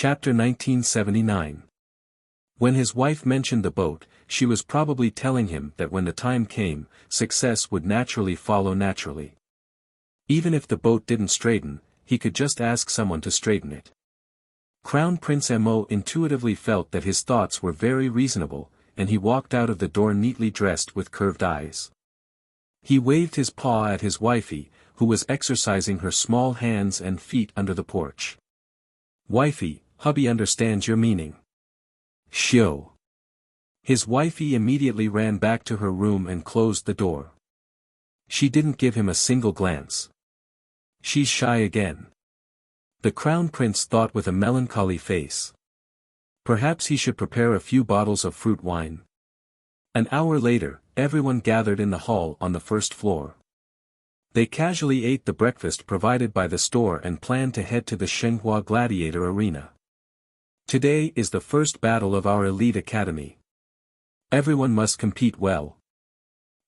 Chapter 1979. When his wife mentioned the boat, she was probably telling him that when the time came, success would naturally follow naturally. Even if the boat didn't straighten, he could just ask someone to straighten it. Crown Prince Mo intuitively felt that his thoughts were very reasonable, and he walked out of the door neatly dressed with curved eyes. He waved his paw at his wifey, who was exercising her small hands and feet under the porch. "Wifey, hubby understands your meaning." "Shio." His wifey immediately ran back to her room and closed the door. She didn't give him a single glance. She's shy again. The Crown Prince thought with a melancholy face. Perhaps he should prepare a few bottles of fruit wine. An hour later, everyone gathered in the hall on the first floor. They casually ate the breakfast provided by the store and planned to head to the Shenhua Gladiator Arena. Today is the first battle of our elite academy. Everyone must compete well.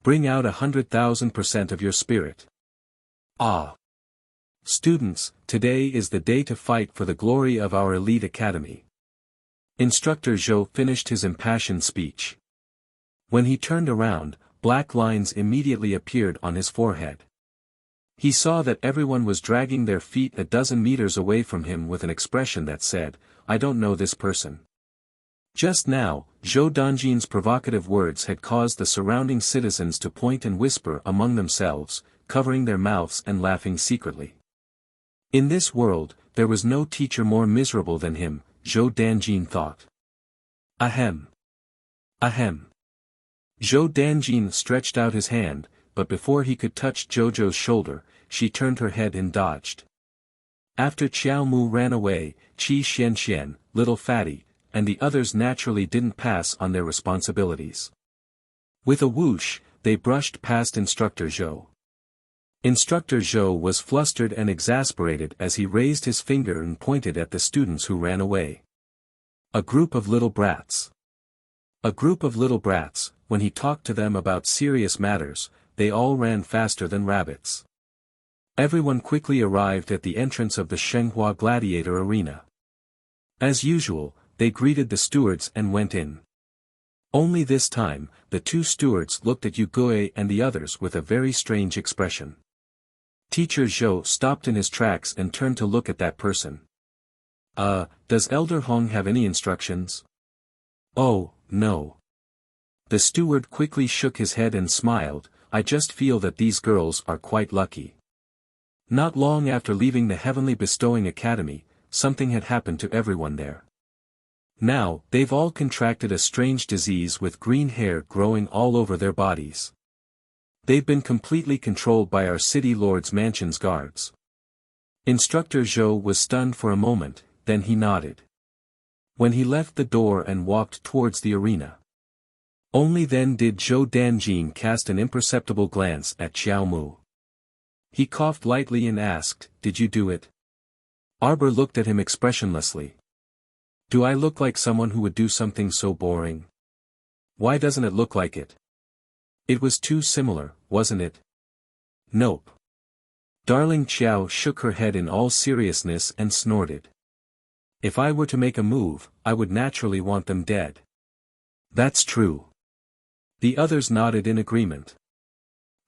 Bring out 100,000% of your spirit. Ah! Students, today is the day to fight for the glory of our elite academy. Instructor Zhou finished his impassioned speech. When he turned around, black lines immediately appeared on his forehead. He saw that everyone was dragging their feet a dozen meters away from him with an expression that said, "I don't know this person." Just now, Zhou Danjin's provocative words had caused the surrounding citizens to point and whisper among themselves, covering their mouths and laughing secretly. In this world, there was no teacher more miserable than him, Zhou Danjin thought. Ahem. Ahem. Zhou Danjin stretched out his hand, but before he could touch Jojo's shoulder, she turned her head and dodged. After Qiao Mu ran away, Qi Xianxian, Little Fatty, and the others naturally didn't pass on their responsibilities. With a whoosh, they brushed past Instructor Zhou. Instructor Zhou was flustered and exasperated as he raised his finger and pointed at the students who ran away. A group of little brats. A group of little brats, when he talked to them about serious matters, they all ran faster than rabbits. Everyone quickly arrived at the entrance of the Shenhua Gladiator Arena. As usual, they greeted the stewards and went in. Only this time, the two stewards looked at Yugui and the others with a very strange expression. Teacher Zhou stopped in his tracks and turned to look at that person. Does Elder Hong have any instructions?" "Oh, no." The steward quickly shook his head and smiled, "I just feel that these girls are quite lucky." Not long after leaving the Heavenly Bestowing Academy, something had happened to everyone there. Now, they've all contracted a strange disease with green hair growing all over their bodies. They've been completely controlled by our city lord's mansion's guards. Instructor Zhou was stunned for a moment, then he nodded. When he left the door and walked towards the arena. Only then did Zhou Danjin cast an imperceptible glance at Qiao Mu. He coughed lightly and asked, "Did you do it?" Arbor looked at him expressionlessly. "Do I look like someone who would do something so boring? Why doesn't it look like it? It was too similar, wasn't it?" "Nope." Darling Qiao shook her head in all seriousness and snorted. "If I were to make a move, I would naturally want them dead." "That's true." The others nodded in agreement.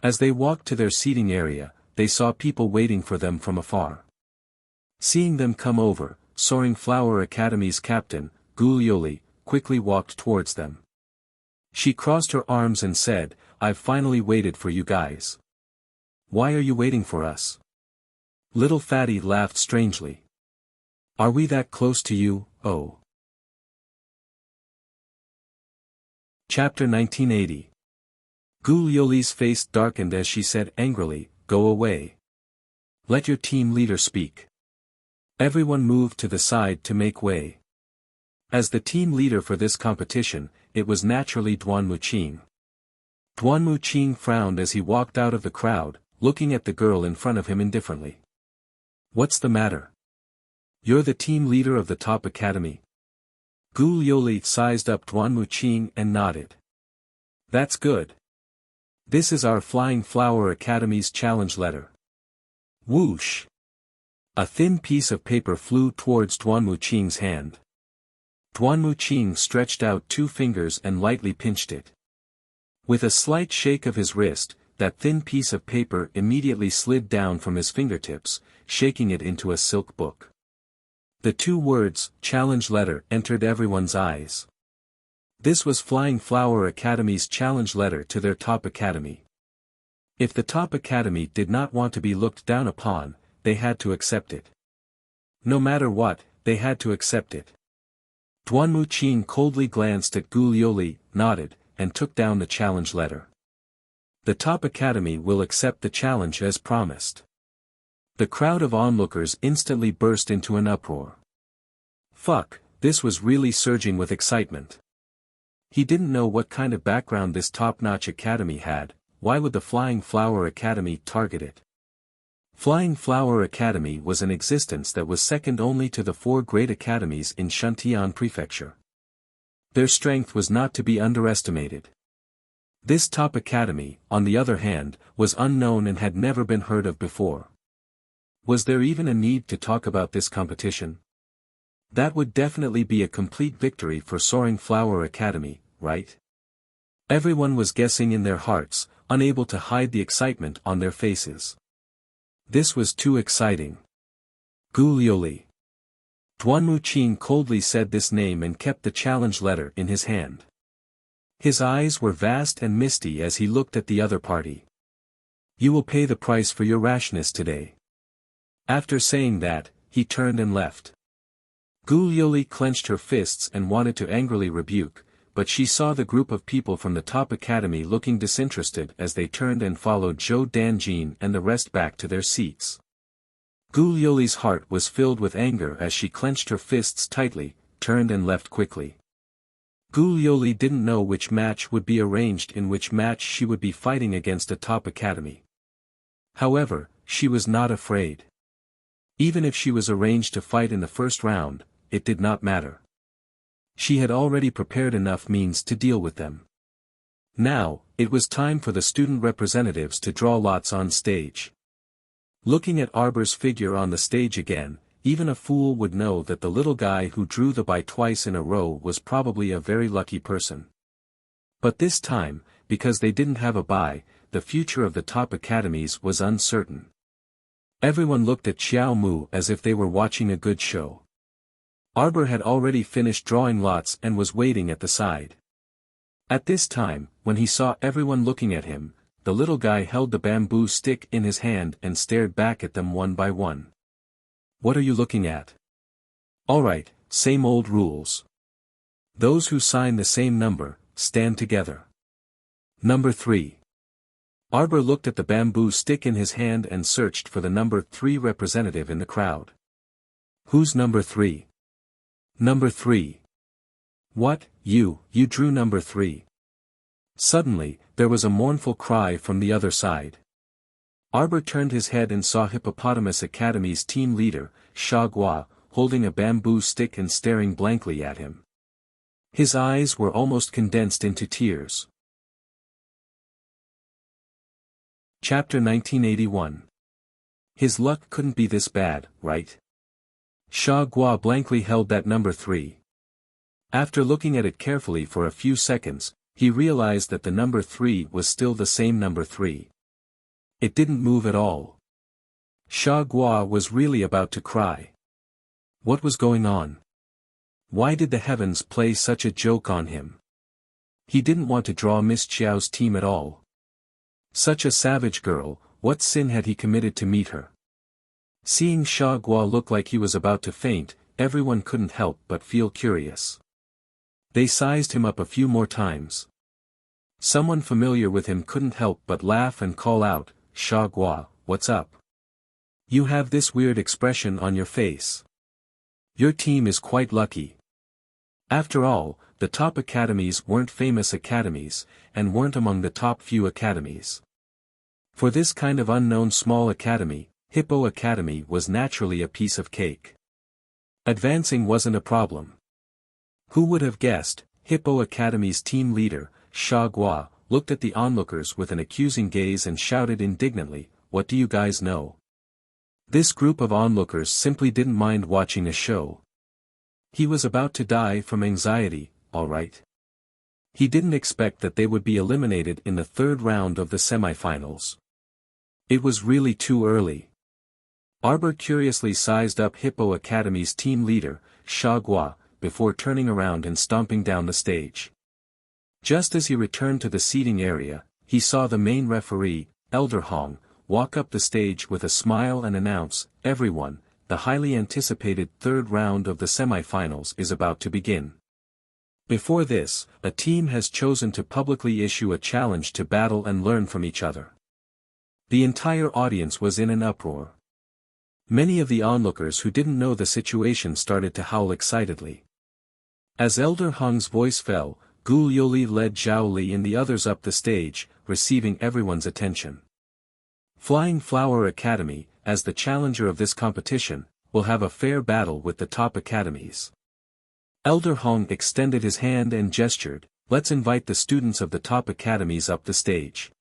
As they walked to their seating area, they saw people waiting for them from afar. Seeing them come over, Soaring Flower Academy's captain, Gulioli, quickly walked towards them. She crossed her arms and said, "I've finally waited for you guys." "Why are you waiting for us?" Little Fatty laughed strangely. "Are we that close to you, oh?" Chapter 1980. Gulioli's face darkened as she said angrily, "Go away. Let your team leader speak." Everyone moved to the side to make way. As the team leader for this competition, it was naturally Duan Muqing. Duan Muqing frowned as he walked out of the crowd, looking at the girl in front of him indifferently. "What's the matter? You're the team leader of the top academy?" Gulioli sized up Duan Muqing and nodded. "That's good. This is our Flying Flower Academy's challenge letter." Whoosh! A thin piece of paper flew towards Duanmu Qing's hand. Duanmu Qing stretched out 2 fingers and lightly pinched it. With a slight shake of his wrist, that thin piece of paper immediately slid down from his fingertips, shaking it into a silk book. The 2 words, challenge letter, entered everyone's eyes. This was Flying Flower Academy's challenge letter to their top academy. If the top academy did not want to be looked down upon, they had to accept it. No matter what, they had to accept it. Duanmu Qing coldly glanced at Gu Liuli, nodded, and took down the challenge letter. The top academy will accept the challenge as promised. The crowd of onlookers instantly burst into an uproar. Fuck, this was really surging with excitement. He didn't know what kind of background this top-notch academy had. Why would the Flying Flower Academy target it? Flying Flower Academy was an existence that was second only to the 4 great academies in Shantian Prefecture. Their strength was not to be underestimated. This top academy, on the other hand, was unknown and had never been heard of before. Was there even a need to talk about this competition? That would definitely be a complete victory for Soaring Flower Academy, right? Everyone was guessing in their hearts, unable to hide the excitement on their faces. This was too exciting. Gu Liuli. Duanmu Qing coldly said this name and kept the challenge letter in his hand. His eyes were vast and misty as he looked at the other party. You will pay the price for your rashness today. After saying that, he turned and left. Gu Liuli clenched her fists and wanted to angrily rebuke, but she saw the group of people from the top academy looking disinterested as they turned and followed Zhou Danjin and the rest back to their seats. Gu Liuli's heart was filled with anger as she clenched her fists tightly, turned and left quickly. Gu Liuli didn't know which match would be arranged, in which match she would be fighting against a top academy. However, she was not afraid. Even if she was arranged to fight in the first round, it did not matter. She had already prepared enough means to deal with them. Now, it was time for the student representatives to draw lots on stage. Looking at Arbor's figure on the stage again, even a fool would know that the little guy who drew the bye twice in a row was probably a very lucky person. But this time, because they didn't have a bye, the future of the top academies was uncertain. Everyone looked at Xiao Mu as if they were watching a good show. Arbor had already finished drawing lots and was waiting at the side. At this time, when he saw everyone looking at him, the little guy held the bamboo stick in his hand and stared back at them one by one. What are you looking at? Alright, same old rules. Those who sign the same number, stand together. Number 3. Arbor looked at the bamboo stick in his hand and searched for the number 3 representative in the crowd. Who's number 3? Number 3. What, you drew number 3. Suddenly, there was a mournful cry from the other side. Arbor turned his head and saw Hippopotamus Academy's team leader, Sha Gua, holding a bamboo stick and staring blankly at him. His eyes were almost condensed into tears. Chapter 1981. His luck couldn't be this bad, right? Sha Gua blankly held that number 3. After looking at it carefully for a few seconds, he realized that the number 3 was still the same number 3. It didn't move at all. Sha Gua was really about to cry. What was going on? Why did the heavens play such a joke on him? He didn't want to draw Miss Qiao's team at all. Such a savage girl, what sin had he committed to meet her? Seeing Sha Gua look like he was about to faint, everyone couldn't help but feel curious. They sized him up a few more times. Someone familiar with him couldn't help but laugh and call out, "Sha Gua, what's up? You have this weird expression on your face. Your team is quite lucky." After all, the top academies weren't famous academies, and weren't among the top few academies. For this kind of unknown small academy, Hippo Academy was naturally a piece of cake. Advancing wasn't a problem. Who would have guessed? Hippo Academy's team leader, Sha Gua, looked at the onlookers with an accusing gaze and shouted indignantly, "What do you guys know? This group of onlookers simply didn't mind watching a show. He was about to die from anxiety, all right. He didn't expect that they would be eliminated in the third round of the semifinals. It was really too early. Arbor curiously sized up Hippo Academy's team leader, Sha Gua, before turning around and stomping down the stage. Just as he returned to the seating area, he saw the main referee, Elder Hong, walk up the stage with a smile and announce, "Everyone, the highly anticipated third round of the semifinals is about to begin. Before this, a team has chosen to publicly issue a challenge to battle and learn from each other." The entire audience was in an uproar. Many of the onlookers who didn't know the situation started to howl excitedly. As Elder Hong's voice fell, Gu Yoli led Zhao Li and the others up the stage, receiving everyone's attention. Flying Flower Academy, as the challenger of this competition, will have a fair battle with the top academies. Elder Hong extended his hand and gestured, "Let's invite the students of the top academies up the stage."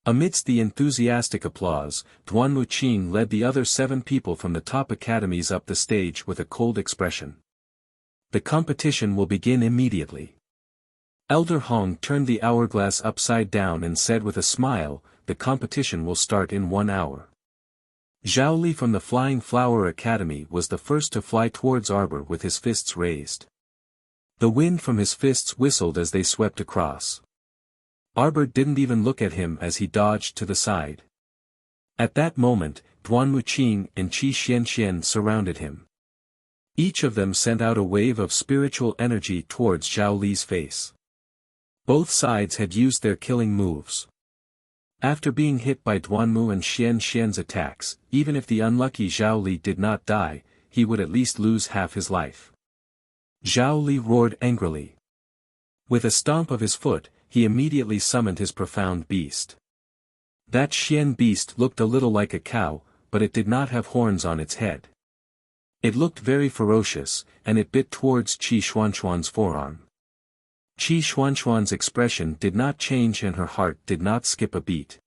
Amidst the enthusiastic applause, Duan Muqing led the other 7 people from the top academies up the stage with a cold expression. "The competition will begin immediately." Elder Hong turned the hourglass upside down and said with a smile, "The competition will start in 1 hour." Zhao Li from the Flying Flower Academy was the first to fly towards Arbor with his fists raised. The wind from his fists whistled as they swept across. Arbor didn't even look at him as he dodged to the side. At that moment, Duan Muqing and Qi Xianxian surrounded him. Each of them sent out a wave of spiritual energy towards Zhao Li's face. Both sides had used their killing moves. After being hit by Duanmu and Xianxian's attacks, even if the unlucky Zhao Li did not die, he would at least lose half his life. Zhao Li roared angrily. With a stomp of his foot, he immediately summoned his profound beast. That Xian beast looked a little like a cow, but it did not have horns on its head. It looked very ferocious, and it bit towards Qi Xuanxuan's forearm. Qi Xuanxuan's expression did not change and her heart did not skip a beat.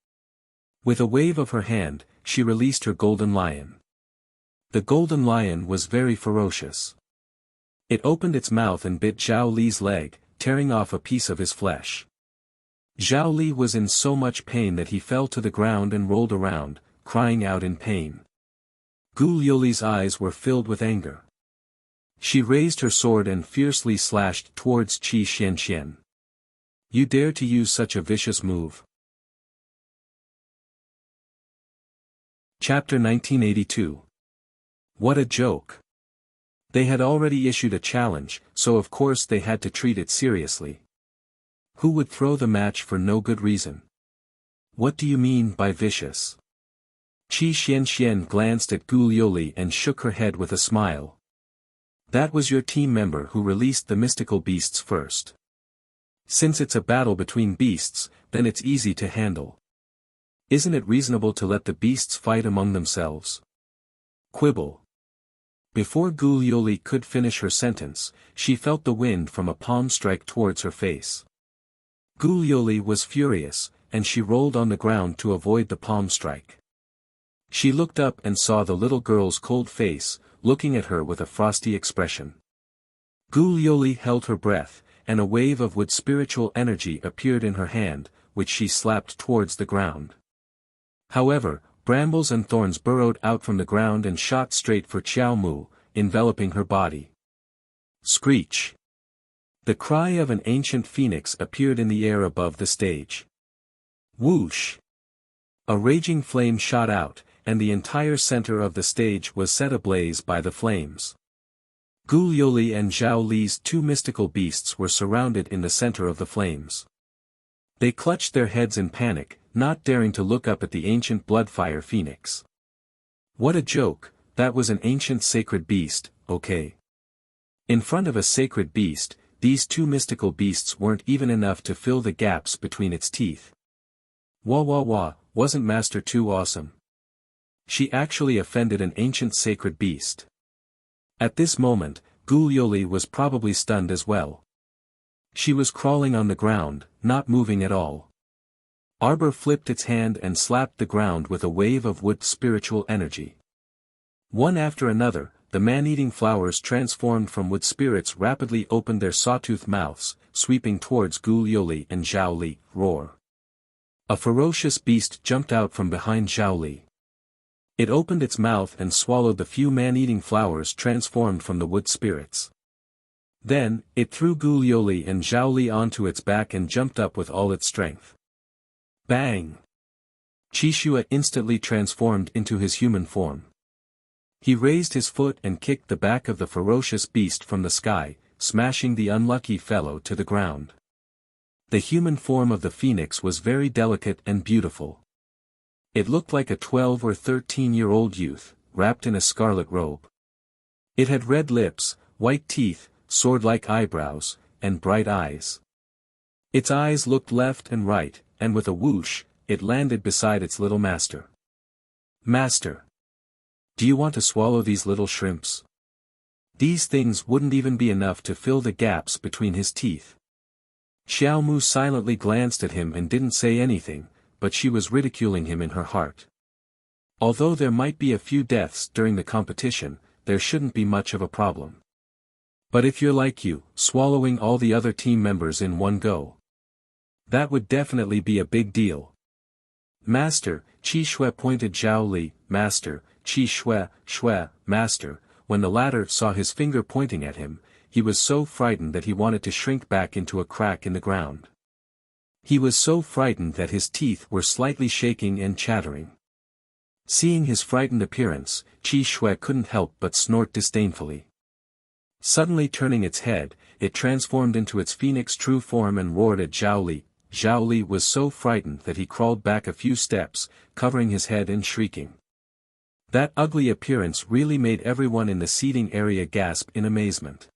With a wave of her hand, she released her golden lion. The golden lion was very ferocious. It opened its mouth and bit Zhao Li's leg, tearing off a piece of his flesh. Zhao Li was in so much pain that he fell to the ground and rolled around, crying out in pain. Gu Yoli's eyes were filled with anger. She raised her sword and fiercely slashed towards Qi Xianxian. "You dare to use such a vicious move?" Chapter 1982. What a joke. They had already issued a challenge, so of course they had to treat it seriously. Who would throw the match for no good reason? What do you mean by vicious? Qi Xianxian glanced at Gu Yoli and shook her head with a smile. That was your team member who released the mystical beasts first. Since it's a battle between beasts, then it's easy to handle. Isn't it reasonable to let the beasts fight among themselves? Quibble. Before Gu Yoli could finish her sentence, she felt the wind from a palm strike towards her face. Gu Yoli was furious, and she rolled on the ground to avoid the palm strike. She looked up and saw the little girl's cold face, looking at her with a frosty expression. Gu Yoli held her breath, and a wave of wood spiritual energy appeared in her hand, which she slapped towards the ground. However, brambles and thorns burrowed out from the ground and shot straight for Qiao Mu, enveloping her body. Screech! The cry of an ancient phoenix appeared in the air above the stage. Whoosh! A raging flame shot out, and the entire center of the stage was set ablaze by the flames. Gu Yoli and Zhao Li's 2 mystical beasts were surrounded in the center of the flames. They clutched their heads in panic, not daring to look up at the ancient bloodfire phoenix. What a joke, that was an ancient sacred beast, okay. In front of a sacred beast, these 2 mystical beasts weren't even enough to fill the gaps between its teeth. Wah wah wah, wasn't Master too awesome? She actually offended an ancient sacred beast. At this moment, Gu Yoli was probably stunned as well. She was crawling on the ground, not moving at all. Arbor flipped its hand and slapped the ground with a wave of wood spiritual energy. One after another, the man-eating flowers transformed from wood spirits rapidly opened their sawtooth mouths, sweeping towards Gu Liuli and Zhao Li. Roar! A ferocious beast jumped out from behind Zhao Li. It opened its mouth and swallowed the few man-eating flowers transformed from the wood spirits. Then, it threw Gu Liuli and Zhao Li onto its back and jumped up with all its strength. Bang! Qixue instantly transformed into his human form. He raised his foot and kicked the back of the ferocious beast from the sky, smashing the unlucky fellow to the ground. The human form of the phoenix was very delicate and beautiful. It looked like a 12 or 13-year-old youth, wrapped in a scarlet robe. It had red lips, white teeth, sword-like eyebrows, and bright eyes. Its eyes looked left and right, and with a whoosh, it landed beside its little master. Master! Do you want to swallow these little shrimps? These things wouldn't even be enough to fill the gaps between his teeth. Xiao Mu silently glanced at him and didn't say anything, but she was ridiculing him in her heart. Although there might be a few deaths during the competition, there shouldn't be much of a problem. But if you're like you, swallowing all the other team members in one go, that would definitely be a big deal. Master, Qixue pointed Zhao Li. Master, Qixue, Master. When the latter saw his finger pointing at him, he was so frightened that he wanted to shrink back into a crack in the ground. He was so frightened that his teeth were slightly shaking and chattering. Seeing his frightened appearance, Qixue couldn't help but snort disdainfully. Suddenly turning its head, it transformed into its phoenix true form and roared at Zhao Li. Zhao Li was so frightened that he crawled back a few steps, covering his head and shrieking. That ugly appearance really made everyone in the seating area gasp in amazement.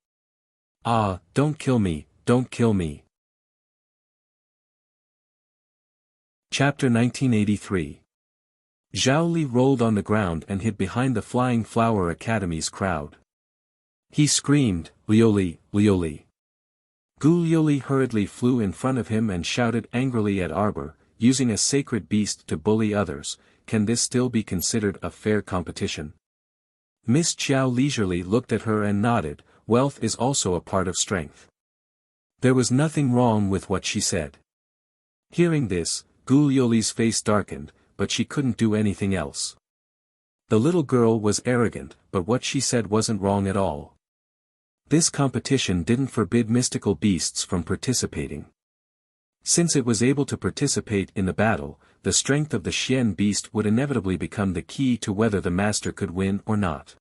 Ah, don't kill me, don't kill me. Chapter 1983. Zhao Li rolled on the ground and hid behind the Flying Flower Academy's crowd. He screamed, Liuli, Liuli. Gu Liuli hurriedly flew in front of him and shouted angrily at Arbor, using a sacred beast to bully others. Can this still be considered a fair competition? Miss Qiao leisurely looked at her and nodded. Wealth is also a part of strength. There was nothing wrong with what she said. Hearing this, Gu Liuli's face darkened, but she couldn't do anything else. The little girl was arrogant, but what she said wasn't wrong at all. This competition didn't forbid mystical beasts from participating. Since it was able to participate in the battle, the strength of the Xian beast would inevitably become the key to whether the master could win or not.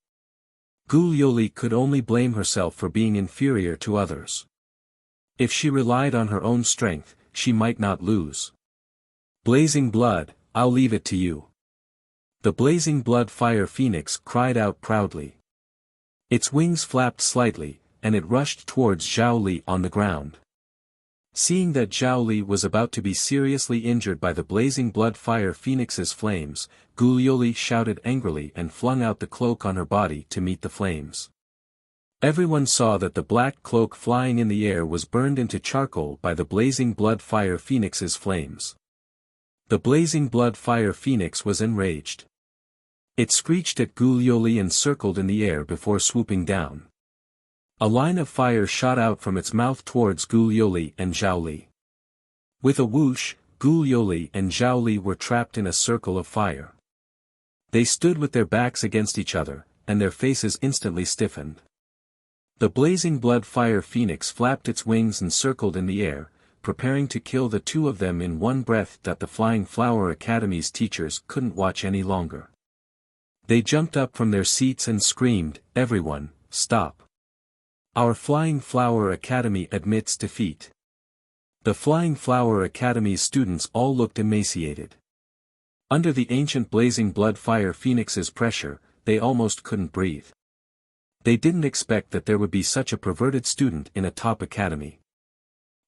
Gu Liuli could only blame herself for being inferior to others. If she relied on her own strength, she might not lose. Blazing blood, I'll leave it to you. The blazing blood fire phoenix cried out proudly. Its wings flapped slightly, and it rushed towards Zhao Li on the ground. Seeing that Zhao Li was about to be seriously injured by the blazing blood fire phoenix's flames, Gu Liuli shouted angrily and flung out the cloak on her body to meet the flames. Everyone saw that the black cloak flying in the air was burned into charcoal by the blazing blood fire phoenix's flames. The blazing blood fire phoenix was enraged. It screeched at Gu Liuli and circled in the air before swooping down. A line of fire shot out from its mouth towards Gu Liuli and Zhao Li. With a whoosh, Gu Liuli and Zhao Li were trapped in a circle of fire. They stood with their backs against each other, and their faces instantly stiffened. The blazing blood fire phoenix flapped its wings and circled in the air, preparing to kill the two of them in one breath. That the Flying Flower Academy's teachers couldn't watch any longer. They jumped up from their seats and screamed, "Everyone, stop! Our Flying Flower Academy admits defeat." The Flying Flower Academy's students all looked emaciated. Under the ancient blazing blood fire phoenix's pressure, they almost couldn't breathe. They didn't expect that there would be such a perverted student in a top academy.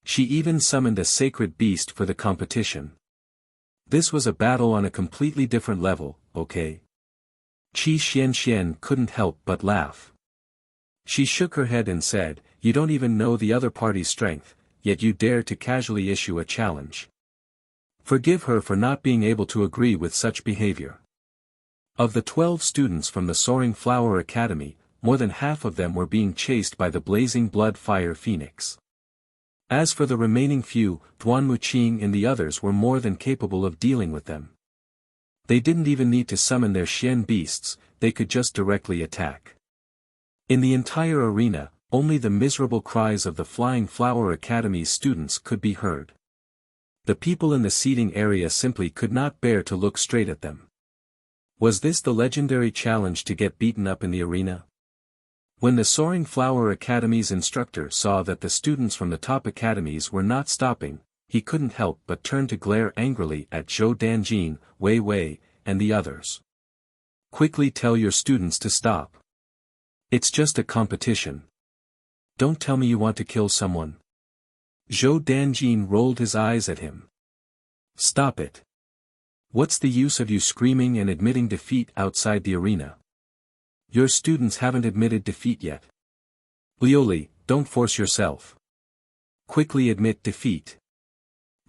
She even summoned a sacred beast for the competition. This was a battle on a completely different level, okay? Qi Xian couldn't help but laugh. She shook her head and said, "You don't even know the other party's strength, yet you dare to casually issue a challenge. Forgive her for not being able to agree with such behavior." Of the 12 students from the Soaring Flower Academy, more than half of them were being chased by the blazing blood fire phoenix. As for the remaining few, Duan Wuqing and the others were more than capable of dealing with them. They didn't even need to summon their Xian beasts, they could just directly attack. In the entire arena, only the miserable cries of the Flying Flower Academy's students could be heard. The people in the seating area simply could not bear to look straight at them. Was this the legendary challenge to get beaten up in the arena? When the Soaring Flower Academy's instructor saw that the students from the top academies were not stopping, he couldn't help but turn to glare angrily at Zhou Danjin, Wei Wei, and the others. Quickly tell your students to stop. It's just a competition. Don't tell me you want to kill someone. Zhou Danjin rolled his eyes at him. Stop it. What's the use of you screaming and admitting defeat outside the arena? Your students haven't admitted defeat yet. Lioli, don't force yourself. Quickly admit defeat.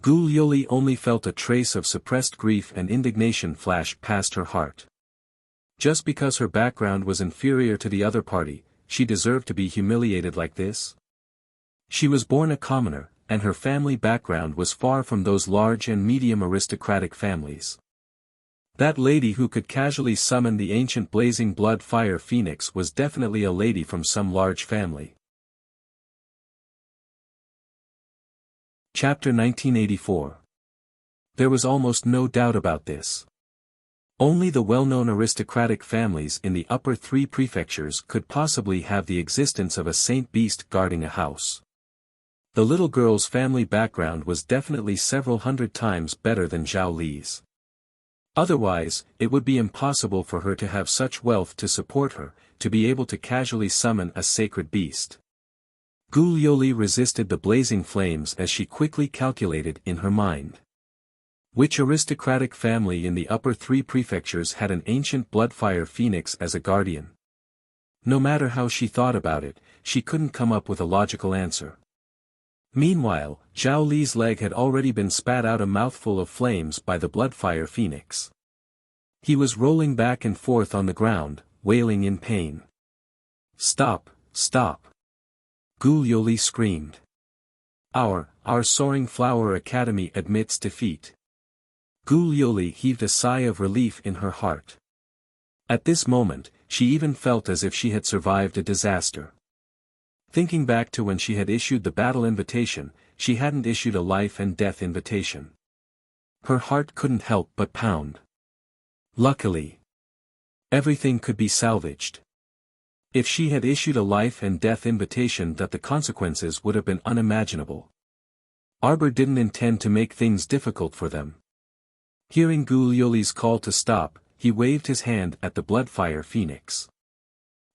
Gu Lioli only felt a trace of suppressed grief and indignation flash past her heart. Just because her background was inferior to the other party, she deserved to be humiliated like this? She was born a commoner, and her family background was far from those large and medium aristocratic families. That lady who could casually summon the ancient blazing blood fire phoenix was definitely a lady from some large family. Chapter 1984. There was almost no doubt about this. Only the well-known aristocratic families in the upper 3 prefectures could possibly have the existence of a saint beast guarding a house. The little girl's family background was definitely several hundred times better than Zhao Li's. Otherwise, it would be impossible for her to have such wealth to support her, to be able to casually summon a sacred beast. Gu Lioli resisted the blazing flames as she quickly calculated in her mind. Which aristocratic family in the upper 3 prefectures had an ancient bloodfire phoenix as a guardian? No matter how she thought about it, she couldn't come up with a logical answer. Meanwhile, Zhao Li's leg had already been spat out a mouthful of flames by the bloodfire phoenix. He was rolling back and forth on the ground, wailing in pain. Stop, stop! Gu Lioli screamed. Our Soaring Flower Academy admits defeat. Gu Lioli heaved a sigh of relief in her heart. At this moment, she even felt as if she had survived a disaster. Thinking back to when she had issued the battle invitation, she hadn't issued a life and death invitation. Her heart couldn't help but pound. Luckily, everything could be salvaged. If she had issued a life and death invitation, that the consequences would have been unimaginable. Arbor didn't intend to make things difficult for them. Hearing Gu Lioli's call to stop, he waved his hand at the bloodfire phoenix.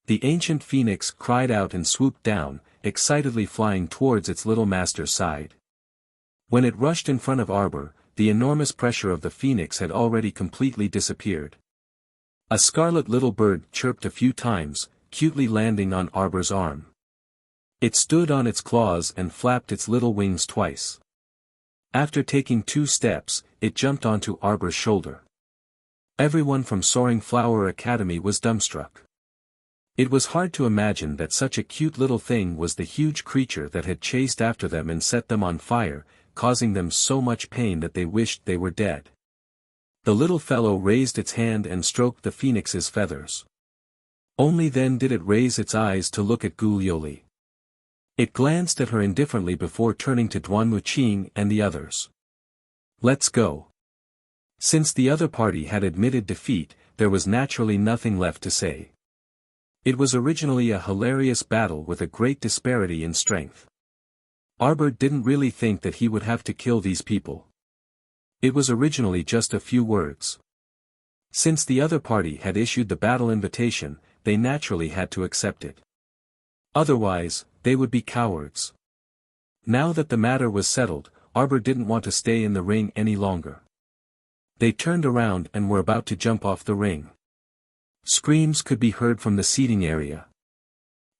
The ancient phoenix cried out and swooped down, excitedly flying towards its little master's side. When it rushed in front of Arbor, the enormous pressure of the phoenix had already completely disappeared. A scarlet little bird chirped a few times, cutely landing on Arbor's arm. It stood on its claws and flapped its little wings twice. After taking 2 steps, it jumped onto Arbor's shoulder. Everyone from Soaring Flower Academy was dumbstruck. It was hard to imagine that such a cute little thing was the huge creature that had chased after them and set them on fire, causing them so much pain that they wished they were dead. The little fellow raised its hand and stroked the phoenix's feathers. Only then did it raise its eyes to look at Gu Lioli. It glanced at her indifferently before turning to Duan Wuqing and the others. Let's go. Since the other party had admitted defeat, there was naturally nothing left to say. It was originally a hilarious battle with a great disparity in strength. Arbor didn't really think that he would have to kill these people. It was originally just a few words. Since the other party had issued the battle invitation, they naturally had to accept it. Otherwise, they would be cowards. Now that the matter was settled, Arbor didn't want to stay in the ring any longer. They turned around and were about to jump off the ring. Screams could be heard from the seating area.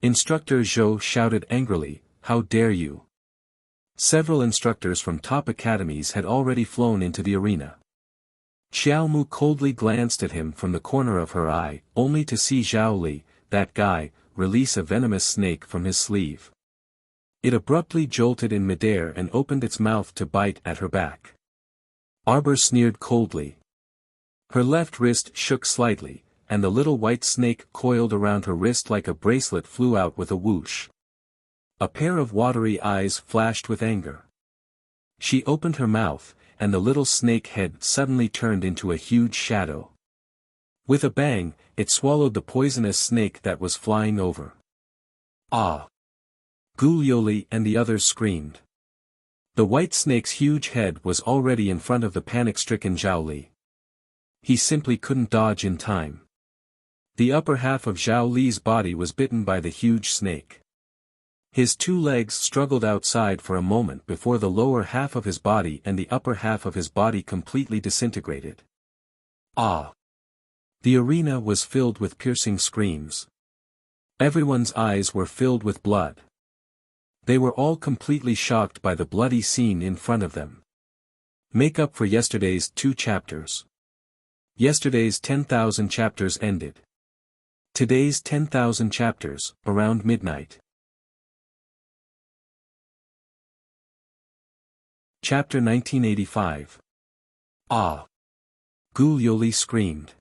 Instructor Zhou shouted angrily, "How dare you!" Several instructors from top academies had already flown into the arena. Xiaomu coldly glanced at him from the corner of her eye, only to see Zhao Li, that guy, release a venomous snake from his sleeve. It abruptly jolted in midair and opened its mouth to bite at her back. Arbor sneered coldly. Her left wrist shook slightly, and the little white snake coiled around her wrist like a bracelet flew out with a whoosh. A pair of watery eyes flashed with anger. She opened her mouth, and the little snake head suddenly turned into a huge shadow. With a bang, it swallowed the poisonous snake that was flying over. Ah! Gulioli and the others screamed. The white snake's huge head was already in front of the panic-stricken Zhao Li. He simply couldn't dodge in time. The upper half of Zhao Li's body was bitten by the huge snake. His two legs struggled outside for a moment before the lower half of his body and the upper half of his body completely disintegrated. Ah! The arena was filled with piercing screams. Everyone's eyes were filled with blood. They were all completely shocked by the bloody scene in front of them. Make up for yesterday's 2 chapters. Yesterday's 10,000 chapters ended. Today's 10,000 chapters, around midnight. Chapter 1985. Ah! Gulioli screamed.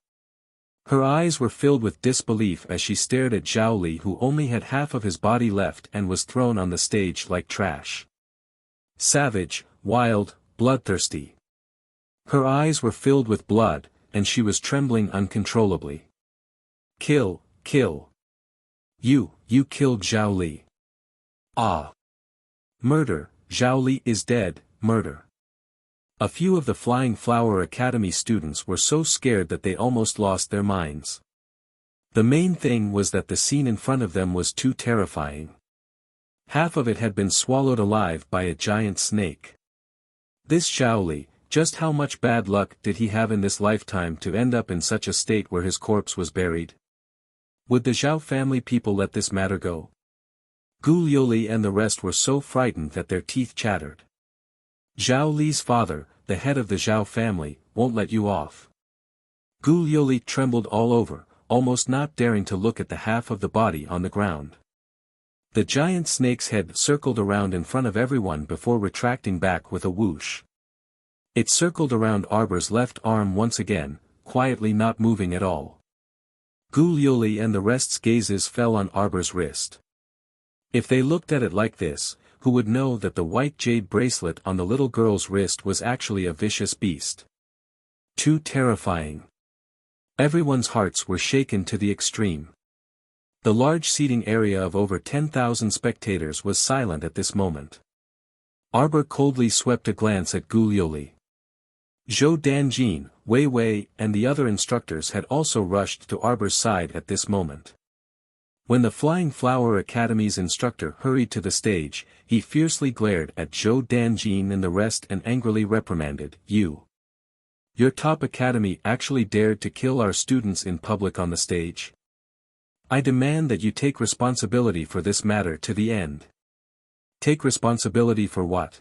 Her eyes were filled with disbelief as she stared at Zhao Li, who only had half of his body left and was thrown on the stage like trash. Savage, wild, bloodthirsty. Her eyes were filled with blood, and she was trembling uncontrollably. Kill, kill. You killed Zhao Li. Ah! Murder, Zhao Li is dead, murder. A few of the Flying Flower Academy students were so scared that they almost lost their minds. The main thing was that the scene in front of them was too terrifying. Half of it had been swallowed alive by a giant snake. This Zhao Li, just how much bad luck did he have in this lifetime to end up in such a state where his corpse was buried? Would the Zhao family people let this matter go? Gulioli and the rest were so frightened that their teeth chattered. Zhao Li's father, the head of the Zhao family, won't let you off. Gulioli trembled all over, almost not daring to look at the half of the body on the ground. The giant snake's head circled around in front of everyone before retracting back with a whoosh. It circled around Arbor's left arm once again, quietly not moving at all. Gulioli and the rest's gazes fell on Arbor's wrist. If they looked at it like this, who would know that the white jade bracelet on the little girl's wrist was actually a vicious beast? Too terrifying. Everyone's hearts were shaken to the extreme. The large seating area of over 10,000 spectators was silent at this moment. Arbor coldly swept a glance at Gulioli. Zhou Danjin, Wei Wei, and the other instructors had also rushed to Arbor's side at this moment. When the Flying Flower Academy's instructor hurried to the stage, he fiercely glared at Zhou Danjin and the rest and angrily reprimanded, "You! Your top academy actually dared to kill our students in public on the stage? I demand that you take responsibility for this matter to the end." Take responsibility for what?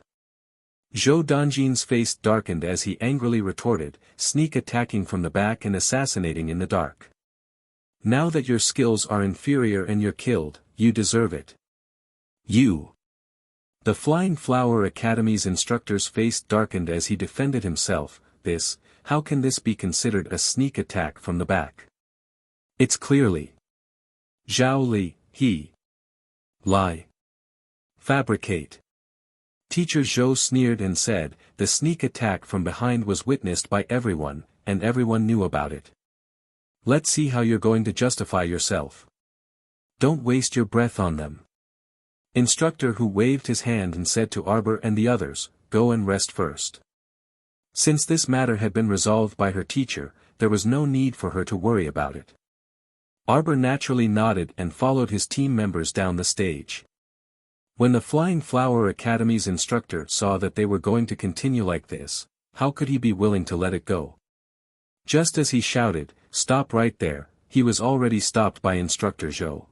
Zhou Danjin's face darkened as he angrily retorted, "Sneak attacking from the back and assassinating in the dark. Now that your skills are inferior and you're killed, you deserve it. You!" The Flying Flower Academy's instructor's face darkened as he defended himself. How can this be considered a sneak attack from the back? It's clearly Zhao Li, he. Lie. Fabricate. Teacher Zhou sneered and said, "The sneak attack from behind was witnessed by everyone, and everyone knew about it. Let's see how you're going to justify yourself. Don't waste your breath on them." Instructor Hu waved his hand and said to Arbor and the others, "Go and rest first." Since this matter had been resolved by her teacher, there was no need for her to worry about it. Arbor naturally nodded and followed his team members down the stage. When the Flying Flower Academy's instructor saw that they were going to continue like this, how could he be willing to let it go? Just as he shouted, "Stop right there," he was already stopped by Instructor Zhou.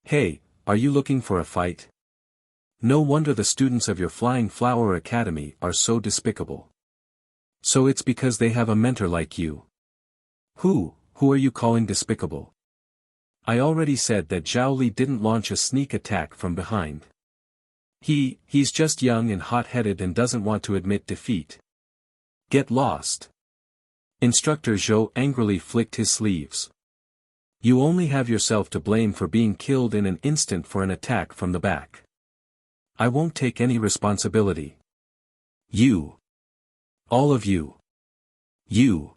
"Hey, are you looking for a fight? No wonder the students of your Flying Flower Academy are so despicable. So it's because they have a mentor like you. Who are you calling despicable? I already said that Zhao Li didn't launch a sneak attack from behind. He's just young and hot-headed and doesn't want to admit defeat. Get lost. Instructor Zhou angrily flicked his sleeves. You only have yourself to blame for being killed in an instant for an attack from the back. I won't take any responsibility. You. All of you. You.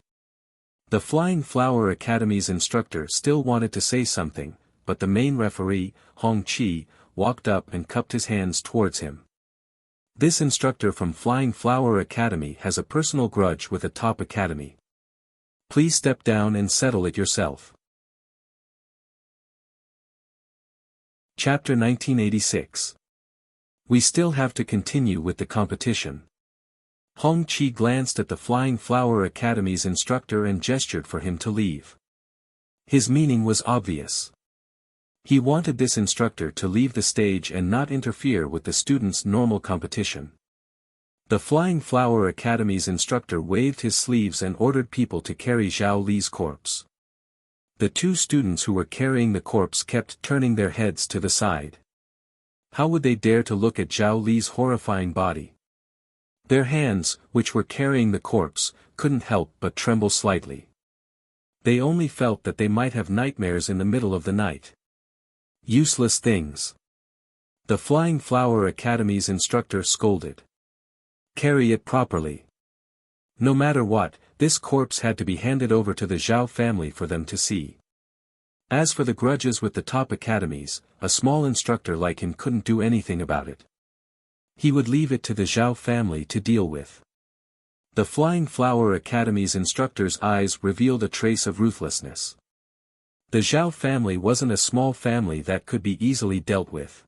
The Flying Flower Academy's instructor still wanted to say something, but the main referee, Hong Qi, walked up and cupped his hands towards him. This instructor from Flying Flower Academy has a personal grudge with a top academy. Please step down and settle it yourself. Chapter 1986. We still have to continue with the competition. Hong Qi glanced at the Flying Flower Academy's instructor and gestured for him to leave. His meaning was obvious. He wanted this instructor to leave the stage and not interfere with the students' normal competition. The Flying Flower Academy's instructor waved his sleeves and ordered people to carry Zhao Li's corpse. The two students who were carrying the corpse kept turning their heads to the side. How would they dare to look at Zhao Li's horrifying body? Their hands, which were carrying the corpse, couldn't help but tremble slightly. They only felt that they might have nightmares in the middle of the night. Useless things. The Flying Flower Academy's instructor scolded. Carry it properly. No matter what, this corpse had to be handed over to the Zhao family for them to see. As for the grudges with the top academies, a small instructor like him couldn't do anything about it. He would leave it to the Zhao family to deal with. The Flying Flower Academy's instructor's eyes revealed a trace of ruthlessness. The Zhao family wasn't a small family that could be easily dealt with.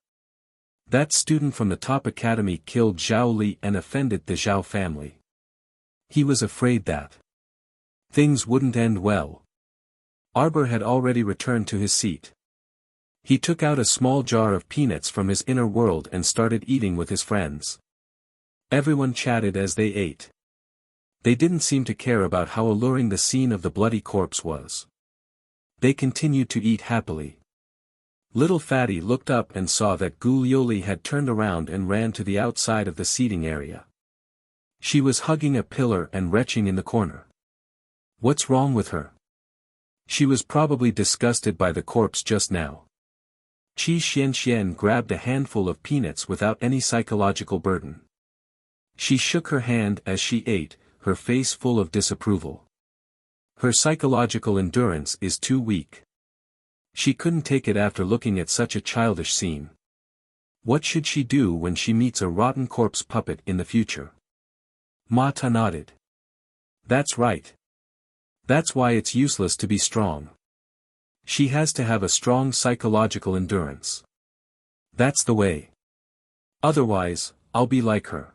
That student from the top academy killed Zhao Li and offended the Zhao family. He was afraid that things wouldn't end well. Arbor had already returned to his seat. He took out a small jar of peanuts from his inner world and started eating with his friends. Everyone chatted as they ate. They didn't seem to care about how alluring the scene of the bloody corpse was. They continued to eat happily. Little Fatty looked up and saw that Gu Liuli had turned around and ran to the outside of the seating area. She was hugging a pillar and retching in the corner. What's wrong with her? She was probably disgusted by the corpse just now. Qi Xianxian grabbed a handful of peanuts without any psychological burden. She shook her hand as she ate, her face full of disapproval. Her psychological endurance is too weak. She couldn't take it after looking at such a childish scene. What should she do when she meets a rotten corpse puppet in the future? Ma Ta nodded. That's right. That's why it's useless to be strong. She has to have a strong psychological endurance. That's the way. Otherwise, I'll be like her.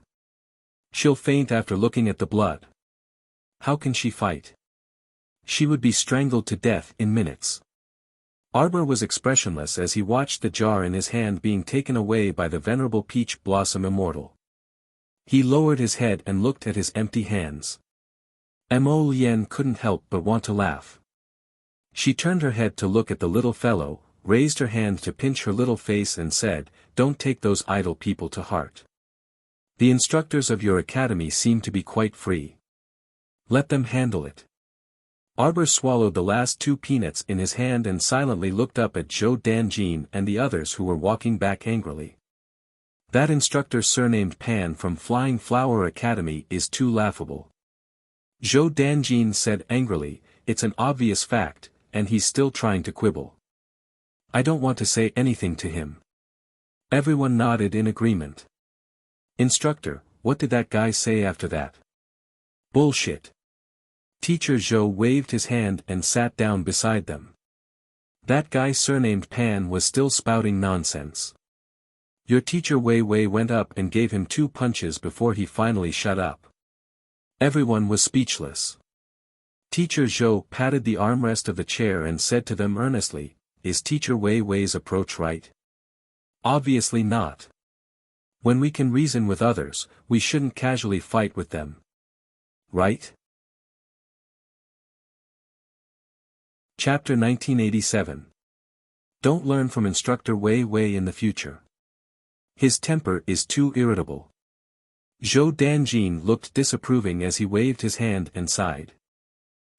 She'll faint after looking at the blood. How can she fight? She would be strangled to death in minutes. Arbor was expressionless as he watched the jar in his hand being taken away by the venerable Peach Blossom Immortal. He lowered his head and looked at his empty hands. Mo Lien couldn't help but want to laugh. She turned her head to look at the little fellow, raised her hand to pinch her little face and said, "Don't take those idle people to heart. The instructors of your academy seem to be quite free. Let them handle it." Arbor swallowed the last 2 peanuts in his hand and silently looked up at Zhou Danjin and the others who were walking back angrily. That instructor surnamed Pan from Flying Flower Academy is too laughable. Zhou Danjin said angrily, "It's an obvious fact, and he's still trying to quibble. I don't want to say anything to him." Everyone nodded in agreement. "Instructor, what did that guy say after that?" "Bullshit." Teacher Zhou waved his hand and sat down beside them. That guy surnamed Pan was still spouting nonsense. Your teacher Wei Wei went up and gave him 2 punches before he finally shut up. Everyone was speechless. Teacher Zhou patted the armrest of the chair and said to them earnestly, "Is Teacher Wei Wei's approach right?" "Obviously not. When we can reason with others, we shouldn't casually fight with them." right? Chapter 1987. Don't learn from Instructor Wei Wei in the future. His temper is too irritable. Zhou Danjin looked disapproving as he waved his hand and sighed.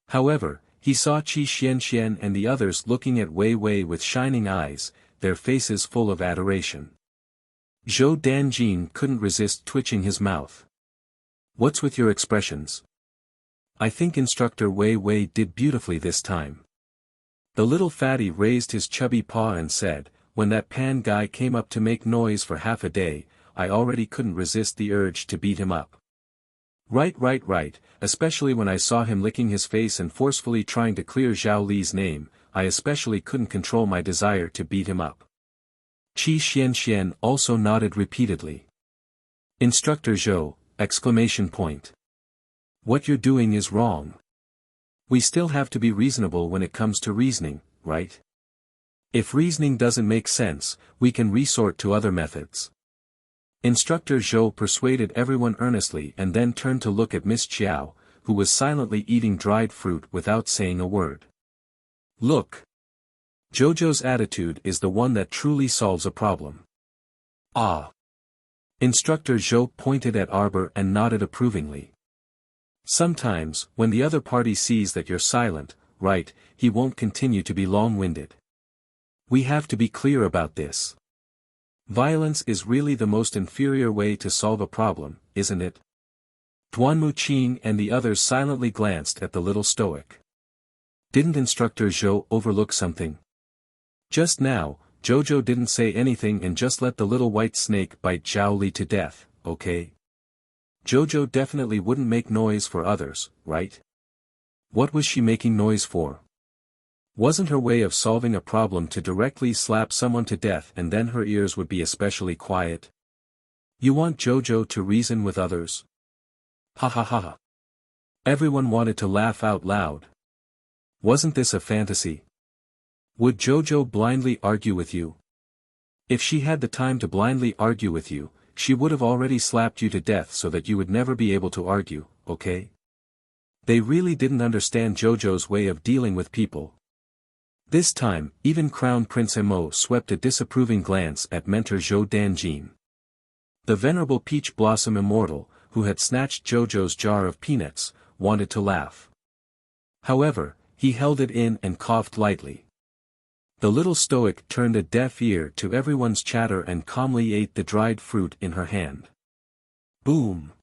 However, he saw Qi Xianxian and the others looking at Wei Wei with shining eyes, their faces full of adoration. Zhou Danjin couldn't resist twitching his mouth. What's with your expressions? I think Instructor Wei Wei did beautifully this time. The little fatty raised his chubby paw and said, when that Pan guy came up to make noise for half a day, I already couldn't resist the urge to beat him up. Right, especially when I saw him licking his face and forcefully trying to clear Zhao Li's name, I especially couldn't control my desire to beat him up. Qi Xianxian also nodded repeatedly. Instructor Zhou! What you're doing is wrong. We still have to be reasonable when it comes to reasoning, right? If reasoning doesn't make sense, we can resort to other methods. Instructor Zhou persuaded everyone earnestly and then turned to look at Miss Chiao, who was silently eating dried fruit without saying a word. Look! Jojo's attitude is the one that truly solves a problem. Ah! Instructor Zhou pointed at Arbor and nodded approvingly. Sometimes, when the other party sees that you're silent, right, he won't continue to be long-winded. We have to be clear about this. Violence is really the most inferior way to solve a problem, isn't it? Duan Muqing and the others silently glanced at the little stoic. Didn't Instructor Zhou overlook something? Just now, Jojo didn't say anything and just let the little white snake bite Zhao Li to death, okay? Jojo definitely wouldn't make noise for others, right? What was she making noise for? Wasn't her way of solving a problem to directly slap someone to death and then her ears would be especially quiet? You want Jojo to reason with others? Ha ha ha ha. Everyone wanted to laugh out loud. Wasn't this a fantasy? Would Jojo blindly argue with you? If she had the time to blindly argue with you, she would have already slapped you to death so that you would never be able to argue, okay? They really didn't understand Jojo's way of dealing with people. This time, even Crown Prince Emo swept a disapproving glance at Mentor Zhou Danjin. The venerable Peach Blossom Immortal, who had snatched Jojo's jar of peanuts, wanted to laugh. However, he held it in and coughed lightly. The little stoic turned a deaf ear to everyone's chatter and calmly ate the dried fruit in her hand. Boom!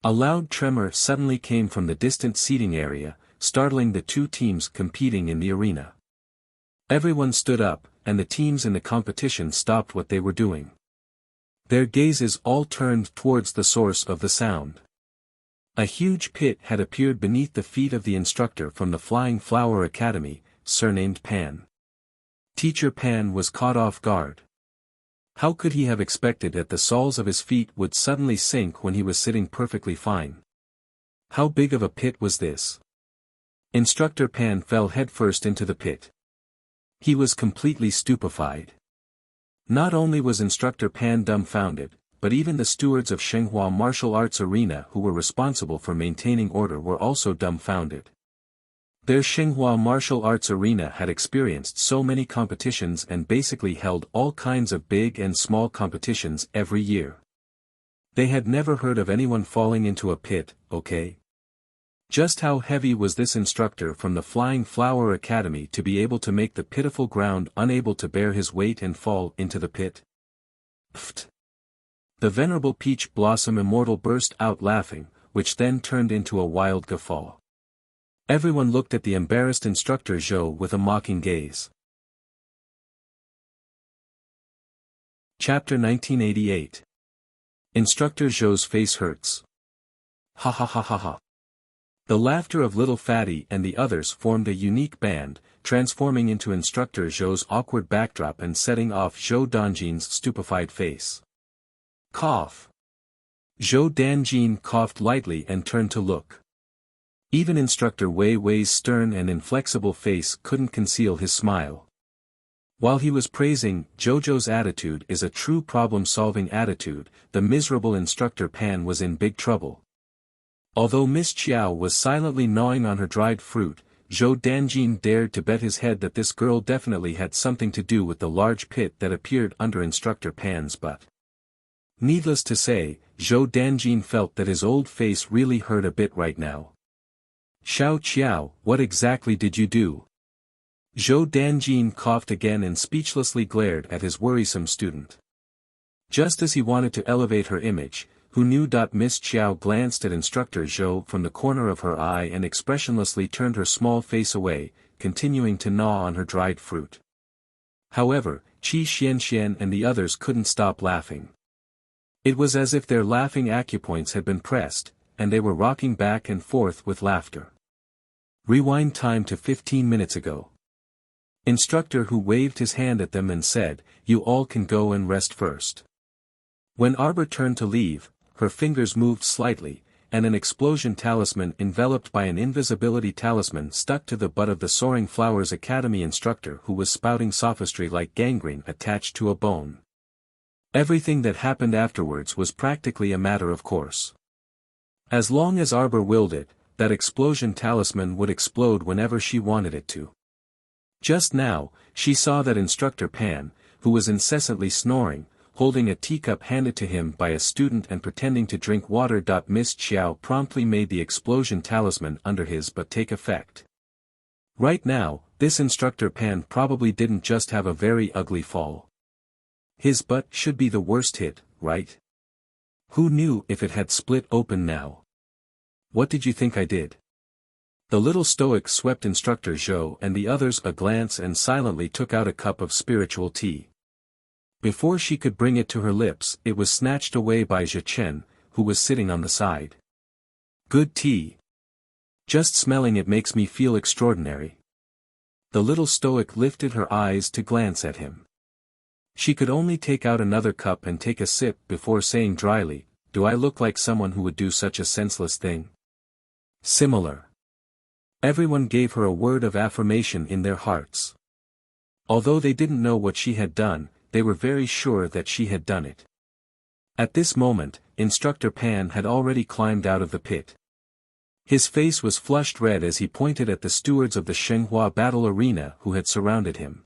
A loud tremor suddenly came from the distant seating area, startling the two teams competing in the arena. Everyone stood up, and the teams in the competition stopped what they were doing. Their gazes all turned towards the source of the sound. A huge pit had appeared beneath the feet of the instructor from the Flying Flower Academy, surnamed Pan. Teacher Pan was caught off guard. How could he have expected that the soles of his feet would suddenly sink when he was sitting perfectly fine? How big of a pit was this? Instructor Pan fell headfirst into the pit. He was completely stupefied. Not only was Instructor Pan dumbfounded, but even the stewards of Shenghua Martial Arts Arena who were responsible for maintaining order were also dumbfounded. Their Shenghua Martial Arts Arena had experienced so many competitions and basically held all kinds of big and small competitions every year. They had never heard of anyone falling into a pit, okay? Just how heavy was this instructor from the Flying Flower Academy to be able to make the pitiful ground unable to bear his weight and fall into the pit? Pfft! The venerable Peach Blossom Immortal burst out laughing, which then turned into a wild guffaw. Everyone looked at the embarrassed Instructor Zhou with a mocking gaze. Chapter 1988. Instructor Zhou's face hurts. Ha ha ha ha ha. The laughter of Little Fatty and the others formed a unique band, transforming into Instructor Zhou's awkward backdrop and setting off Zhou Danjin's stupefied face. Cough. Zhou Danjin coughed lightly and turned to look. Even Instructor Wei Wei's stern and inflexible face couldn't conceal his smile. While he was praising Jojo's attitude is a true problem-solving attitude, the miserable Instructor Pan was in big trouble. Although Miss Chiao was silently gnawing on her dried fruit, Zhou Danjin dared to bet his head that this girl definitely had something to do with the large pit that appeared under Instructor Pan's butt. Needless to say, Zhou Danjin felt that his old face really hurt a bit right now. Xiao Qiao, what exactly did you do? Zhou Danjin coughed again and speechlessly glared at his worrisome student. Just as he wanted to elevate her image, who knew? Miss Chiao glanced at Instructor Zhou from the corner of her eye and expressionlessly turned her small face away, continuing to gnaw on her dried fruit. However, Qi Xianxian and the others couldn't stop laughing. It was as if their laughing acupoints had been pressed, and they were rocking back and forth with laughter. Rewind time to 15 minutes ago. Instructor Hu waved his hand at them and said, "You all can go and rest first." When Arbor turned to leave, her fingers moved slightly, and an explosion talisman enveloped by an invisibility talisman stuck to the butt of the Soaring Flowers Academy instructor who was spouting sophistry like gangrene attached to a bone. Everything that happened afterwards was practically a matter of course. As long as Arbor willed it, that explosion talisman would explode whenever she wanted it to. Just now, she saw that Instructor Pan, who was incessantly snoring, holding a teacup handed to him by a student and pretending to drink water. Miss Chiao promptly made the explosion talisman under his butt take effect. Right now, this Instructor Pan probably didn't just have a very ugly fall. His butt should be the worst hit, right? Who knew if it had split open now? What did you think I did? The little stoic swept Instructor Zhou and the others a glance and silently took out a cup of spiritual tea. Before she could bring it to her lips, it was snatched away by Zhe Chen, who was sitting on the side. Good tea. Just smelling it makes me feel extraordinary. The little stoic lifted her eyes to glance at him. She could only take out another cup and take a sip before saying dryly, "Do I look like someone who would do such a senseless thing?" Similar. Everyone gave her a word of affirmation in their hearts. Although they didn't know what she had done, they were very sure that she had done it. At this moment, Instructor Pan had already climbed out of the pit. His face was flushed red as he pointed at the stewards of the Shenhua battle arena who had surrounded him.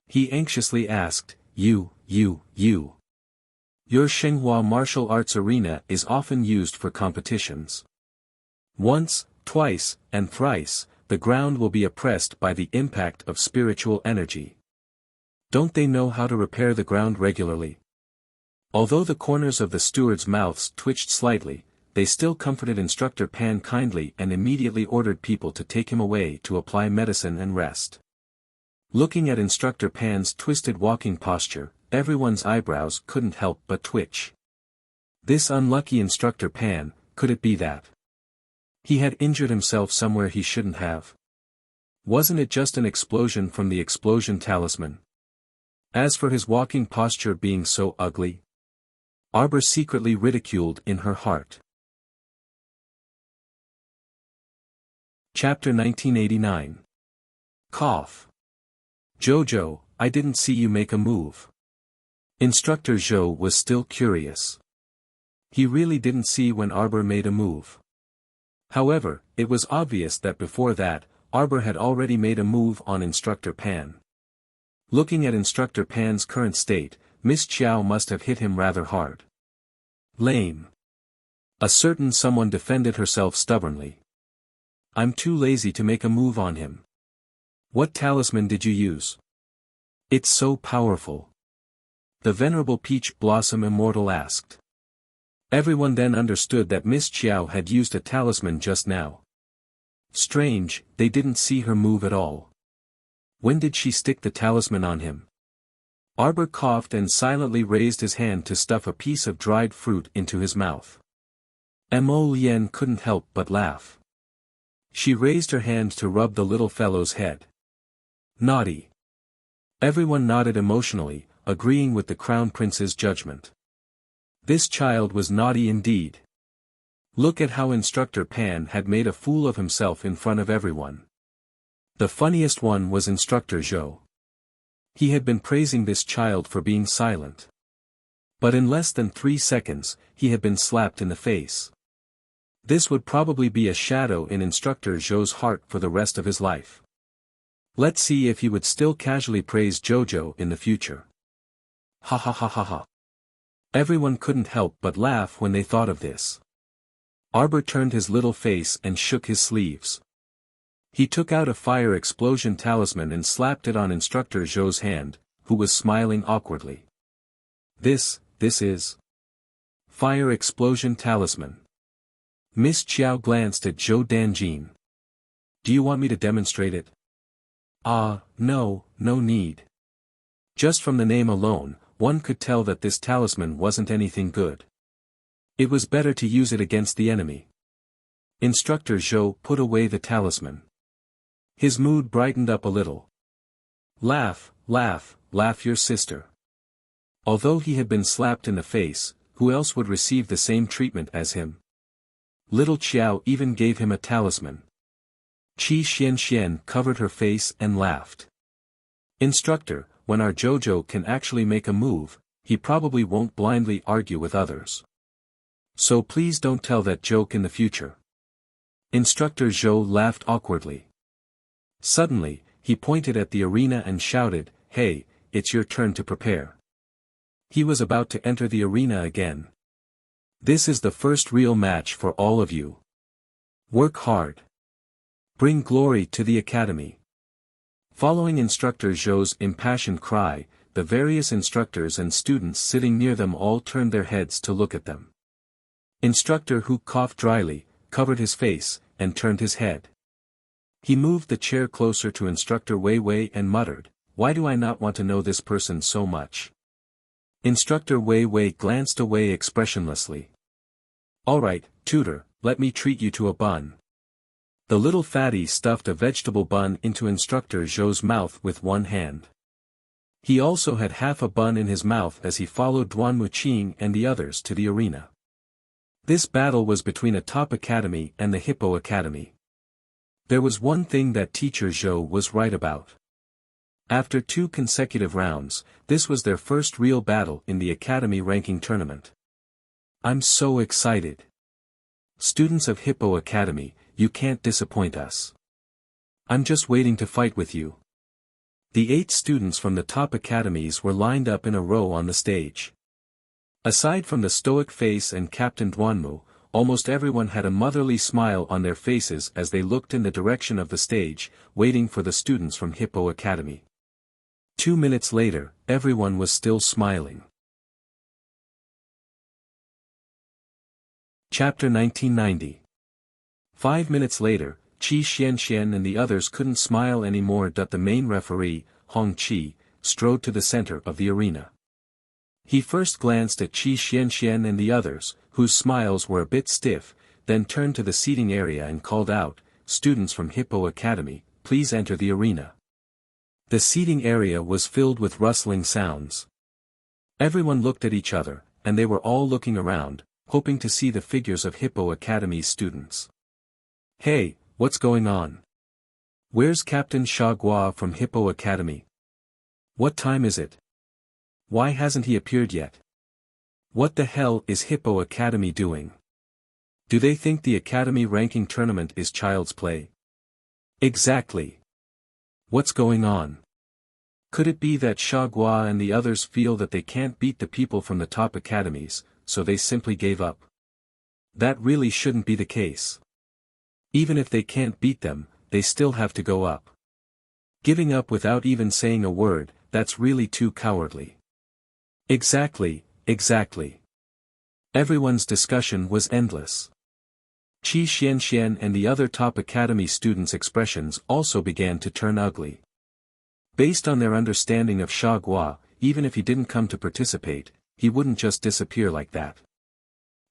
He anxiously asked, You. Your Shenhua martial arts arena is often used for competitions. Once, twice, and thrice, the ground will be oppressed by the impact of spiritual energy. Don't they know how to repair the ground regularly? Although the corners of the stewards' mouths twitched slightly, they still comforted Instructor Pan kindly and immediately ordered people to take him away to apply medicine and rest. Looking at Instructor Pan's twisted walking posture, everyone's eyebrows couldn't help but twitch. This unlucky Instructor Pan, could it be that he had injured himself somewhere he shouldn't have? Wasn't it just an explosion from the explosion talisman? As for his walking posture being so ugly, Arbor secretly ridiculed in her heart. Chapter 1989. Cough. Jojo, I didn't see you make a move. Instructor Zhou was still curious. He really didn't see when Arbor made a move. However, it was obvious that before that, Arbor had already made a move on Instructor Pan. Looking at Instructor Pan's current state, Miss Chiao must have hit him rather hard. Lame. A certain someone defended herself stubbornly. I'm too lazy to make a move on him. What talisman did you use? It's so powerful. The Venerable Peach Blossom Immortal asked. Everyone then understood that Miss Chiao had used a talisman just now. Strange, they didn't see her move at all. When did she stick the talisman on him? Arbor coughed and silently raised his hand to stuff a piece of dried fruit into his mouth. Mo Lien couldn't help but laugh. She raised her hand to rub the little fellow's head. Naughty. Everyone nodded emotionally, agreeing with the Crown Prince's judgment. This child was naughty indeed. Look at how Instructor Pan had made a fool of himself in front of everyone. The funniest one was Instructor Zhou. He had been praising this child for being silent. But in less than 3 seconds, he had been slapped in the face. This would probably be a shadow in Instructor Zhou's heart for the rest of his life. Let's see if he would still casually praise Jojo in the future. Ha ha ha ha ha. Everyone couldn't help but laugh when they thought of this. Arbor turned his little face and shook his sleeves. He took out a fire explosion talisman and slapped it on Instructor Zhou's hand, who was smiling awkwardly. This is Fire Explosion Talisman. Miss Chiao glanced at Zhou Danjin. Do you want me to demonstrate it? No need. Just from the name alone, one could tell that this talisman wasn't anything good. It was better to use it against the enemy. Instructor Zhou put away the talisman. His mood brightened up a little. Laugh your sister. Although he had been slapped in the face, who else would receive the same treatment as him? Little Chiao even gave him a talisman. Qi Xian covered her face and laughed. Instructor, when our Jojo can actually make a move, he probably won't blindly argue with others. So please don't tell that joke in the future. Instructor Zhou laughed awkwardly. Suddenly, he pointed at the arena and shouted, "Hey, it's your turn to prepare." He was about to enter the arena again. This is the first real match for all of you. Work hard. Bring glory to the academy. Following Instructor Zhou's impassioned cry, the various instructors and students sitting near them all turned their heads to look at them. Instructor Hu coughed dryly, covered his face, and turned his head. He moved the chair closer to Instructor Wei Wei and muttered, "Why do I not want to know this person so much?" Instructor Wei Wei glanced away expressionlessly. "Alright, tutor, let me treat you to a bun." The little fatty stuffed a vegetable bun into Instructor Zhou's mouth with one hand. He also had half a bun in his mouth as he followed Duan Muqing and the others to the arena. This battle was between a top academy and the Hippo Academy. There was one thing that Teacher Zhou was right about. After 2 consecutive rounds, this was their first real battle in the Academy ranking tournament. I'm so excited. Students of Hippo Academy, you can't disappoint us. I'm just waiting to fight with you. The 8 students from the top academies were lined up in a row on the stage. Aside from the stoic face and Captain Duanmu, almost everyone had a motherly smile on their faces as they looked in the direction of the stage, waiting for the students from Hippo Academy. 2 minutes later, everyone was still smiling. Chapter 1990. 5 minutes later, Qi Xian and the others couldn't smile anymore. The main referee, Hong Qi, strode to the center of the arena. He first glanced at Qi Xian and the others, whose smiles were a bit stiff, then turned to the seating area and called out, "Students from Hippo Academy, please enter the arena." The seating area was filled with rustling sounds. Everyone looked at each other, and they were all looking around, hoping to see the figures of Hippo Academy's students. Hey, what's going on? Where's Captain Shagua from Hippo Academy? What time is it? Why hasn't he appeared yet? What the hell is Hippo Academy doing? Do they think the Academy ranking tournament is child's play? Exactly. What's going on? Could it be that Shagua and the others feel that they can't beat the people from the top academies, so they simply gave up? That really shouldn't be the case. Even if they can't beat them, they still have to go up. Giving up without even saying a word, that's really too cowardly. Exactly. Everyone's discussion was endless. Qi Xian and the other top academy students' expressions also began to turn ugly. Based on their understanding of Shagua, even if he didn't come to participate, he wouldn't just disappear like that.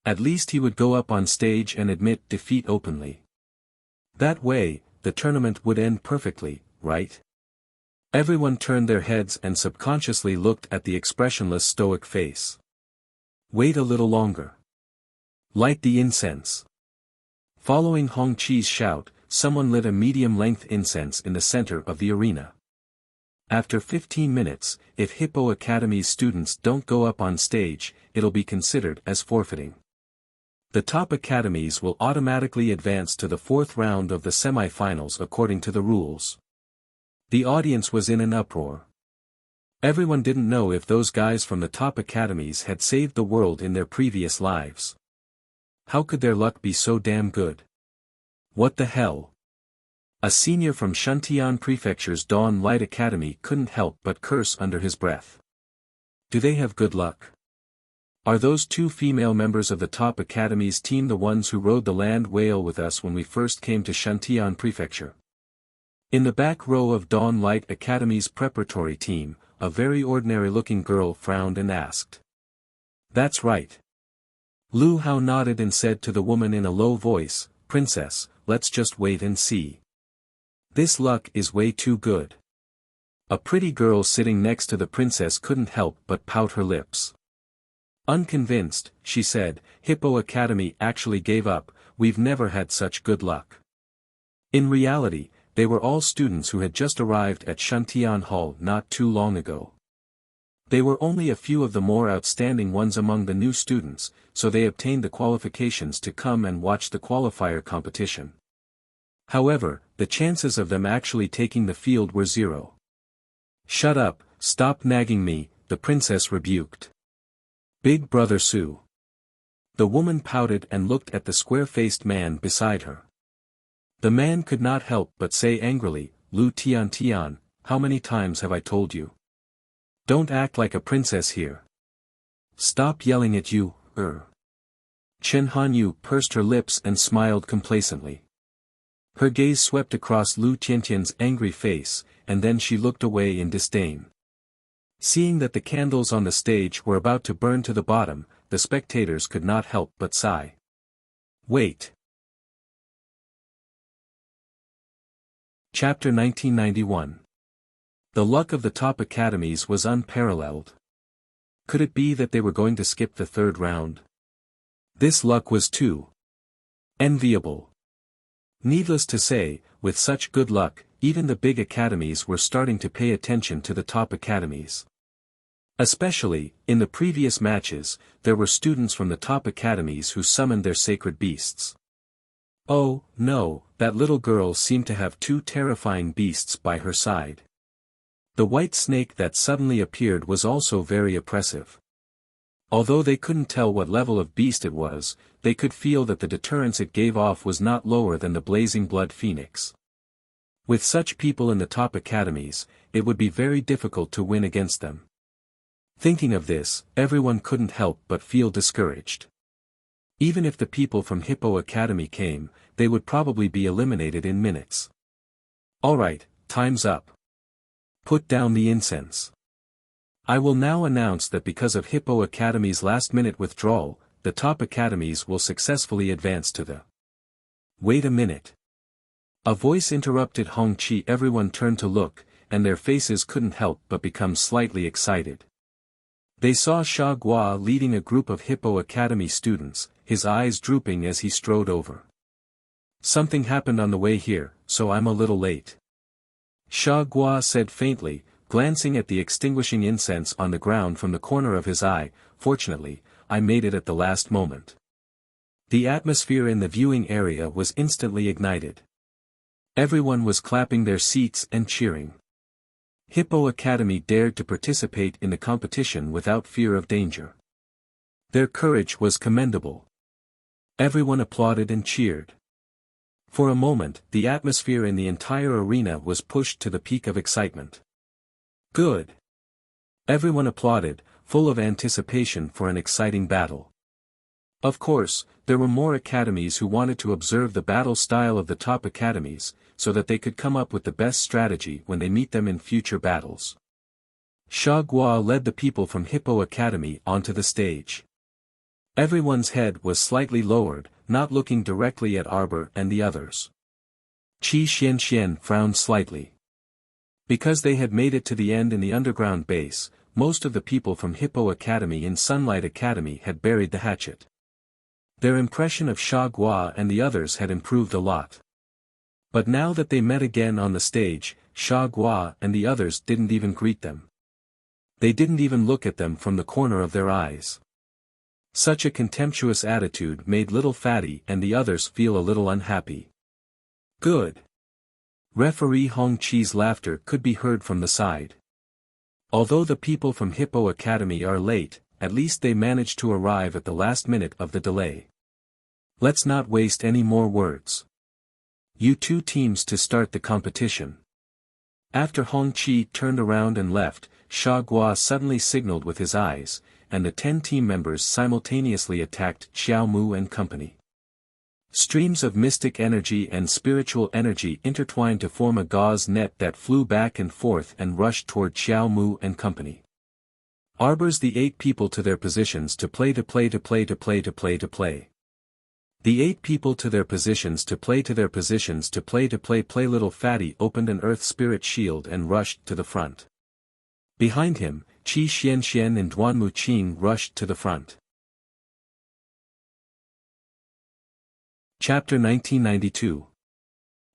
At least he would go up on stage and admit defeat openly. That way, the tournament would end perfectly, right? Everyone turned their heads and subconsciously looked at the expressionless stoic face. Wait a little longer. Light the incense. Following Hong Qi's shout, someone lit a medium-length incense in the center of the arena. After 15 minutes, if Hippo Academy's students don't go up on stage, it'll be considered as forfeiting. The top academies will automatically advance to the fourth round of the semi-finals according to the rules. The audience was in an uproar. Everyone didn't know if those guys from the top academies had saved the world in their previous lives. How could their luck be so damn good? What the hell? A senior from Shuntian Prefecture's Dawn Light Academy couldn't help but curse under his breath. Do they have good luck? Are those two female members of the top academy's team the ones who rode the land whale with us when we first came to Shuntian Prefecture? In the back row of Dawn Light Academy's preparatory team, a very ordinary-looking girl frowned and asked. That's right. Lu Hao nodded and said to the woman in a low voice, Princess, let's just wait and see. This luck is way too good. A pretty girl sitting next to the princess couldn't help but pout her lips. Unconvinced, she said, Hippo Academy actually gave up, we've never had such good luck. In reality, they were all students who had just arrived at Shuntian Hall not too long ago. They were only a few of the more outstanding ones among the new students, so they obtained the qualifications to come and watch the qualifier competition. However, the chances of them actually taking the field were zero. Shut up, stop nagging me, the princess rebuked. Big brother Su. The woman pouted and looked at the square-faced man beside her. The man could not help but say angrily, Lu Tian, how many times have I told you? Don't act like a princess here. Stop yelling at you, Chen Hanyu pursed her lips and smiled complacently. Her gaze swept across Lu Tiantian's angry face, and then she looked away in disdain. Seeing that the candles on the stage were about to burn to the bottom, the spectators could not help but sigh. Wait. Chapter 1991. The luck of the top academies was unparalleled. Could it be that they were going to skip the third round? This luck was too enviable. Needless to say, with such good luck, even the big academies were starting to pay attention to the top academies. Especially, in the previous matches, there were students from the top academies who summoned their sacred beasts. Oh, no, that little girl seemed to have two terrifying beasts by her side. The white snake that suddenly appeared was also very oppressive. Although they couldn't tell what level of beast it was, they could feel that the deterrence it gave off was not lower than the blazing blood phoenix. With such people in the top academies, it would be very difficult to win against them. Thinking of this, everyone couldn't help but feel discouraged. Even if the people from Hippo Academy came, they would probably be eliminated in minutes. Alright, time's up. Put down the incense. I will now announce that because of Hippo Academy's last-minute withdrawal, the top academies will successfully advance to the... Wait a minute. A voice interrupted Hong Chi. Everyone turned to look, and their faces couldn't help but become slightly excited. They saw Sha Gua leading a group of Hippo Academy students, his eyes drooping as he strode over. Something happened on the way here, so I'm a little late. Sha Gua said faintly, glancing at the extinguishing incense on the ground from the corner of his eye. Fortunately, I made it at the last moment. The atmosphere in the viewing area was instantly ignited. Everyone was clapping their seats and cheering. Hippo Academy dared to participate in the competition without fear of danger. Their courage was commendable. Everyone applauded and cheered. For a moment, the atmosphere in the entire arena was pushed to the peak of excitement. Good. Everyone applauded, full of anticipation for an exciting battle. Of course, there were more academies who wanted to observe the battle style of the top academies, so that they could come up with the best strategy when they meet them in future battles. Sha Gua led the people from Hippo Academy onto the stage. Everyone's head was slightly lowered, not looking directly at Arbor and the others. Qi Xianxian frowned slightly. Because they had made it to the end in the underground base, most of the people from Hippo Academy in Sunlight Academy had buried the hatchet. Their impression of Sha Gua and the others had improved a lot. But now that they met again on the stage, Sha Gua and the others didn't even greet them. They didn't even look at them from the corner of their eyes. Such a contemptuous attitude made little Fatty and the others feel a little unhappy. Good. Referee Hong Chi's laughter could be heard from the side. Although the people from Hippo Academy are late, at least they managed to arrive at the last minute of the delay. Let's not waste any more words. You two teams to start the competition. After Hong Chi turned around and left, Sha Gua suddenly signaled with his eyes, and the 10 team members simultaneously attacked Xiao Mu and company. Streams of mystic energy and spiritual energy intertwined to form a gauze net that flew back and forth and rushed toward Xiao Mu and company. Arbors the 8 people to their positions to play. The 8 people to their positions to play. Little Fatty opened an earth spirit shield and rushed to the front. Behind him, Qi Xianxian and Duan Muqing rushed to the front. Chapter 1992.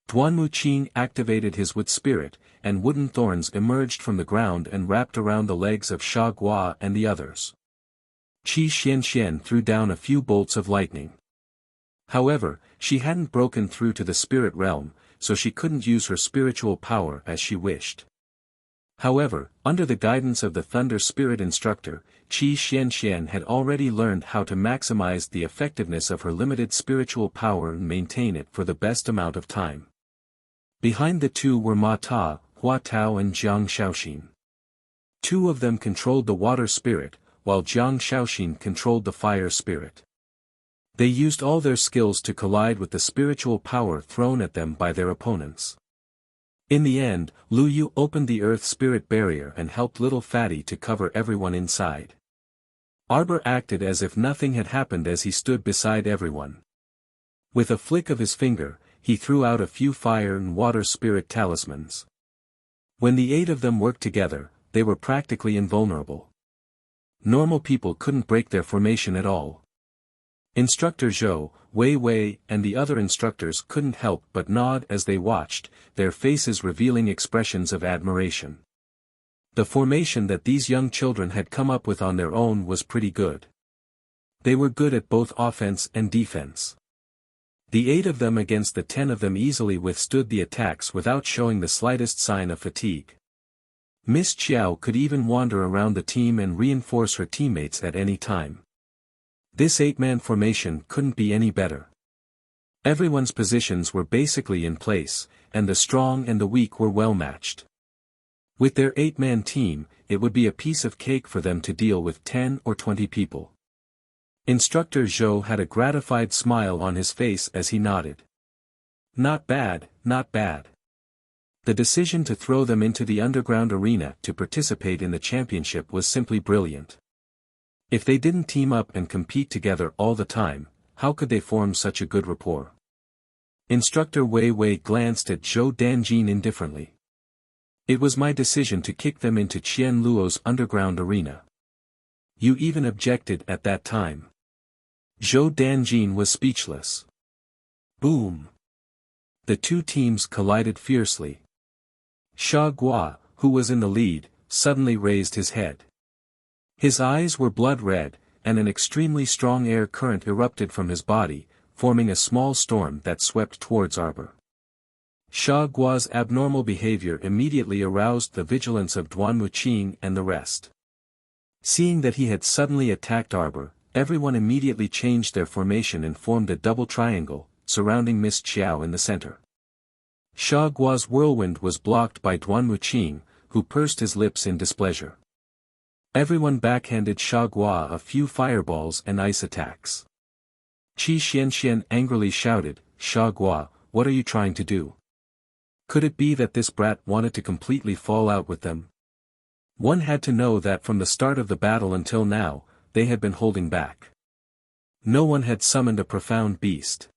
Duan Muqing activated his wood spirit, and wooden thorns emerged from the ground and wrapped around the legs of Sha Gua and the others. Qi Xianxian threw down a few bolts of lightning. However, she hadn't broken through to the spirit realm, so she couldn't use her spiritual power as she wished. However, under the guidance of the Thunder Spirit instructor, Qi Xianxian had already learned how to maximize the effectiveness of her limited spiritual power and maintain it for the best amount of time. Behind the two were Ma Ta, Hua Tao and Jiang Shaoxin. 2 of them controlled the water spirit, while Jiang Shaoxin controlled the fire spirit. They used all their skills to collide with the spiritual power thrown at them by their opponents. In the end, Lu Yu opened the earth spirit barrier and helped little Fatty to cover everyone inside. Arbor acted as if nothing had happened as he stood beside everyone. With a flick of his finger, he threw out a few fire and water spirit talismans. When the 8 of them worked together, they were practically invulnerable. Normal people couldn't break their formation at all. Instructor Zhou, Wei Wei, and the other instructors couldn't help but nod as they watched, their faces revealing expressions of admiration. The formation that these young children had come up with on their own was pretty good. They were good at both offense and defense. The 8 of them against the 10 of them easily withstood the attacks without showing the slightest sign of fatigue. Miss Chiao could even wander around the team and reinforce her teammates at any time. This 8-man formation couldn't be any better. Everyone's positions were basically in place, and the strong and the weak were well matched. With their 8-man team, it would be a piece of cake for them to deal with 10 or 20 people. Instructor Zhou had a gratified smile on his face as he nodded. Not bad, not bad. The decision to throw them into the underground arena to participate in the championship was simply brilliant. If they didn't team up and compete together all the time, how could they form such a good rapport? Instructor Wei Wei glanced at Zhou Danjin indifferently. It was my decision to kick them into Qian Luo's underground arena. You even objected at that time. Zhou Danjin was speechless. Boom! The 2 teams collided fiercely. Sha Gua, who was in the lead, suddenly raised his head. His eyes were blood red, and an extremely strong air current erupted from his body, forming a small storm that swept towards Arbor. Sha Gua's abnormal behavior immediately aroused the vigilance of Duan Muqing and the rest. Seeing that he had suddenly attacked Arbor, everyone immediately changed their formation and formed a double triangle, surrounding Miss Chiao in the center. Sha Gua's whirlwind was blocked by Duan Muqing, who pursed his lips in displeasure. Everyone backhanded Sha Gua a few fireballs and ice attacks. Qi Xianxian angrily shouted, Sha Gua, what are you trying to do? Could it be that this brat wanted to completely fall out with them? One had to know that from the start of the battle until now, they had been holding back. No one had summoned a profound beast.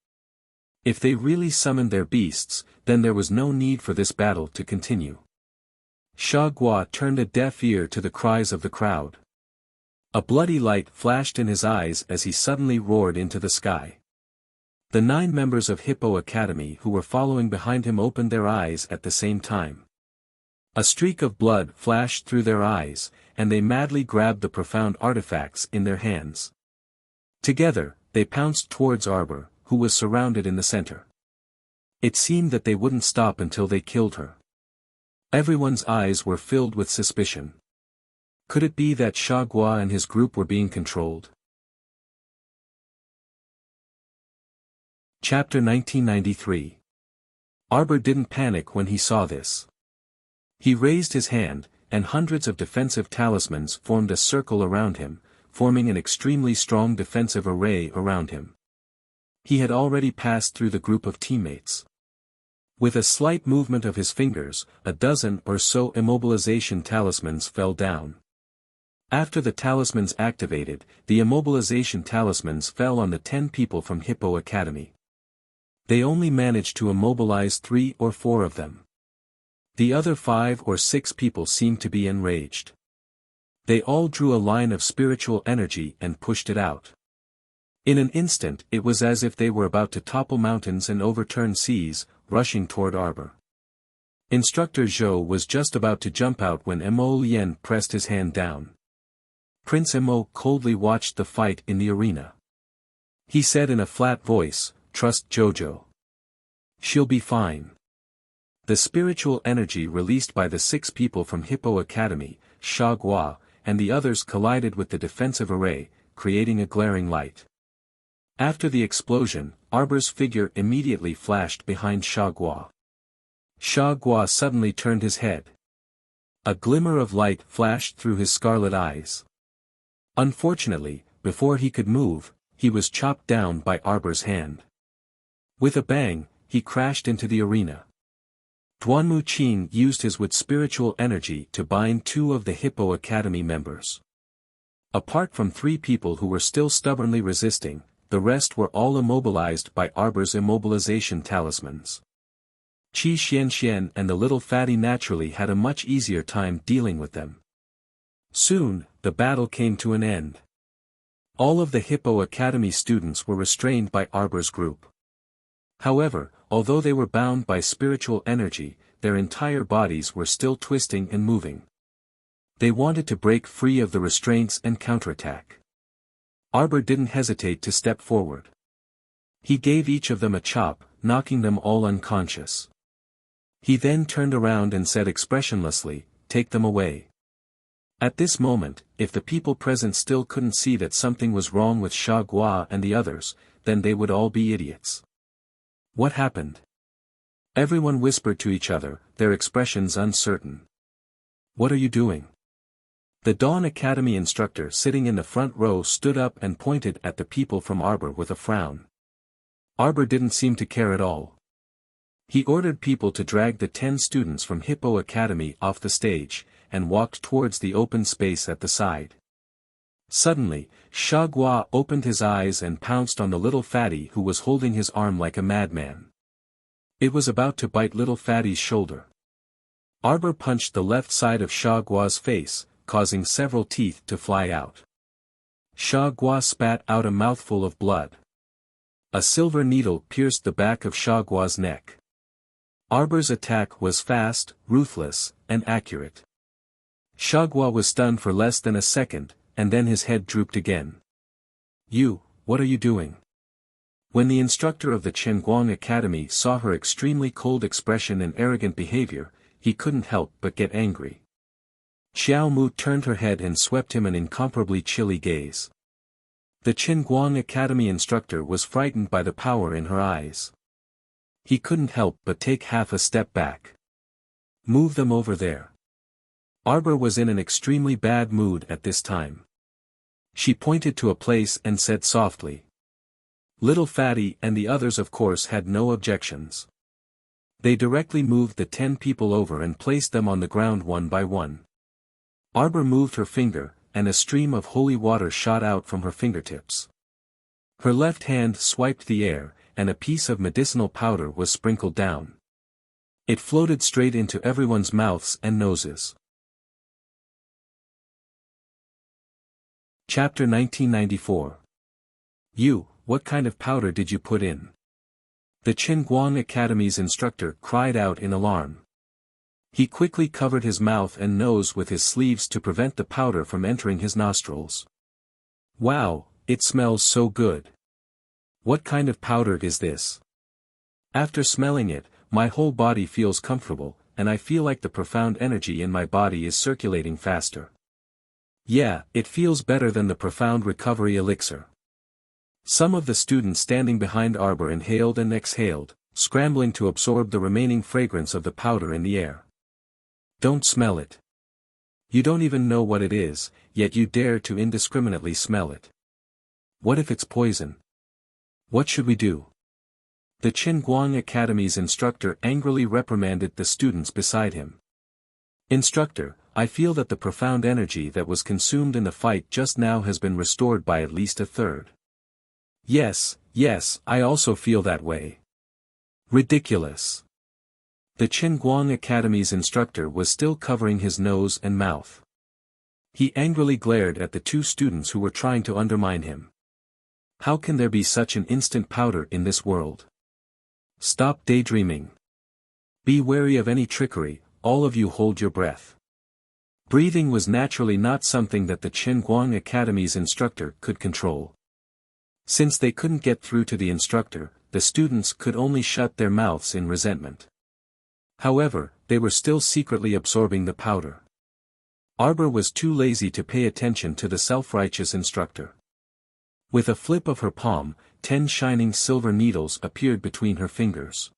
If they really summoned their beasts, then there was no need for this battle to continue. Sha Gua turned a deaf ear to the cries of the crowd. A bloody light flashed in his eyes as he suddenly roared into the sky. The 9 members of Hippo Academy who were following behind him opened their eyes at the same time. A streak of blood flashed through their eyes, and they madly grabbed the profound artifacts in their hands. Together, they pounced towards Arbor, who was surrounded in the center. It seemed that they wouldn't stop until they killed her. Everyone's eyes were filled with suspicion. Could it be that Shagua and his group were being controlled? Chapter 1993. Arbor didn't panic when he saw this. He raised his hand, and hundreds of defensive talismans formed a circle around him, forming an extremely strong defensive array around him. He had already passed through the group of teammates. With a slight movement of his fingers, a dozen or so immobilization talismans fell down. After the talismans activated, the immobilization talismans fell on the 10 people from Hippo Academy. They only managed to immobilize 3 or 4 of them. The other 5 or 6 people seemed to be enraged. They all drew a line of spiritual energy and pushed it out. In an instant it was as if they were about to topple mountains and overturn seas, rushing toward Arbor. Instructor Zhou was just about to jump out when Mo Lien pressed his hand down. Prince Mo coldly watched the fight in the arena. He said in a flat voice, "Trust Jojo. She'll be fine." The spiritual energy released by the 6 people from Hippo Academy, Shagua, and the others collided with the defensive array, creating a glaring light. After the explosion, Arbor's figure immediately flashed behind Shagua. Shagua suddenly turned his head. A glimmer of light flashed through his scarlet eyes. Unfortunately, before he could move, he was chopped down by Arbor's hand. With a bang, he crashed into the arena. Duanmu Qin used his with spiritual energy to bind 2 of the Hippo Academy members. Apart from 3 people who were still stubbornly resisting, the rest were all immobilized by Arbor's immobilization talismans. Qi Xianxian and the little fatty naturally had a much easier time dealing with them. Soon, the battle came to an end. All of the Hippo Academy students were restrained by Arbor's group. However, although they were bound by spiritual energy, their entire bodies were still twisting and moving. They wanted to break free of the restraints and counterattack. Arbor didn't hesitate to step forward. He gave each of them a chop, knocking them all unconscious. He then turned around and said expressionlessly, "Take them away." At this moment, if the people present still couldn't see that something was wrong with Shagua and the others, then they would all be idiots. What happened? Everyone whispered to each other, their expressions uncertain. "What are you doing?" The Dawn Academy instructor sitting in the front row stood up and pointed at the people from Arbor with a frown. Arbor didn't seem to care at all. He ordered people to drag the 10 students from Hippo Academy off the stage, and walked towards the open space at the side. Suddenly, Shagua opened his eyes and pounced on the little fatty who was holding his arm like a madman. It was about to bite little fatty's shoulder. Arbor punched the left side of Shagua's face, causing several teeth to fly out. Shagua spat out a mouthful of blood. A silver needle pierced the back of Shagua's neck. Arbor's attack was fast, ruthless, and accurate. Shagua was stunned for less than a second, and then his head drooped again. What are you doing?" When the instructor of the Chenguang Academy saw her extremely cold expression and arrogant behavior, he couldn't help but get angry. Xiao Mu turned her head and swept him an incomparably chilly gaze. The Chenguang Academy instructor was frightened by the power in her eyes. He couldn't help but take half a step back. "Move them over there." Arbor was in an extremely bad mood at this time. She pointed to a place and said softly. Little Fatty and the others of course had no objections. They directly moved the 10 people over and placed them on the ground one by one. Arbor moved her finger, and a stream of holy water shot out from her fingertips. Her left hand swiped the air, and a piece of medicinal powder was sprinkled down. It floated straight into everyone's mouths and noses. Chapter 1994. What kind of powder did you put in? The Chenguang Academy's instructor cried out in alarm. He quickly covered his mouth and nose with his sleeves to prevent the powder from entering his nostrils. "Wow, it smells so good. What kind of powder is this? After smelling it, my whole body feels comfortable, and I feel like the profound energy in my body is circulating faster. Yeah, it feels better than the profound recovery elixir. Some of the students standing behind Arbor inhaled and exhaled, scrambling to absorb the remaining fragrance of the powder in the air. Don't smell it. You don't even know what it is, yet you dare to indiscriminately smell it. What if it's poison? What should we do? The Qinguang Academy's instructor angrily reprimanded the students beside him. Instructor, I feel that the profound energy that was consumed in the fight just now has been restored by at least a third. Yes, I also feel that way. Ridiculous. The Qinguang Academy's instructor was still covering his nose and mouth. He angrily glared at the two students who were trying to undermine him. How can there be such an instant powder in this world? Stop daydreaming. Be wary of any trickery, all of you hold your breath. Breathing was naturally not something that the Qinguang Academy's instructor could control. Since they couldn't get through to the instructor, the students could only shut their mouths in resentment. However, they were still secretly absorbing the powder. Arbor was too lazy to pay attention to the self-righteous instructor. With a flip of her palm, 10 shining silver needles appeared between her fingers.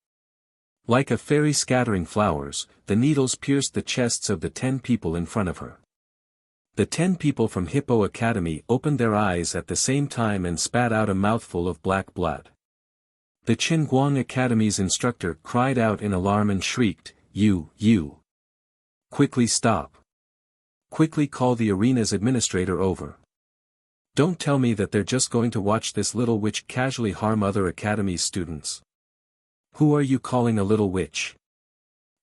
Like a fairy scattering flowers, the needles pierced the chests of the 10 people in front of her. The 10 people from Hippo Academy opened their eyes at the same time and spat out a mouthful of black blood. The Qinguang Academy's instructor cried out in alarm and shrieked, You! Quickly stop. Quickly call the arena's administrator over. Don't tell me that they're just going to watch this little witch casually harm other academy's students. Who are you calling a little witch?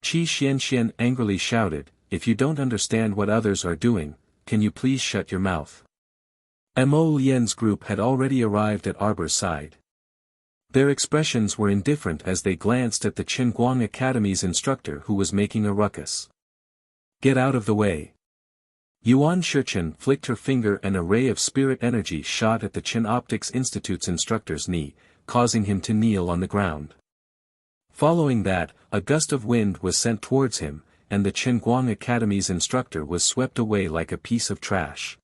Qi Xianxian angrily shouted, if you don't understand what others are doing, can you please shut your mouth? Mo Lian's group had already arrived at Arbor's side. Their expressions were indifferent as they glanced at the Qinguang Academy's instructor who was making a ruckus. Get out of the way. Yuan Shichen flicked her finger and a ray of spirit energy shot at the Qin Optics Institute's instructor's knee, causing him to kneel on the ground. Following that, a gust of wind was sent towards him, and the Qinguang Academy's instructor was swept away like a piece of trash.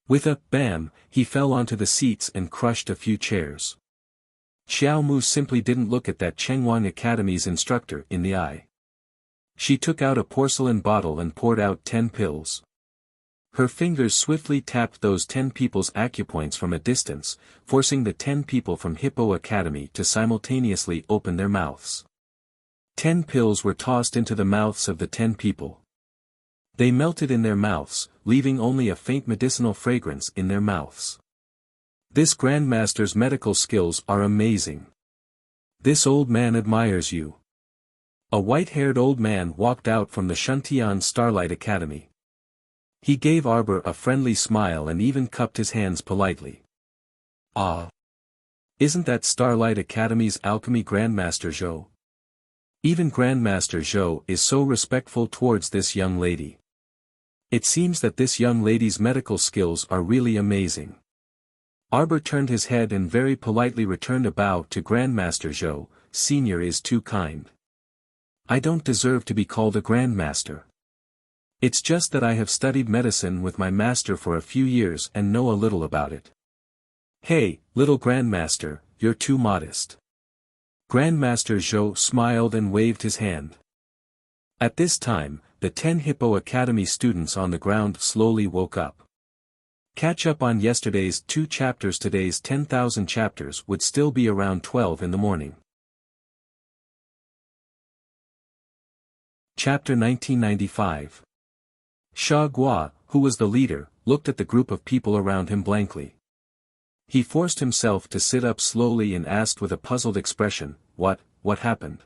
With a bam, he fell onto the seats and crushed a few chairs. Xiao Mu simply didn't look at that Qinguang Academy's instructor in the eye. She took out a porcelain bottle and poured out 10 pills. Her fingers swiftly tapped those 10 people's acupoints from a distance, forcing the 10 people from Hippo Academy to simultaneously open their mouths. 10 pills were tossed into the mouths of the 10 people. They melted in their mouths, leaving only a faint medicinal fragrance in their mouths. This Grandmaster's medical skills are amazing. This old man admires you. A white-haired old man walked out from the Shuntian Starlight Academy. He gave Arbor a friendly smile and even cupped his hands politely. Ah! Isn't that Starlight Academy's alchemy Grandmaster Zhou? Even Grandmaster Zhou is so respectful towards this young lady. It seems that this young lady's medical skills are really amazing. Arbor turned his head and very politely returned a bow to Grandmaster Zhou. Senior is too kind. I don't deserve to be called a Grandmaster. It's just that I have studied medicine with my master for a few years and know a little about it. Hey, little Grandmaster, you're too modest. Grandmaster Zhou smiled and waved his hand. At this time, the 10 Hippo Academy students on the ground slowly woke up. Catch up on yesterday's 2 chapters. Today's 10,000 chapters would still be around 12 in the morning. Chapter 1995. Sha Gua, who was the leader, looked at the group of people around him blankly. He forced himself to sit up slowly and asked with a puzzled expression, What happened?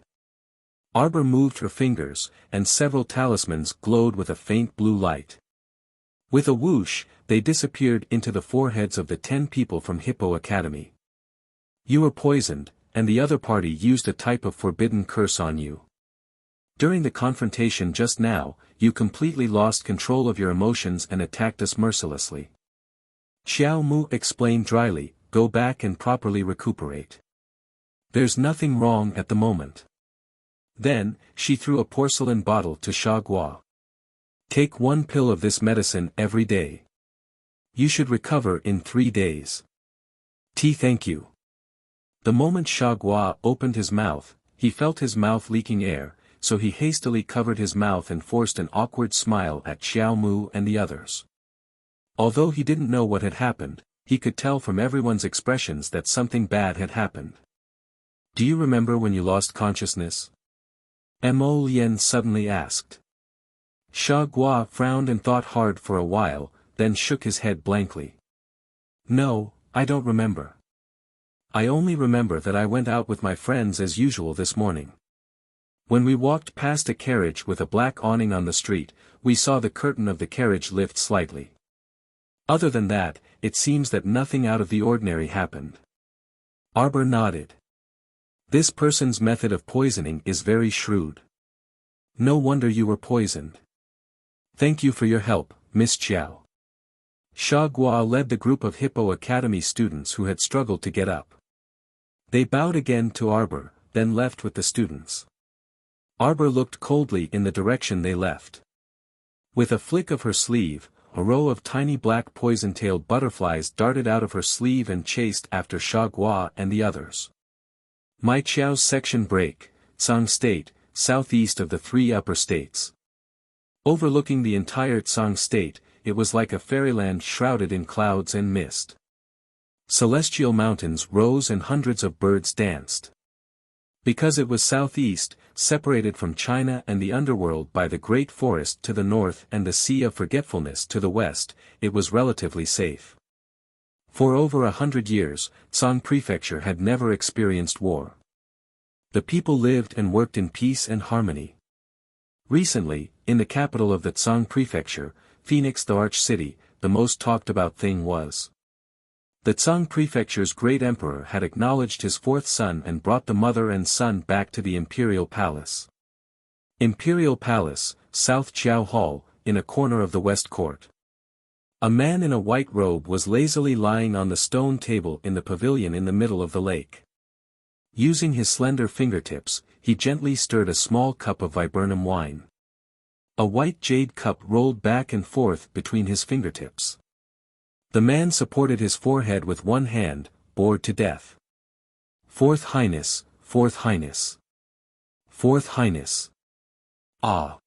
Arbor moved her fingers, and several talismans glowed with a faint blue light. With a whoosh, they disappeared into the foreheads of the 10 people from Hippo Academy. You were poisoned, and the other party used a type of forbidden curse on you. During the confrontation just now, you completely lost control of your emotions and attacked us mercilessly. Xiao Mu explained dryly, go back and properly recuperate. There's nothing wrong at the moment. Then, she threw a porcelain bottle to Sha Gua. Take 1 pill of this medicine every day. You should recover in 3 days. Thank you. The moment Sha Gua opened his mouth, he felt his mouth leaking air, so he hastily covered his mouth and forced an awkward smile at Xiao Mu and the others. Although he didn't know what had happened, he could tell from everyone's expressions that something bad had happened. Do you remember when you lost consciousness? Mo Lien suddenly asked. Sha Gua frowned and thought hard for a while, then shook his head blankly. No, I don't remember. I only remember that I went out with my friends as usual this morning. When we walked past a carriage with a black awning on the street, we saw the curtain of the carriage lift slightly. Other than that, it seems that nothing out of the ordinary happened. Arbor nodded. This person's method of poisoning is very shrewd. No wonder you were poisoned. Thank you for your help, Miss Chiao. Sha Gua led the group of Hippo Academy students who had struggled to get up. They bowed again to Arbor, then left with the students. Arbor looked coldly in the direction they left. With a flick of her sleeve, a row of tiny black poison-tailed butterflies darted out of her sleeve and chased after Sha Gua and the others. Mai Chiao's section break, Tsang State, southeast of the 3 upper states. Overlooking the entire Tsang State, it was like a fairyland shrouded in clouds and mist. Celestial mountains rose and hundreds of birds danced. Because it was southeast, separated from China and the underworld by the Great Forest to the north and the Sea of Forgetfulness to the west, it was relatively safe. For over 100 years, Tsang Prefecture had never experienced war. The people lived and worked in peace and harmony. Recently, in the capital of the Tsang Prefecture, Phoenix the Arch City, the most talked about thing was. The Tsang Prefecture's great emperor had acknowledged his 4th son and brought the mother and son back to the Imperial Palace. Imperial Palace, South Chiao Hall, in a corner of the West Court. A man in a white robe was lazily lying on the stone table in the pavilion in the middle of the lake. Using his slender fingertips, he gently stirred a small cup of viburnum wine. A white jade cup rolled back and forth between his fingertips. The man supported his forehead with one hand, bored to death. 4th Highness, 4th Highness. 4th Highness. Ah.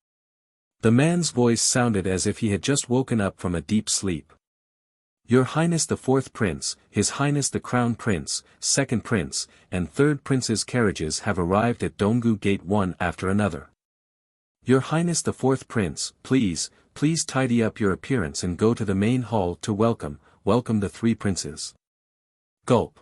The man's voice sounded as if he had just woken up from a deep sleep. Your Highness the 4th Prince, His Highness the Crown Prince, 2nd Prince, and 3rd Prince's carriages have arrived at Donggu Gate one after another. Your Highness the 4th Prince, please tidy up your appearance and go to the main hall to welcome the 3 princes. Gulp.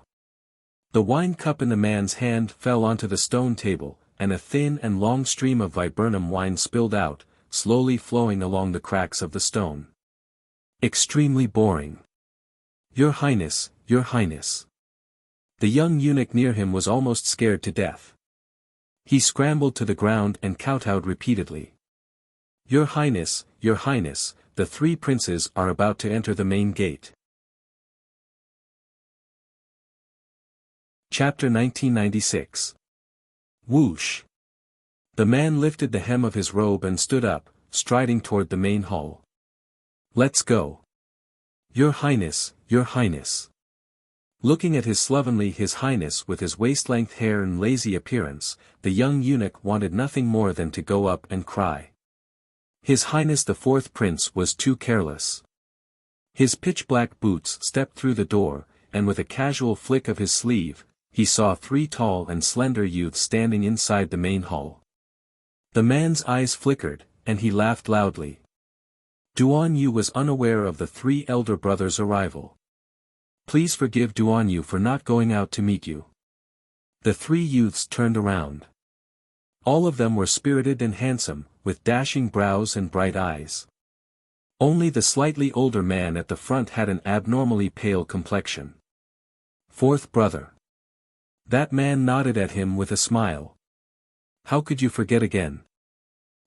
The wine cup in the man's hand fell onto the stone table, and a thin and long stream of viburnum wine spilled out, slowly flowing along the cracks of the stone. Extremely boring. Your Highness, Your Highness. The young eunuch near him was almost scared to death. He scrambled to the ground and kowtowed repeatedly. Your Highness, the 3 princes are about to enter the main gate. Chapter 1996. Whoosh. The man lifted the hem of his robe and stood up, striding toward the main hall. Let's go. Your Highness, Your Highness. Looking at his slovenly His Highness with his waist-length hair and lazy appearance, the young eunuch wanted nothing more than to go up and cry. His Highness the 4th Prince was too careless. His pitch-black boots stepped through the door, and with a casual flick of his sleeve, he saw 3 tall and slender youths standing inside the main hall. The man's eyes flickered, and he laughed loudly. Duan Yu was unaware of the 3 elder brothers' arrival. Please forgive Duan Yu for not going out to meet you. The 3 youths turned around. All of them were spirited and handsome, with dashing brows and bright eyes. Only the slightly older man at the front had an abnormally pale complexion. 4th brother. That man nodded at him with a smile. How could you forget again?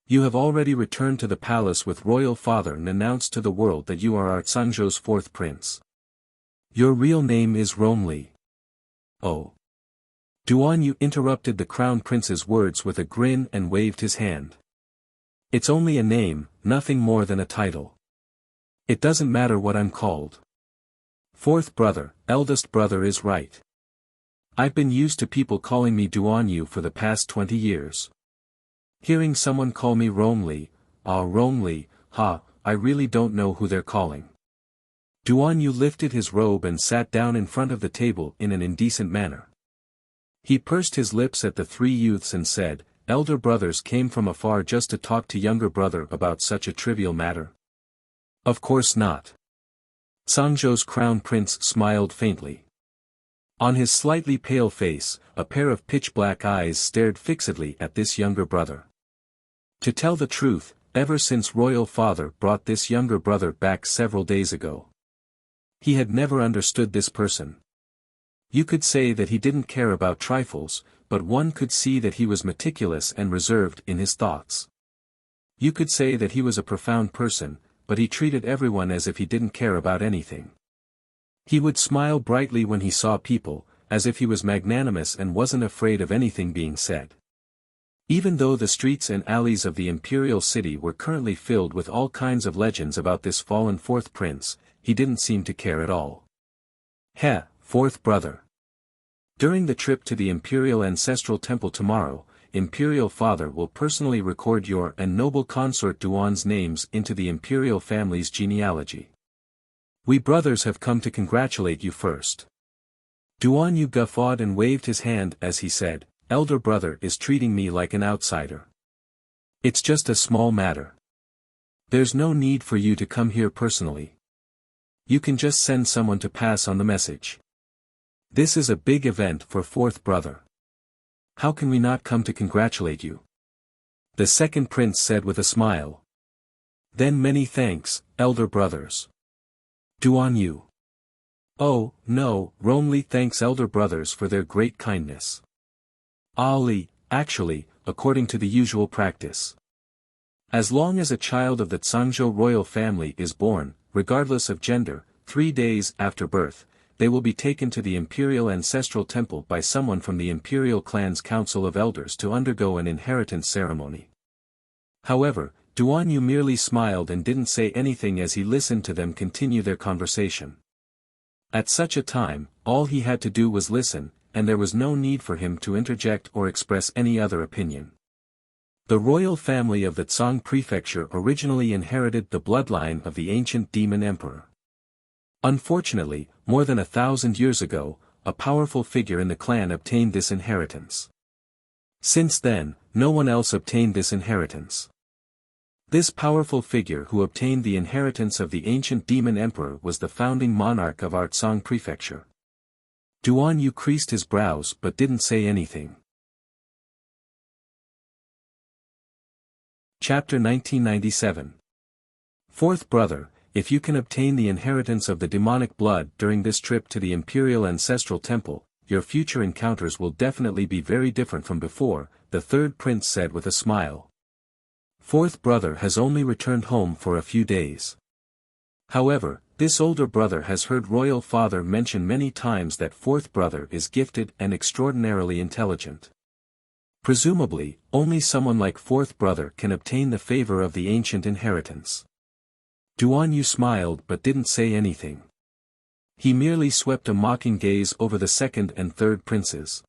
You have already returned to the palace with royal father and announced to the world that you are our Tsangzhou's 4th prince. Your real name is Ronli. Oh. Duan Yu interrupted the crown prince's words with a grin and waved his hand. It's only a name, nothing more than a title. It doesn't matter what I'm called. Fourth brother, eldest brother is right. I've been used to people calling me Duan Yu for the past 20 years. Hearing someone call me Ronli, Ronli, I really don't know who they're calling. Duan Yu lifted his robe and sat down in front of the table in an indecent manner. He pursed his lips at the three youths and said, "Elder brothers came from afar just to talk to younger brother about such a trivial matter?" Of course not. Cangzhou's crown prince smiled faintly. On his slightly pale face, a pair of pitch-black eyes stared fixedly at this younger brother. To tell the truth, ever since royal father brought this younger brother back several days ago, he had never understood this person. You could say that he didn't care about trifles, but one could see that he was meticulous and reserved in his thoughts. You could say that he was a profound person, but he treated everyone as if he didn't care about anything. He would smile brightly when he saw people, as if he was magnanimous and wasn't afraid of anything being said. Even though the streets and alleys of the imperial city were currently filled with all kinds of legends about this fallen fourth prince, he didn't seem to care at all. Fourth brother. During the trip to the imperial ancestral temple tomorrow, imperial father will personally record your and noble consort Duan's names into the imperial family's genealogy. We brothers have come to congratulate you first. Duan Yu guffawed and waved his hand as he said, "Elder brother is treating me like an outsider. It's just a small matter. There's no need for you to come here personally. You can just send someone to pass on the message. This is a big event for fourth brother. How can we not come to congratulate you?" The second prince said with a smile. "Then many thanks, elder brothers." Duan Yu. "Oh, no, Ronli thanks elder brothers for their great kindness. Ali, actually, according to the usual practice. As long as a child of the Cangzhou royal family is born, regardless of gender, 3 days after birth, they will be taken to the imperial ancestral temple by someone from the imperial clan's council of elders to undergo an inheritance ceremony." However, Duan Yu merely smiled and didn't say anything as he listened to them continue their conversation. At such a time, all he had to do was listen, and there was no need for him to interject or express any other opinion. The royal family of the Tsang prefecture originally inherited the bloodline of the ancient demon emperor. Unfortunately, more than 1,000 years ago, a powerful figure in the clan obtained this inheritance. Since then, no one else obtained this inheritance. This powerful figure who obtained the inheritance of the ancient demon emperor was the founding monarch of our Tsang prefecture. Duan Yu creased his brows but didn't say anything. Chapter 1997. Fourth brother, if you can obtain the inheritance of the demonic blood during this trip to the imperial ancestral temple, your future encounters will definitely be very different from before, the third prince said with a smile. Fourth brother has only returned home for a few days. However, this older brother has heard royal father mention many times that fourth brother is gifted and extraordinarily intelligent. Presumably, only someone like fourth brother can obtain the favor of the ancient inheritance. Duan Yu smiled but didn't say anything. He merely swept a mocking gaze over the second and third princes.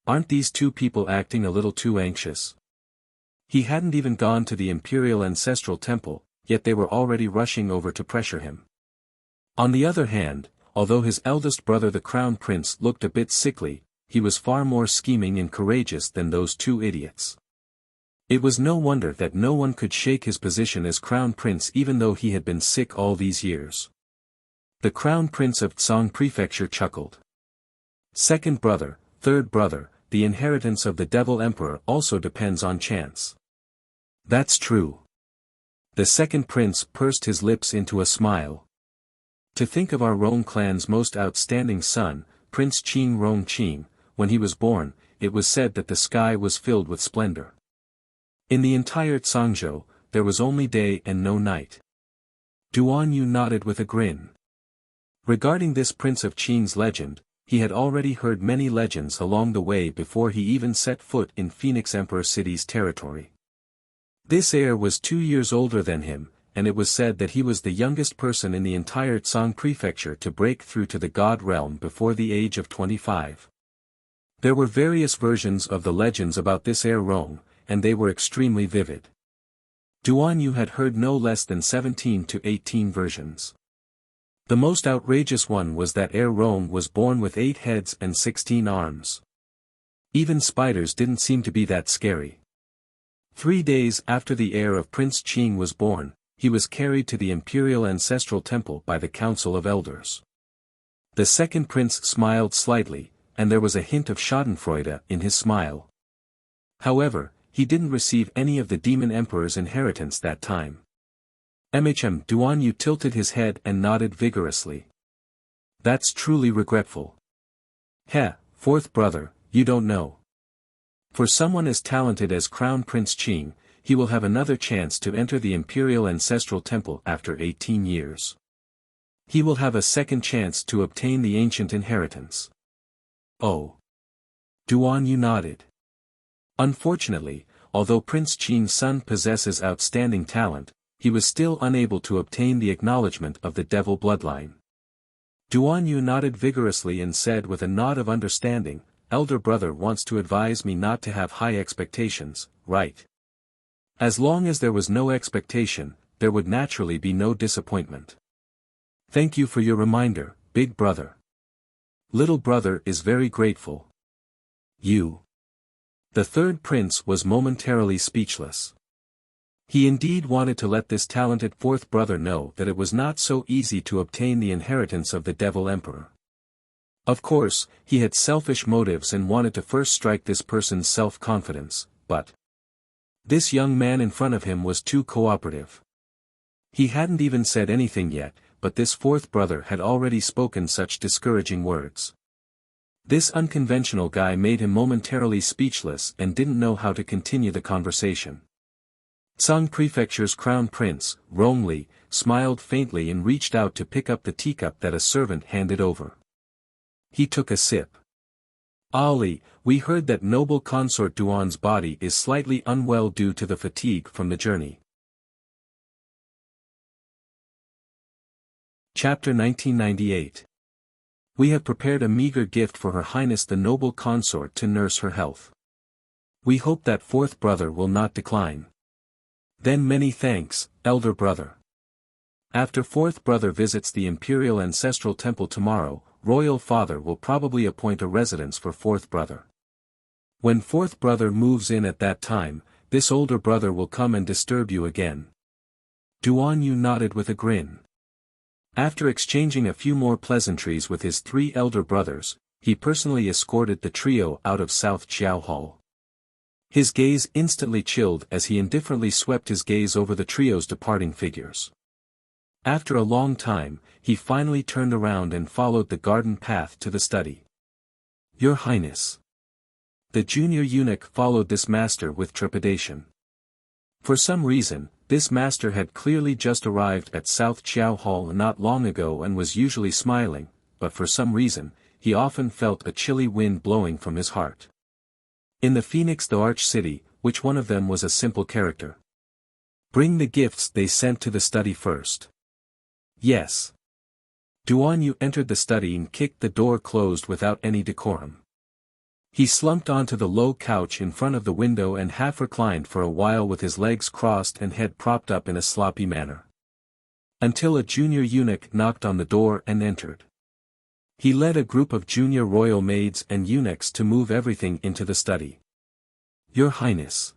Aren't these two people acting a little too anxious? He hadn't even gone to the imperial ancestral temple, yet they were already rushing over to pressure him. On the other hand, although his eldest brother the crown prince looked a bit sickly, he was far more scheming and courageous than those two idiots. It was no wonder that no one could shake his position as crown prince even though he had been sick all these years. The crown prince of Tsang prefecture chuckled. Second brother, third brother, the inheritance of the devil emperor also depends on chance. That's true. The second prince pursed his lips into a smile. To think of our Rong clan's most outstanding son, Prince Qing Rong Qing, when he was born, it was said that the sky was filled with splendor. In the entire Cangzhou, there was only day and no night. Duan Yu nodded with a grin. Regarding this Prince of Qing's legend, he had already heard many legends along the way before he even set foot in Phoenix Emperor City's territory. This heir was 2 years older than him, and it was said that he was the youngest person in the entire Tsang prefecture to break through to the God realm before the age of 25. There were various versions of the legends about this heir Rong, and they were extremely vivid. Duan Yu had heard no less than 17 to 18 versions. The most outrageous one was that heir Rong was born with 8 heads and 16 arms. Even spiders didn't seem to be that scary. 3 days after the heir of Prince Qing was born, he was carried to the imperial ancestral temple by the Council of Elders. The second prince smiled slightly, and there was a hint of schadenfreude in his smile. However, he didn't receive any of the demon emperor's inheritance that time. Duan Yu tilted his head and nodded vigorously. That's truly regretful. Heh, fourth brother, you don't know. For someone as talented as Crown Prince Qing, he will have another chance to enter the imperial ancestral temple after 18 years. He will have a second chance to obtain the ancient inheritance. Oh. Duan Yu nodded. Unfortunately, although Prince Qing's son possesses outstanding talent, he was still unable to obtain the acknowledgement of the devil bloodline. Duan Yu nodded vigorously and said with a nod of understanding, "Elder brother wants to advise me not to have high expectations, right? As long as there was no expectation, there would naturally be no disappointment. Thank you for your reminder, big brother. Little brother is very grateful." You. The third prince was momentarily speechless. He indeed wanted to let this talented fourth brother know that it was not so easy to obtain the inheritance of the Devil Emperor. Of course, he had selfish motives and wanted to first strike this person's self-confidence, but this young man in front of him was too cooperative. He hadn't even said anything yet, but this fourth brother had already spoken such discouraging words. This unconventional guy made him momentarily speechless and didn't know how to continue the conversation. Tsang Prefecture's crown prince, Rong Li, smiled faintly and reached out to pick up the teacup that a servant handed over. He took a sip. "Ali, we heard that noble consort Duan's body is slightly unwell due to the fatigue from the journey." Chapter 1998. We have prepared a meager gift for Her Highness the noble consort to nurse her health. We hope that fourth brother will not decline. Then many thanks, elder brother. After fourth brother visits the imperial ancestral temple tomorrow, royal father will probably appoint a residence for fourth brother. When fourth brother moves in at that time, this older brother will come and disturb you again. Duan Yu nodded with a grin. After exchanging a few more pleasantries with his 3 elder brothers, he personally escorted the trio out of South Chiao Hall. His gaze instantly chilled as he indifferently swept his gaze over the trio's departing figures. After a long time, he finally turned around and followed the garden path to the study. "Your Highness." The junior eunuch followed this master with trepidation. For some reason, this master had clearly just arrived at South Chiao Hall not long ago and was usually smiling, but for some reason, he often felt a chilly wind blowing from his heart. In the Phoenix the Arch City, which one of them was a simple character? Bring the gifts they sent to the study first. Yes. Duan Yu entered the study and kicked the door closed without any decorum. He slumped onto the low couch in front of the window and half reclined for a while with his legs crossed and head propped up in a sloppy manner. Until a junior eunuch knocked on the door and entered. He led a group of junior royal maids and eunuchs to move everything into the study. "Your Highness."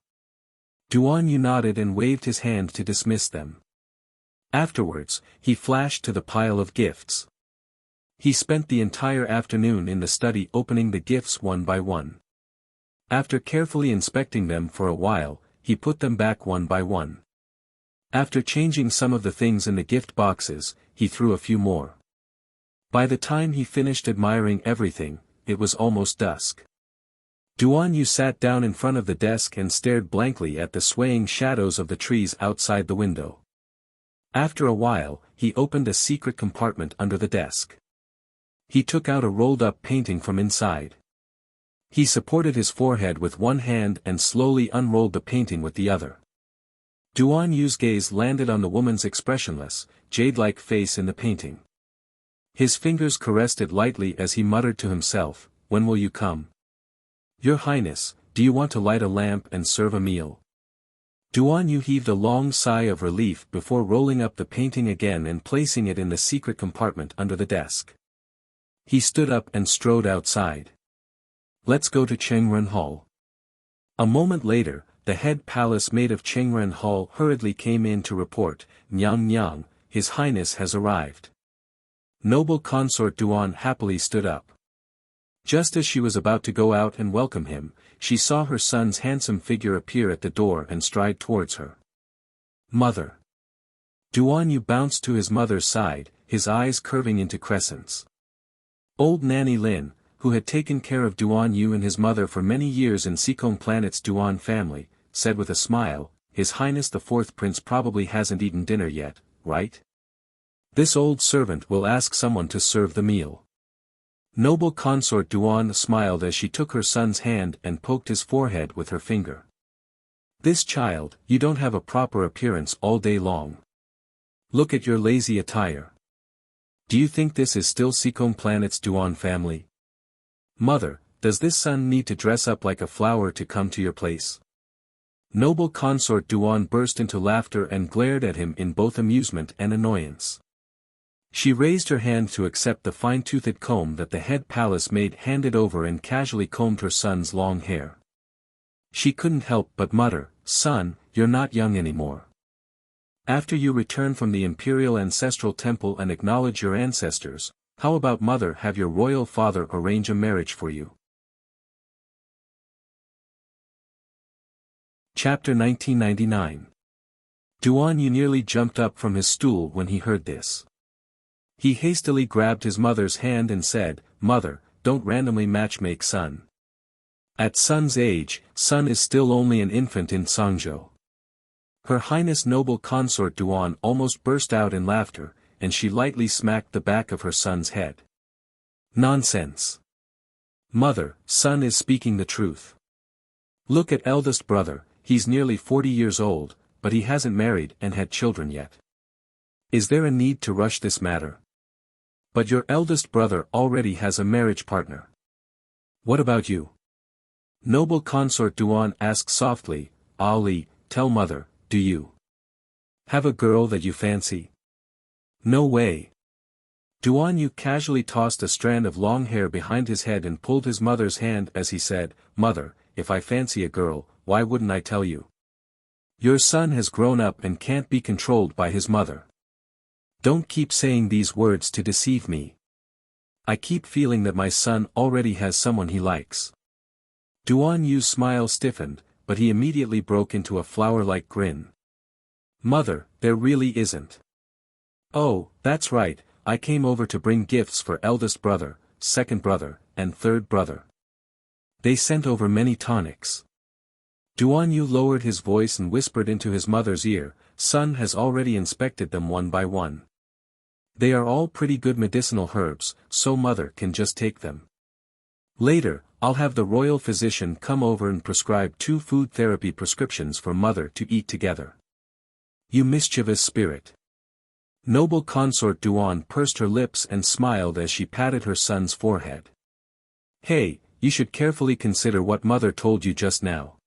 Duan Yu nodded and waved his hand to dismiss them. Afterwards, he flashed to the pile of gifts. He spent the entire afternoon in the study opening the gifts one by one. After carefully inspecting them for a while, he put them back one by one. After changing some of the things in the gift boxes, he threw a few more. By the time he finished admiring everything, it was almost dusk. Duan Yu sat down in front of the desk and stared blankly at the swaying shadows of the trees outside the window. After a while, he opened a secret compartment under the desk. He took out a rolled-up painting from inside. He supported his forehead with one hand and slowly unrolled the painting with the other. Duan Yu's gaze landed on the woman's expressionless, jade-like face in the painting. His fingers caressed it lightly as he muttered to himself, "When will you come? Your Highness, do you want to light a lamp and serve a meal?" Duan Yu heaved a long sigh of relief before rolling up the painting again and placing it in the secret compartment under the desk. He stood up and strode outside. "Let's go to Chengren Hall." A moment later, the head palace maid of Chengren Hall hurriedly came in to report, "Nyang Nyang, His Highness has arrived." Noble consort Duan happily stood up. Just as she was about to go out and welcome him, she saw her son's handsome figure appear at the door and stride towards her. "Mother." Duan Yu bounced to his mother's side, his eyes curving into crescents. Old Nanny Lin, who had taken care of Duan Yu and his mother for many years in Seikong Planet's Duan family, said with a smile, "His Highness the Fourth Prince probably hasn't eaten dinner yet, right? This old servant will ask someone to serve the meal." Noble consort Duan smiled as she took her son's hand and poked his forehead with her finger. "This child, you don't have a proper appearance all day long. Look at your lazy attire. Do you think this is still Seikong Planet's Duan family? Mother, does this son need to dress up like a flower to come to your place?" Noble consort Duan burst into laughter and glared at him in both amusement and annoyance. She raised her hand to accept the fine-toothed comb that the head palace maid handed over and casually combed her son's long hair. She couldn't help but mutter, "Son, you're not young anymore. After you return from the imperial ancestral temple and acknowledge your ancestors, how about mother have your royal father arrange a marriage for you?" Chapter 1999. Duan Yu nearly jumped up from his stool when he heard this. He hastily grabbed his mother's hand and said, "Mother, don't randomly matchmake son. At son's age, son is still only an infant in Sangzhou." Her Highness Noble Consort Duan almost burst out in laughter, and she lightly smacked the back of her son's head. "Nonsense. Mother, son is speaking the truth. Look at eldest brother, he's nearly 40 years old, but he hasn't married and had children yet. Is there a need to rush this matter? But your eldest brother already has a marriage partner. What about you?" Noble consort Duan asked softly, "Ali, tell mother, do you have a girl that you fancy?" "No way." Duan Yu casually tossed a strand of long hair behind his head and pulled his mother's hand as he said, "Mother, if I fancy a girl, why wouldn't I tell you? Your son has grown up and can't be controlled by his mother. Don't keep saying these words to deceive me. I keep feeling that my son already has someone he likes." Duan Yu's smile stiffened, but he immediately broke into a flower-like grin. "Mother, there really isn't. Oh, that's right, I came over to bring gifts for eldest brother, second brother, and third brother. They sent over many tonics." Duan Yu lowered his voice and whispered into his mother's ear, "Son has already inspected them one by one. They are all pretty good medicinal herbs, so mother can just take them. Later, I'll have the royal physician come over and prescribe 2 food therapy prescriptions for mother to eat together." "You mischievous spirit." Noble consort Duan pursed her lips and smiled as she patted her son's forehead. "Hey, you should carefully consider what mother told you just now.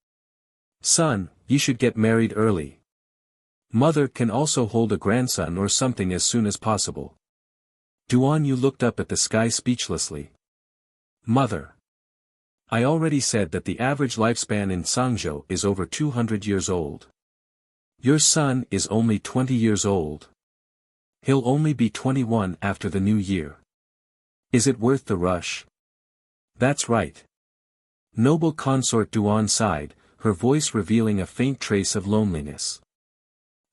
Son, you should get married early. Mother can also hold a grandson or something as soon as possible." Duan Yu looked up at the sky speechlessly. "Mother. I already said that the average lifespan in Sangzhou is over 200 years old. Your son is only 20 years old. He'll only be 21 after the new year. Is it worth the rush?" "That's right." Noble consort Duan sighed, her voice revealing a faint trace of loneliness.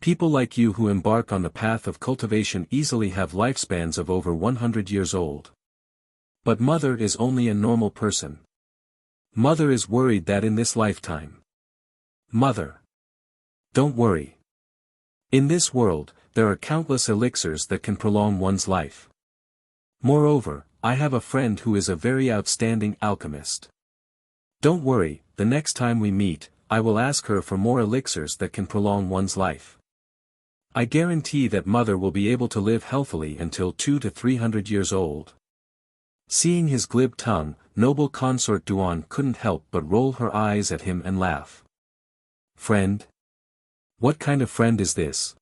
"People like you who embark on the path of cultivation easily have lifespans of over 100 years old. But mother is only a normal person. Mother is worried that in this lifetime. Mother. Don't worry. In this world, there are countless elixirs that can prolong one's life. Moreover, I have a friend who is a very outstanding alchemist. Don't worry, the next time we meet, I will ask her for more elixirs that can prolong one's life. I guarantee that mother will be able to live healthily until 200 to 300 years old. Seeing his glib tongue, noble consort Duan couldn't help but roll her eyes at him and laugh. Friend? What kind of friend is this?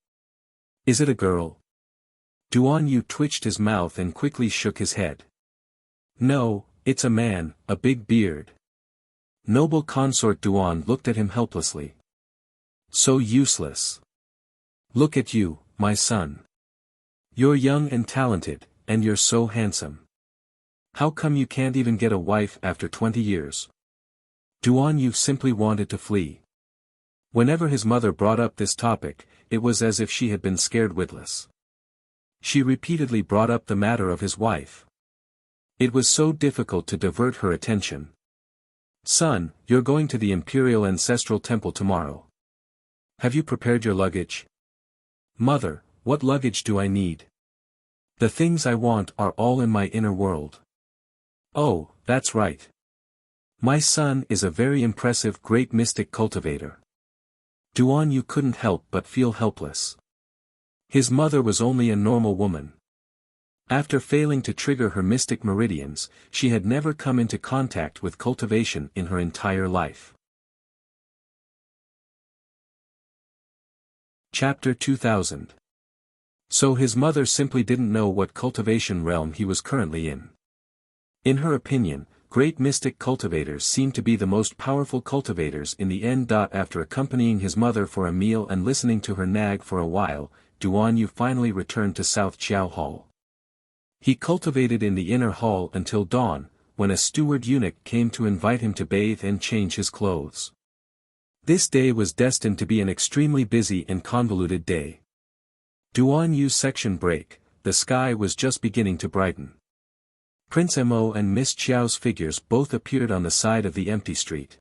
Is it a girl? Duan Yu twitched his mouth and quickly shook his head. No, it's a man, a big beard. Noble consort Duan looked at him helplessly. So useless. Look at you, my son. You're young and talented, and you're so handsome. How come you can't even get a wife after 20 years? Duan Yu simply wanted to flee. Whenever his mother brought up this topic, it was as if she had been scared witless. She repeatedly brought up the matter of his wife. It was so difficult to divert her attention. Son, you're going to the Imperial Ancestral Temple tomorrow. Have you prepared your luggage? Mother, what luggage do I need? The things I want are all in my inner world. Oh, that's right. My son is a very impressive great mystic cultivator. Duan Yu couldn't help but feel helpless. His mother was only a normal woman. After failing to trigger her mystic meridians, she had never come into contact with cultivation in her entire life. Chapter 2000. So his mother simply didn't know what cultivation realm he was currently in. In her opinion, great mystic cultivators seemed to be the most powerful cultivators in the end. After accompanying his mother for a meal and listening to her nag for a while, Duan Yu finally returned to South Chiao Hall. He cultivated in the inner hall until dawn, when a steward eunuch came to invite him to bathe and change his clothes. This day was destined to be an extremely busy and convoluted day. Duan Yu's section break, the sky was just beginning to brighten. Prince Mo and Miss Chiao's figures both appeared on the side of the empty street.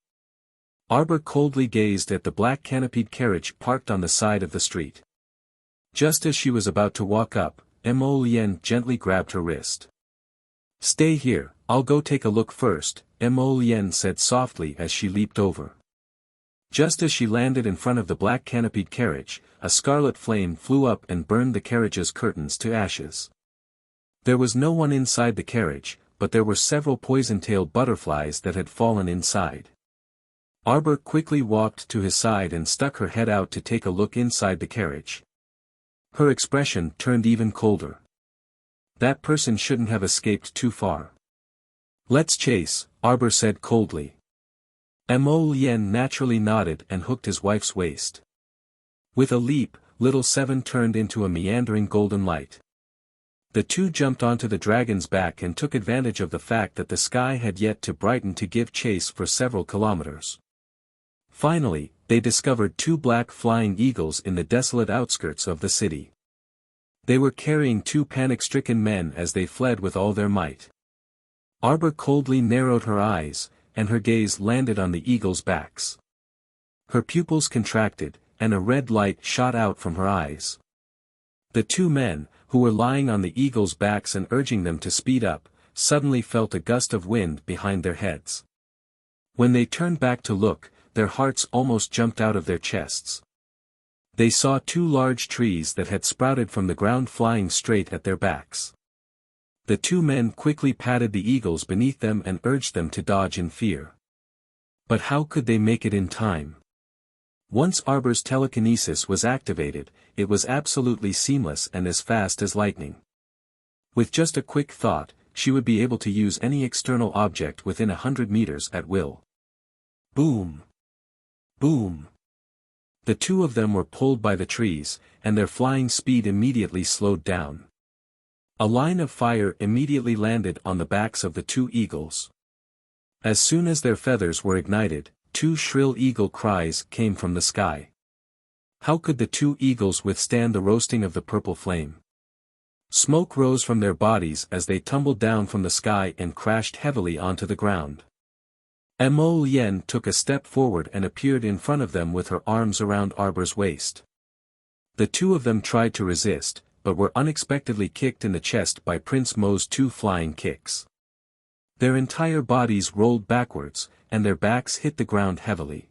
Arbor coldly gazed at the black canopied carriage parked on the side of the street. Just as she was about to walk up, Mo Lien gently grabbed her wrist. Stay here, I'll go take a look first, Mo Lien said softly as she leaped over. Just as she landed in front of the black canopied carriage, a scarlet flame flew up and burned the carriage's curtains to ashes. There was no one inside the carriage, but there were several poison-tailed butterflies that had fallen inside. Arbor quickly walked to his side and stuck her head out to take a look inside the carriage. Her expression turned even colder. That person shouldn't have escaped too far. Let's chase, Arbor said coldly. Mo Lien naturally nodded and hooked his wife's waist. With a leap, Little Seven turned into a meandering golden light. The two jumped onto the dragon's back and took advantage of the fact that the sky had yet to brighten to give chase for several kilometers. Finally, they discovered two black flying eagles in the desolate outskirts of the city. They were carrying two panic-stricken men as they fled with all their might. Arbor coldly narrowed her eyes, and her gaze landed on the eagles' backs. Her pupils contracted, and a red light shot out from her eyes. The two men, who were lying on the eagles' backs and urging them to speed up, suddenly felt a gust of wind behind their heads. When they turned back to look, their hearts almost jumped out of their chests. They saw two large trees that had sprouted from the ground flying straight at their backs. The two men quickly patted the eagles beneath them and urged them to dodge in fear. But how could they make it in time? Once Arbor's telekinesis was activated, it was absolutely seamless and as fast as lightning. With just a quick thought, she would be able to use any external object within 100 meters at will. Boom! Boom! The two of them were pulled by the trees, and their flying speed immediately slowed down. A line of fire immediately landed on the backs of the two eagles. As soon as their feathers were ignited, two shrill eagle cries came from the sky. How could the two eagles withstand the roasting of the purple flame? Smoke rose from their bodies as they tumbled down from the sky and crashed heavily onto the ground. Mo Lien took a step forward and appeared in front of them with her arms around Arbor's waist. The two of them tried to resist, but were unexpectedly kicked in the chest by Prince Mo's 2 flying kicks. Their entire bodies rolled backwards, and their backs hit the ground heavily.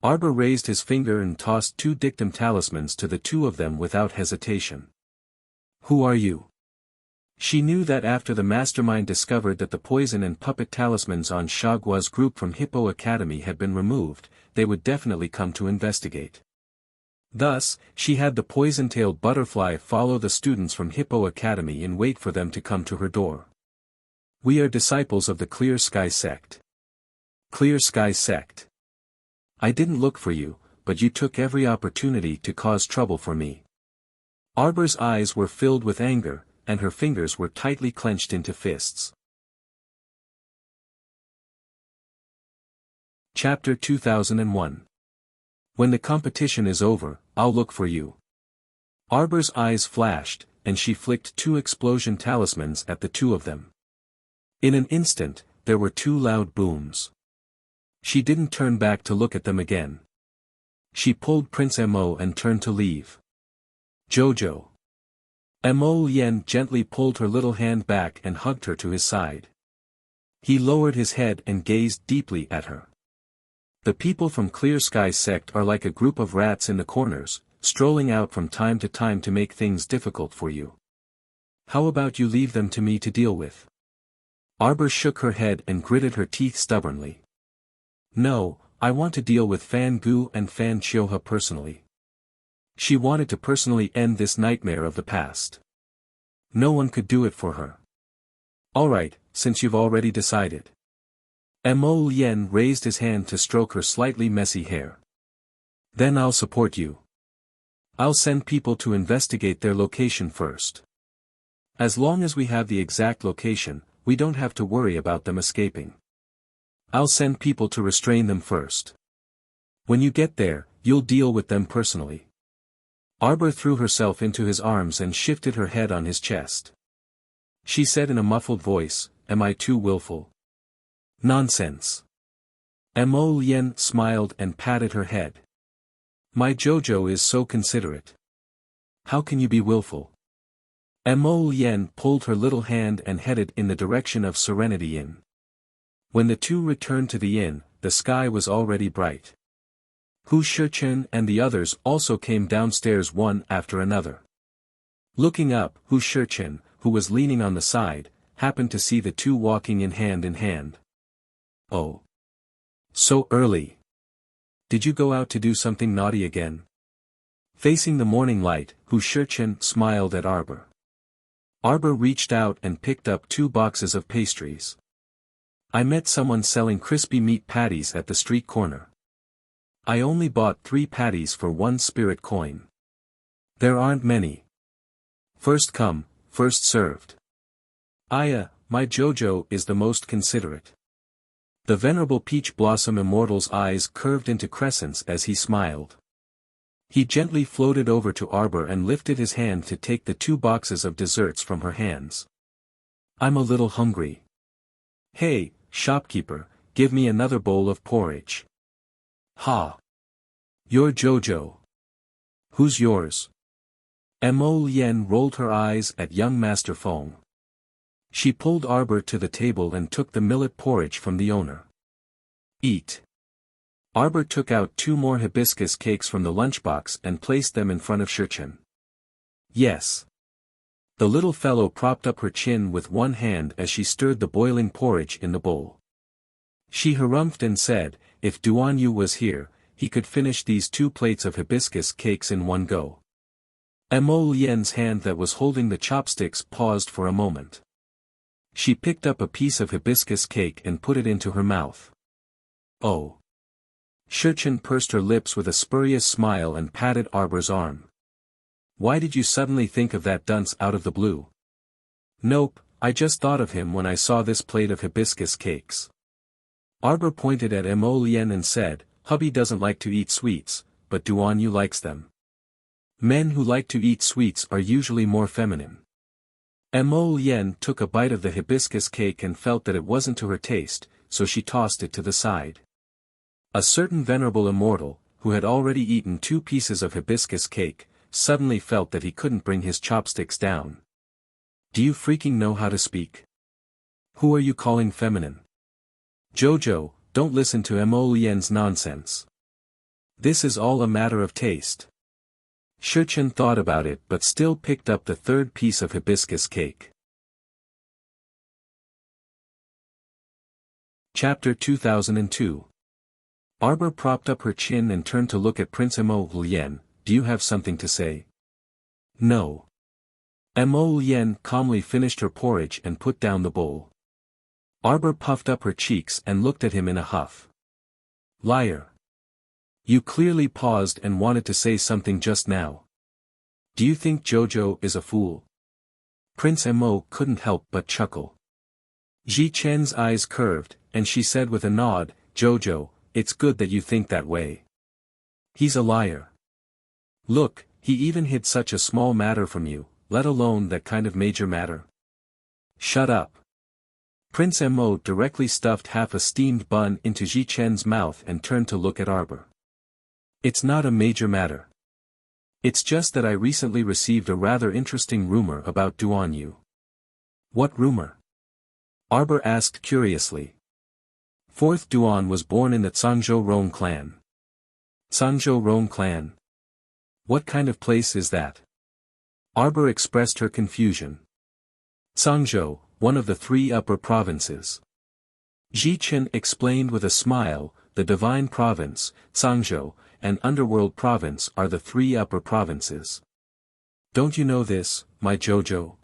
Arbor raised his finger and tossed 2 dictum talismans to the 2 of them without hesitation. "Who are you?" She knew that after the mastermind discovered that the poison and puppet talismans on Xiaoguo's group from Hippo Academy had been removed, they would definitely come to investigate. Thus, she had the poison-tailed butterfly follow the students from Hippo Academy and wait for them to come to her door. "We are disciples of the Clear Sky Sect." "Clear Sky Sect. I didn't look for you, but you took every opportunity to cause trouble for me." Arbor's eyes were filled with anger, and her fingers were tightly clenched into fists. Chapter 2001. When the competition is over, I'll look for you. Arbor's eyes flashed, and she flicked 2 explosion talismans at the 2 of them. In an instant, there were 2 loud booms. She didn't turn back to look at them again. She pulled Prince Mo and turned to leave. "Jojo." Mo Lien gently pulled her little hand back and hugged her to his side. He lowered his head and gazed deeply at her. "The people from Clear Sky Sect are like a group of rats in the corners, strolling out from time to time to make things difficult for you. How about you leave them to me to deal with?" Arbor shook her head and gritted her teeth stubbornly. "No, I want to deal with Fan Gu and Fan Chioha personally." She wanted to personally end this nightmare of the past. No one could do it for her. "Alright, since you've already decided." Mo Lien raised his hand to stroke her slightly messy hair. "Then I'll support you. I'll send people to investigate their location first. As long as we have the exact location, we don't have to worry about them escaping. I'll send people to restrain them first. When you get there, you'll deal with them personally." Arbor threw herself into his arms and shifted her head on his chest. She said in a muffled voice, "Am I too willful?" "Nonsense." Mo Lien smiled and patted her head. "My Jojo is so considerate. How can you be willful?" Mo Lien pulled her little hand and headed in the direction of Serenity Inn. When the 2 returned to the inn, the sky was already bright. Hu Shichen and the others also came downstairs one after another. Looking up, Hu Shichen, who was leaning on the side, happened to see the 2 walking in hand. "Oh. So early. Did you go out to do something naughty again?" Facing the morning light, Hu Shichen smiled at Arbor. Arbor reached out and picked up 2 boxes of pastries. "I met someone selling crispy meat patties at the street corner. I only bought 3 patties for 1 spirit coin. There aren't many. First come, first served. Aya, my Jojo is the most considerate." The venerable Peach Blossom Immortal's eyes curved into crescents as he smiled. He gently floated over to Arbor and lifted his hand to take the 2 boxes of desserts from her hands. "I'm a little hungry. Hey, shopkeeper, give me another bowl of porridge." "Ha! You're Jojo. Who's yours?" Mo Lien rolled her eyes at young Master Feng. She pulled Arbor to the table and took the millet porridge from the owner. "Eat." Arbor took out 2 more hibiscus cakes from the lunchbox and placed them in front of Shichen. "Yes." The little fellow propped up her chin with one hand as she stirred the boiling porridge in the bowl. She harumphed and said, if Duan Yu was here, he could finish these 2 plates of hibiscus cakes in one go. Mo Lien's hand that was holding the chopsticks paused for a moment. She picked up a piece of hibiscus cake and put it into her mouth. "Oh." Shichen pursed her lips with a spurious smile and patted Arbor's arm. "Why did you suddenly think of that dunce out of the blue?" "Nope, I just thought of him when I saw this plate of hibiscus cakes." Arbor pointed at Mo Lien and said, "Hubby doesn't like to eat sweets, but Duan Yu likes them. Men who like to eat sweets are usually more feminine." Mo Lien took a bite of the hibiscus cake and felt that it wasn't to her taste, so she tossed it to the side. A certain venerable immortal, who had already eaten 2 pieces of hibiscus cake, suddenly felt that he couldn't bring his chopsticks down. Do you freaking know how to speak? Who are you calling feminine? Jojo, don't listen to Mo Lian's nonsense. This is all a matter of taste. Shichen thought about it but still picked up the third piece of hibiscus cake. Chapter 2002. Arbor propped up her chin and turned to look at Prince Mo Lian. Do you have something to say? No. Mo Lian calmly finished her porridge and put down the bowl. Arbor puffed up her cheeks and looked at him in a huff. Liar. You clearly paused and wanted to say something just now. Do you think Jojo is a fool? Prince Mo couldn't help but chuckle. Ji Chen's eyes curved, and she said with a nod, Jojo, it's good that you think that way. He's a liar. Look, he even hid such a small matter from you, let alone that kind of major matter. Shut up. Prince Mo directly stuffed half a steamed bun into Ji Chen's mouth and turned to look at Arbor. It's not a major matter. It's just that I recently received a rather interesting rumor about Duan Yu. What rumor? Arbor asked curiously. Fourth Duan was born in the Zhangzhou Rong clan. Zhangzhou Rong clan? What kind of place is that? Arbor expressed her confusion. Zhangzhou, one of the 3 upper provinces. Ji Chen explained with a smile, the Divine Province, Zhangzhou, and Underworld Province are the 3 upper provinces. Don't you know this, my Jojo?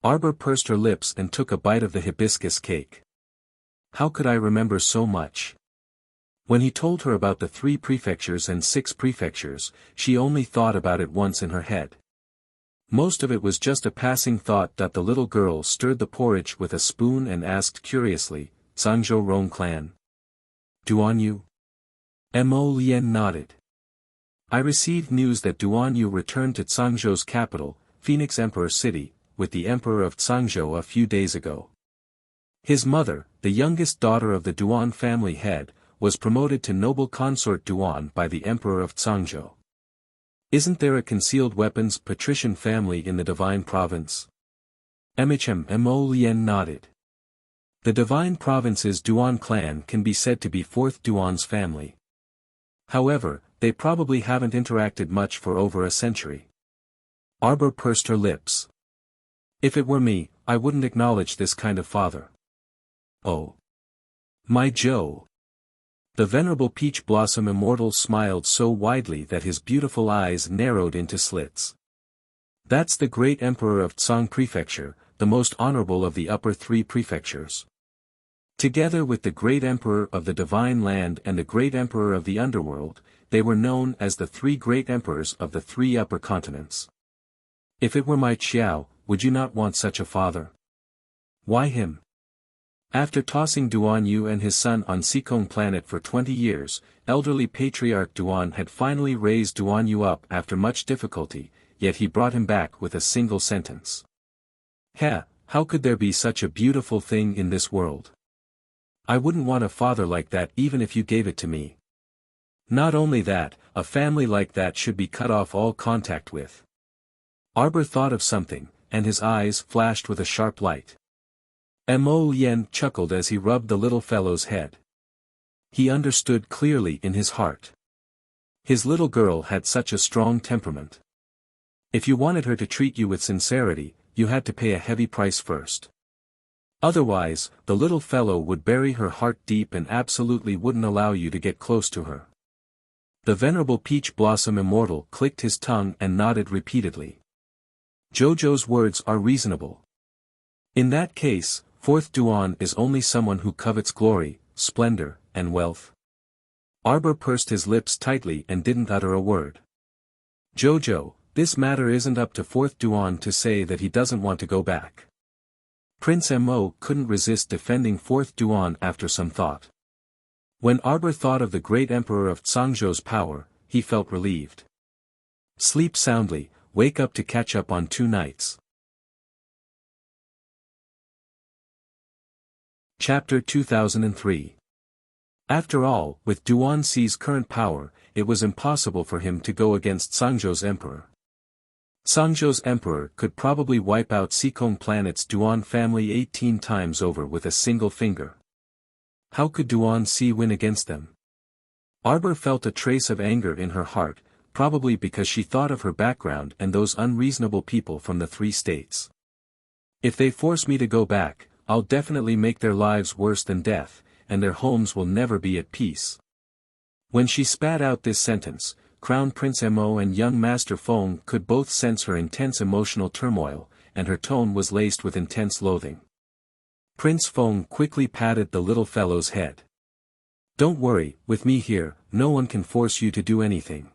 Arbor pursed her lips and took a bite of the hibiscus cake. How could I remember so much? When he told her about the 3 prefectures and 6 prefectures, she only thought about it once in her head. Most of it was just a passing thought. The little girl stirred the porridge with a spoon and asked curiously, Zhangzhou Rong clan? Duan Yu? Mo Lian nodded. I received news that Duan Yu returned to Zhangzhou's capital, Phoenix Emperor City, with the Emperor of Zhangzhou a few days ago. His mother, the youngest daughter of the Duan family head, was promoted to noble consort Duan by the Emperor of Zhangzhou. Isn't there a concealed weapons patrician family in the Divine Province? Mo Lian nodded. The Divine Province's Duan clan can be said to be 4th Duan's family. However, they probably haven't interacted much for over a century. Arbor pursed her lips. If it were me, I wouldn't acknowledge this kind of father. Oh. My Joe. The venerable Peach Blossom Immortal smiled so widely that his beautiful eyes narrowed into slits. That's the great emperor of Tsang Prefecture, the most honorable of the upper 3 prefectures. Together with the great emperor of the Divine Land and the great emperor of the Underworld, they were known as the 3 great emperors of the 3 upper continents. If it were my Qiao, would you not want such a father? Why him? After tossing Duan Yu and his son on Sikong planet for 20 years, elderly patriarch Duan had finally raised Duan Yu up after much difficulty, yet he brought him back with a single sentence. How could there be such a beautiful thing in this world? I wouldn't want a father like that even if you gave it to me. Not only that, a family like that should be cut off all contact with. Arbor thought of something, and his eyes flashed with a sharp light. Mo Lian chuckled as he rubbed the little fellow's head. He understood clearly in his heart. His little girl had such a strong temperament. If you wanted her to treat you with sincerity, you had to pay a heavy price first. Otherwise, the little fellow would bury her heart deep and absolutely wouldn't allow you to get close to her. The venerable Peach Blossom Immortal clicked his tongue and nodded repeatedly. Jojo's words are reasonable. In that case, 4th Duan is only someone who covets glory, splendor, and wealth. Arbor pursed his lips tightly and didn't utter a word. Jojo, this matter isn't up to 4th Duan to say that he doesn't want to go back. Prince Mo couldn't resist defending 4th Duan after some thought. When Arbor thought of the great emperor of Zhangzhou's power, he felt relieved. Sleep soundly, wake up to catch up on 2 nights. Chapter 2003. After all, with Duan Xi's current power, it was impossible for him to go against Zhangzhou's emperor. Sangzhou's emperor could probably wipe out Seikong planet's Duan family 18 times over with a single finger. How could Duan Si win against them? Arbor felt a trace of anger in her heart, probably because she thought of her background and those unreasonable people from the 3 states. If they force me to go back, I'll definitely make their lives worse than death, and their homes will never be at peace. When she spat out this sentence, Crown Prince Mo and young Master Feng could both sense her intense emotional turmoil, and her tone was laced with intense loathing. Prince Feng quickly patted the little fellow's head. "Don't worry, with me here, no one can force you to do anything."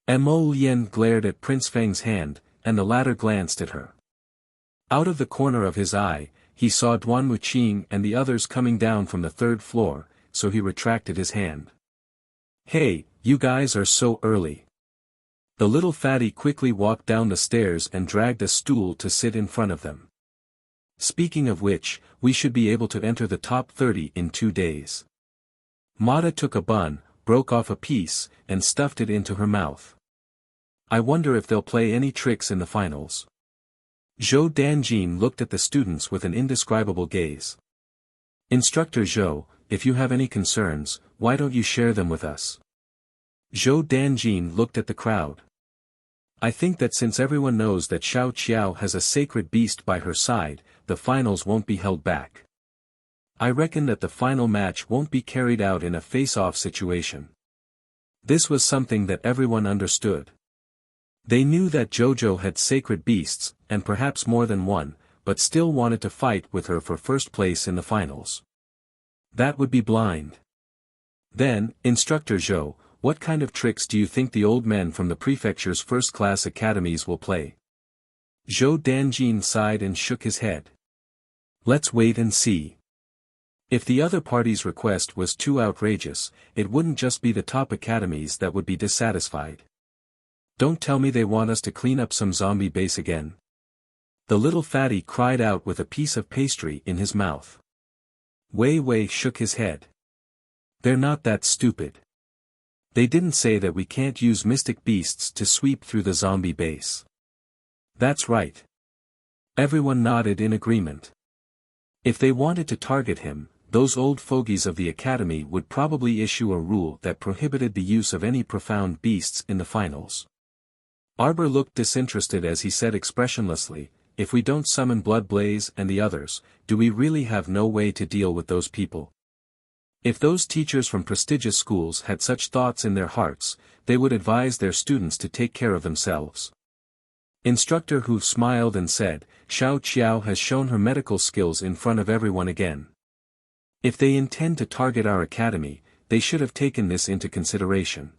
Mo Lien glared at Prince Feng's hand, and the latter glanced at her. Out of the corner of his eye, he saw Duan Muqing and the others coming down from the 3rd floor, so he retracted his hand. "Hey, you guys are so early." The little fatty quickly walked down the stairs and dragged a stool to sit in front of them. "Speaking of which, we should be able to enter the top 30 in 2 days." Mata took a bun, broke off a piece, and stuffed it into her mouth. "I wonder if they'll play any tricks in the finals." Zhou Danjin looked at the students with an indescribable gaze. "Instructor Zhou, if you have any concerns, why don't you share them with us?" Zhou Danjin looked at the crowd. "I think that since everyone knows that Xiao Qiao has a sacred beast by her side, the finals won't be held back. I reckon that the final match won't be carried out in a face-off situation." This was something that everyone understood. They knew that Jojo had sacred beasts, and perhaps more than one, but still wanted to fight with her for first place in the finals. That would be blind. "Then, Instructor Zhou, what kind of tricks do you think the old men from the prefecture's first-class academies will play?" Zhou Danjin sighed and shook his head. "Let's wait and see." If the other party's request was too outrageous, it wouldn't just be the top academies that would be dissatisfied. "Don't tell me they want us to clean up some zombie base again." The little fatty cried out with a piece of pastry in his mouth. Wei Wei shook his head. "They're not that stupid. They didn't say that we can't use mystic beasts to sweep through the zombie base." "That's right." Everyone nodded in agreement. If they wanted to target him, those old fogies of the academy would probably issue a rule that prohibited the use of any profound beasts in the finals. Arbor looked disinterested as he said expressionlessly, "If we don't summon Blood Blaze and the others, do we really have no way to deal with those people?" If those teachers from prestigious schools had such thoughts in their hearts, they would advise their students to take care of themselves. Instructor Hu smiled and said, "Xiao Qiao has shown her medical skills in front of everyone again. If they intend to target our academy, they should have taken this into consideration."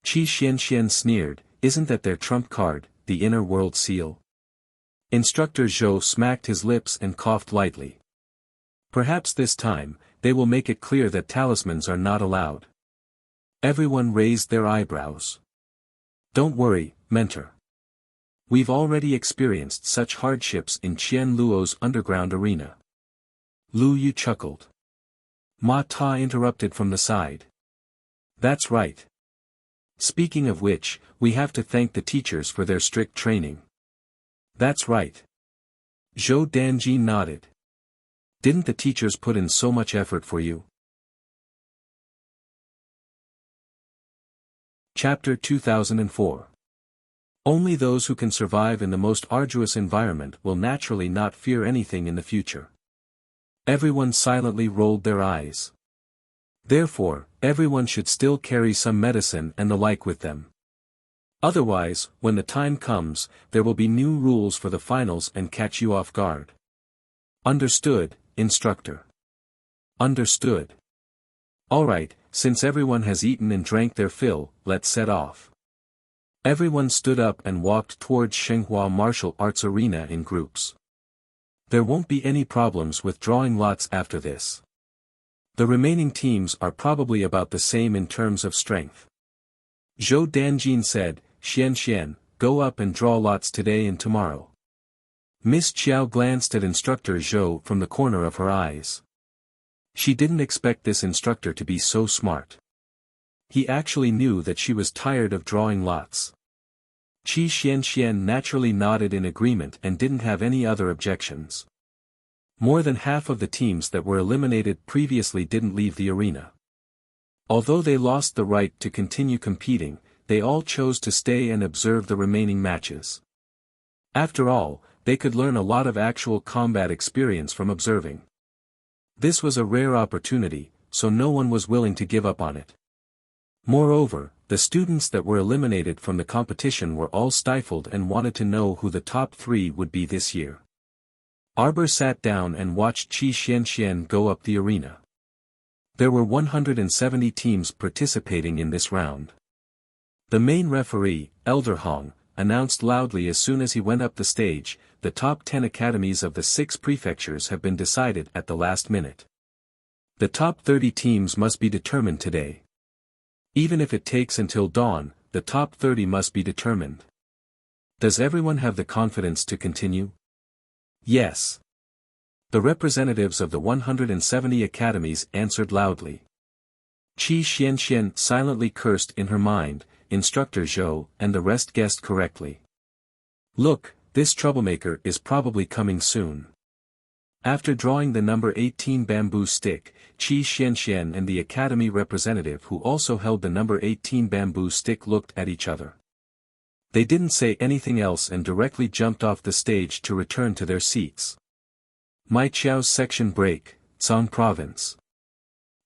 Qi Xianxian sneered, "Isn't that their trump card, the inner world seal?" Instructor Zhou smacked his lips and coughed lightly. "Perhaps this time, they will make it clear that talismans are not allowed." Everyone raised their eyebrows. "Don't worry, mentor. We've already experienced such hardships in Qian Luo's underground arena." Lu Yu chuckled. Ma Ta interrupted from the side. "That's right. Speaking of which, we have to thank the teachers for their strict training." "That's right." Zhou Danjin nodded. "Didn't the teachers put in so much effort for you?" Chapter 2004. Only those who can survive in the most arduous environment will naturally not fear anything in the future. Everyone silently rolled their eyes. Therefore, everyone should still carry some medicine and the like with them. Otherwise, when the time comes, there will be new rules for the finals and catch you off guard. Understood, instructor. Understood. Alright, since everyone has eaten and drank their fill, let's set off. Everyone stood up and walked towards Shenghua Martial Arts Arena in groups. There won't be any problems with drawing lots after this. The remaining teams are probably about the same in terms of strength. Zhou Danjin said, Xian, go up and draw lots today and tomorrow." Miss Qiao glanced at Instructor Zhou from the corner of her eyes. She didn't expect this instructor to be so smart. He actually knew that she was tired of drawing lots. Qi Xianxian naturally nodded in agreement and didn't have any other objections. More than half of the teams that were eliminated previously didn't leave the arena. Although they lost the right to continue competing, they all chose to stay and observe the remaining matches. After all, they could learn a lot of actual combat experience from observing. This was a rare opportunity, so no one was willing to give up on it. Moreover, the students that were eliminated from the competition were all stifled and wanted to know who the top 3 would be this year. Arbor sat down and watched Qi Xianxian go up the arena. There were 170 teams participating in this round. The main referee, Elder Hong, announced loudly as soon as he went up the stage, the top 10 academies of the 6 prefectures have been decided at the last minute. The top 30 teams must be determined today. Even if it takes until dawn, the top 30 must be determined. Does everyone have the confidence to continue? Yes. The representatives of the 170 academies answered loudly. Qi Xianxian silently cursed in her mind, Instructor Zhou and the rest guessed correctly. Look, this troublemaker is probably coming soon. After drawing the number 18 bamboo stick, Qi Xianxian and the academy representative who also held the number 18 bamboo stick looked at each other. They didn't say anything else and directly jumped off the stage to return to their seats. Mai Qiao's section break, Tsang Province.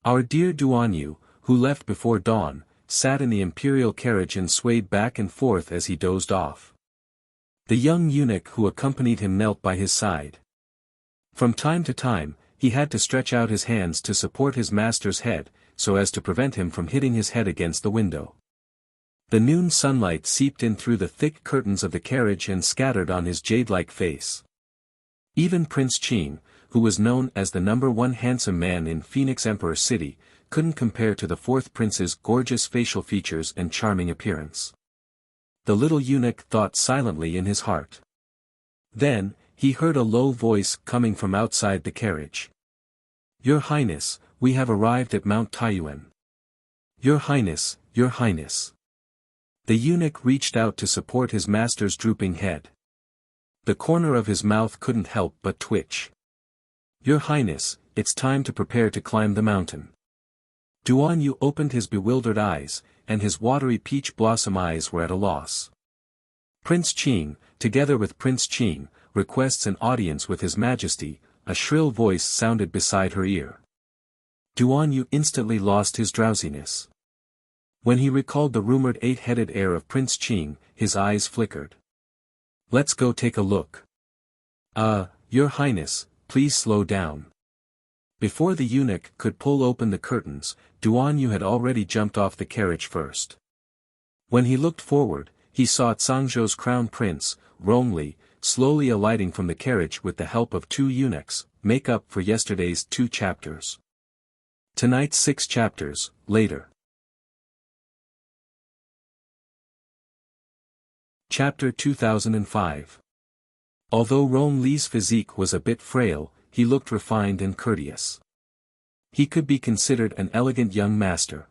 Our dear Duanyu, who left before dawn, sat in the imperial carriage and swayed back and forth as he dozed off. The young eunuch who accompanied him knelt by his side. From time to time, he had to stretch out his hands to support his master's head, so as to prevent him from hitting his head against the window. The noon sunlight seeped in through the thick curtains of the carriage and scattered on his jade-like face. Even Prince Qing, who was known as the number 1 handsome man in Phoenix Emperor City, couldn't compare to the 4th prince's gorgeous facial features and charming appearance. The little eunuch thought silently in his heart. Then, he heard a low voice coming from outside the carriage. Your Highness, we have arrived at Mount Taiyuan. Your Highness, Your Highness. The eunuch reached out to support his master's drooping head. The corner of his mouth couldn't help but twitch. Your Highness, it's time to prepare to climb the mountain. Duanyu opened his bewildered eyes, and his watery peach blossom eyes were at a loss. Prince Qing, together with Prince Qing, requests an audience with His Majesty, a shrill voice sounded beside her ear. Duanyu instantly lost his drowsiness. When he recalled the rumored 8-headed heir of Prince Qing, his eyes flickered. Let's go take a look. Your Highness, please slow down. Before the eunuch could pull open the curtains, Duanyu had already jumped off the carriage first. When he looked forward, he saw Cangzhou's crown prince, Rongli, slowly alighting from the carriage with the help of 2 eunuchs, make up for yesterday's 2 chapters. Tonight's 6 chapters, later. Chapter 2005. Although Rong-Li's physique was a bit frail, he looked refined and courteous. He could be considered an elegant young master.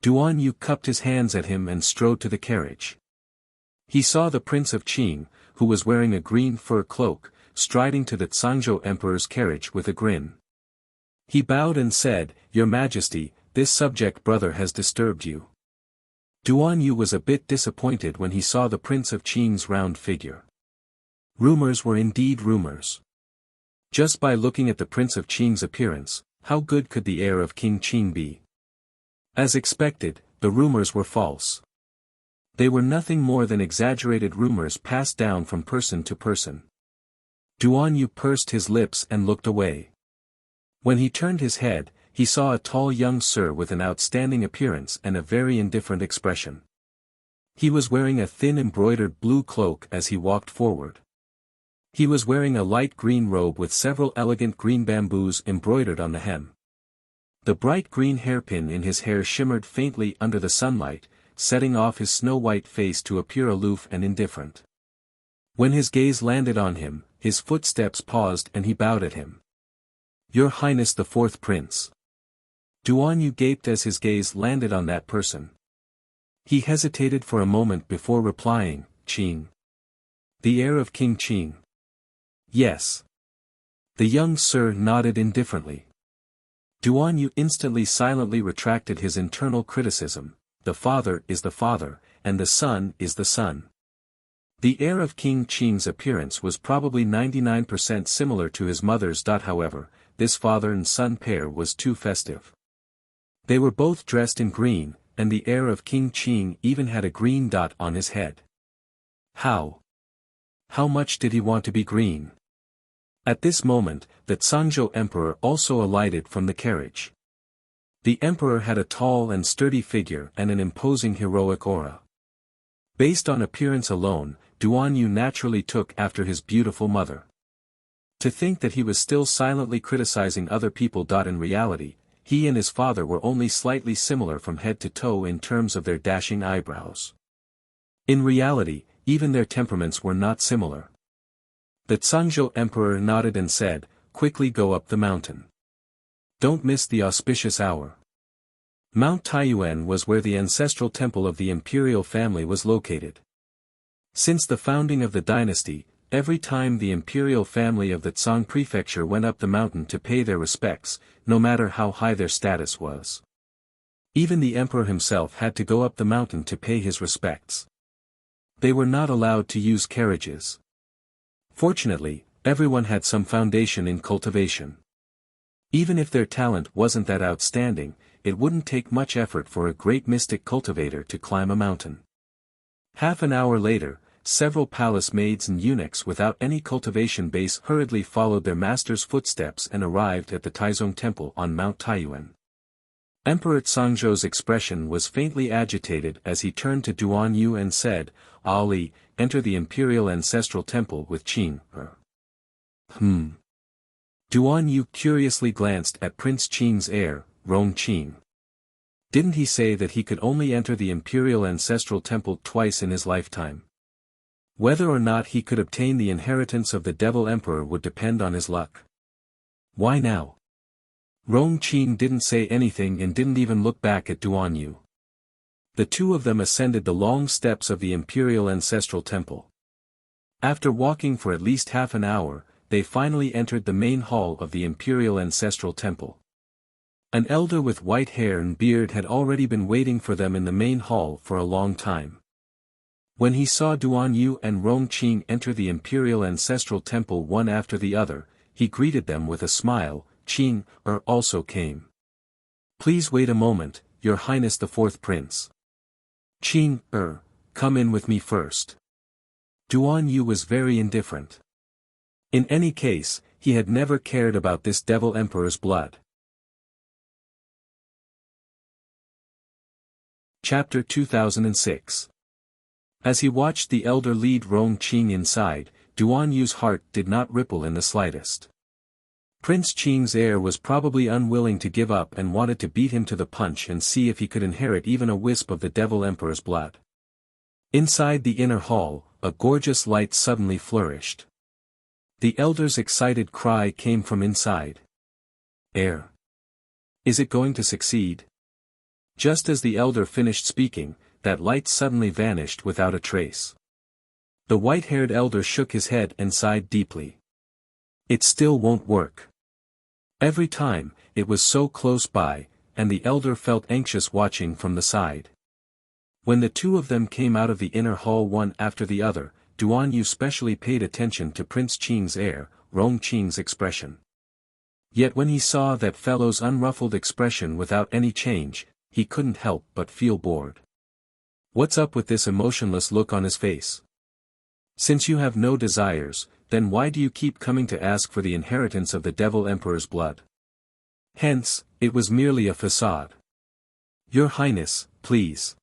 Duanyu cupped his hands at him and strode to the carriage. He saw the Prince of Qing, who was wearing a green fur cloak, striding to the Cangzhou Emperor's carriage with a grin. He bowed and said, Your Majesty, this subject brother has disturbed you. Duanyu was a bit disappointed when he saw the Prince of Qing's round figure. Rumors were indeed rumors. Just by looking at the Prince of Qing's appearance, how good could the heir of King Qing be? As expected, the rumors were false. They were nothing more than exaggerated rumors passed down from person to person. Duanyu pursed his lips and looked away. When he turned his head, he saw a tall young sir with an outstanding appearance and a very indifferent expression. He was wearing a thin embroidered blue cloak as he walked forward. He was wearing a light green robe with several elegant green bamboos embroidered on the hem. The bright green hairpin in his hair shimmered faintly under the sunlight, setting off his snow-white face to appear aloof and indifferent. When his gaze landed on him, his footsteps paused and he bowed at him. Your Highness the 4th Prince. Duanyu gaped as his gaze landed on that person. He hesitated for a moment before replying, Qing. The heir of King Qing. Yes. The young sir nodded indifferently. Duan Yu instantly silently retracted his internal criticism. The father is the father, and the son is the son. The heir of King Qing's appearance was probably 99% similar to his mother's. However, this father and son pair was too festive. They were both dressed in green, and the heir of King Qing even had a green dot on his head. How much did he want to be green? At this moment, the Zhangzhou emperor also alighted from the carriage. The emperor had a tall and sturdy figure and an imposing heroic aura. Based on appearance alone, Duan Yu naturally took after his beautiful mother. To think that he was still silently criticizing other people. In reality, he and his father were only slightly similar from head to toe in terms of their dashing eyebrows. In reality, even their temperaments were not similar. The Zhangzhou emperor nodded and said, quickly go up the mountain. Don't miss the auspicious hour. Mount Taiyuan was where the ancestral temple of the imperial family was located. Since the founding of the dynasty, every time the imperial family of the Zhang prefecture went up the mountain to pay their respects, no matter how high their status was. Even the emperor himself had to go up the mountain to pay his respects. They were not allowed to use carriages. Fortunately, everyone had some foundation in cultivation. Even if their talent wasn't that outstanding, it wouldn't take much effort for a great mystic cultivator to climb a mountain. Half an hour later, several palace maids and eunuchs without any cultivation base hurriedly followed their master's footsteps and arrived at the Taizong Temple on Mount Taiyuan. Emperor Zhangzhou's expression was faintly agitated as he turned to Duan Yu and said, Ali, enter the imperial ancestral temple with Qing. Duan Yu curiously glanced at Prince Qing's heir, Rong Qing. Didn't he say that he could only enter the imperial ancestral temple twice in his lifetime? Whether or not he could obtain the inheritance of the devil emperor would depend on his luck. Why now? Rong Qing didn't say anything and didn't even look back at Duan Yu. The two of them ascended the long steps of the imperial ancestral temple. After walking for at least half an hour, they finally entered the main hall of the imperial ancestral temple. An elder with white hair and beard had already been waiting for them in the main hall for a long time. When he saw Duan Yu and Rong Qing enter the imperial ancestral temple one after the other, he greeted them with a smile. Qing also came. Please wait a moment, Your Highness the Fourth Prince. Qing come in with me first. Duan Yu was very indifferent. In any case, he had never cared about this devil emperor's blood. Chapter 2006. As he watched the elder lead Rong Qing inside, Duan Yu's heart did not ripple in the slightest. Prince Qing's heir was probably unwilling to give up and wanted to beat him to the punch and see if he could inherit even a wisp of the devil emperor's blood. Inside the inner hall, a gorgeous light suddenly flourished. The elder's excited cry came from inside. Heir. Is it going to succeed? Just as the elder finished speaking, that light suddenly vanished without a trace. The white-haired elder shook his head and sighed deeply. It still won't work. Every time, it was so close by, and the elder felt anxious watching from the side. When the two of them came out of the inner hall one after the other, Duan Yu specially paid attention to Prince Qing's heir, Rong Qing's expression. Yet when he saw that fellow's unruffled expression without any change, he couldn't help but feel bored. What's up with this emotionless look on his face? Since you have no desires, then why do you keep coming to ask for the inheritance of the devil emperor's blood? Hence, it was merely a facade. Your Highness, please.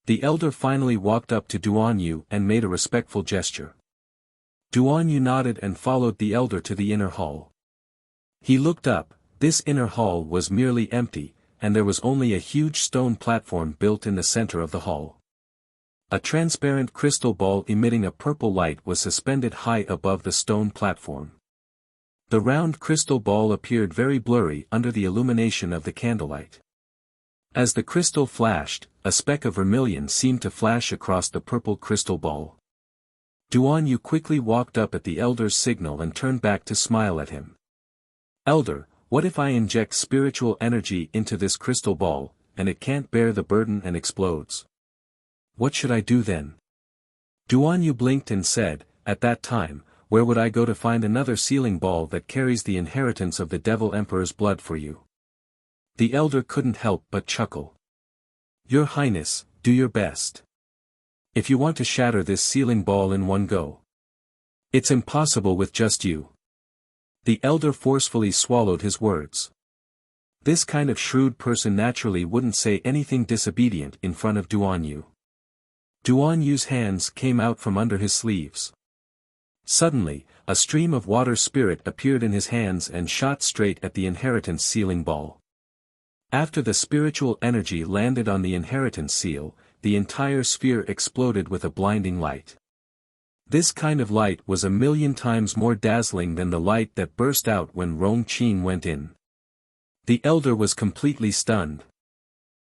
The elder finally walked up to Duan Yu and made a respectful gesture. Duan Yu nodded and followed the elder to the inner hall. He looked up. This inner hall was merely empty, and there was only a huge stone platform built in the center of the hall. A transparent crystal ball emitting a purple light was suspended high above the stone platform. The round crystal ball appeared very blurry under the illumination of the candlelight. As the crystal flashed, a speck of vermilion seemed to flash across the purple crystal ball. Duan Yu quickly walked up at the elder's signal and turned back to smile at him. "Elder, what if I inject spiritual energy into this crystal ball, and it can't bear the burden and explodes? What should I do then?" Duan Yu blinked and said, "At that time, where would I go to find another sealing ball that carries the inheritance of the Devil Emperor's blood for you?" The elder couldn't help but chuckle. "Your Highness, do your best. If you want to shatter this sealing ball in one go. It's impossible with just you." The elder forcefully swallowed his words. This kind of shrewd person naturally wouldn't say anything disobedient in front of Duan Yu. Duan Yu's hands came out from under his sleeves. Suddenly, a stream of water spirit appeared in his hands and shot straight at the inheritance sealing ball. After the spiritual energy landed on the inheritance seal, the entire sphere exploded with a blinding light. This kind of light was 1,000,000 times more dazzling than the light that burst out when Rong Qing went in. The elder was completely stunned.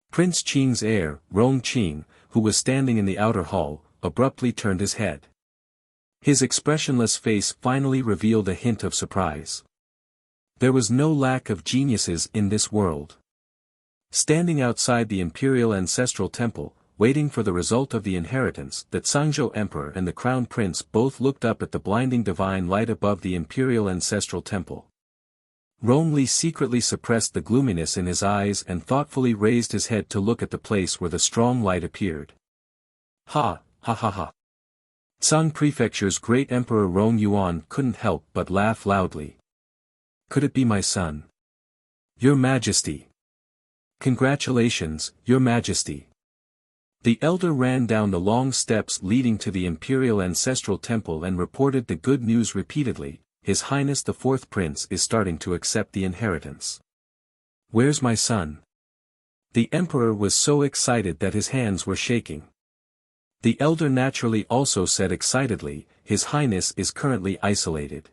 Prince Qing's heir, Rong Qing, who was standing in the outer hall, abruptly turned his head. His expressionless face finally revealed a hint of surprise. There was no lack of geniuses in this world. Standing outside the Imperial Ancestral Temple, waiting for the result of the inheritance, the Sangzhou Emperor and the Crown Prince both looked up at the blinding divine light above the Imperial Ancestral Temple. Rong Li secretly suppressed the gloominess in his eyes and thoughtfully raised his head to look at the place where the strong light appeared. "Ha, ha ha ha." Song Prefecture's great Emperor Rong Yuan couldn't help but laugh loudly. "Could it be my son? Your Majesty. Congratulations, Your Majesty." The elder ran down the long steps leading to the Imperial Ancestral Temple and reported the good news repeatedly. "His Highness the Fourth Prince is starting to accept the inheritance. Where's my son?" The Emperor was so excited that his hands were shaking. The elder naturally also said excitedly, "His Highness is currently isolated.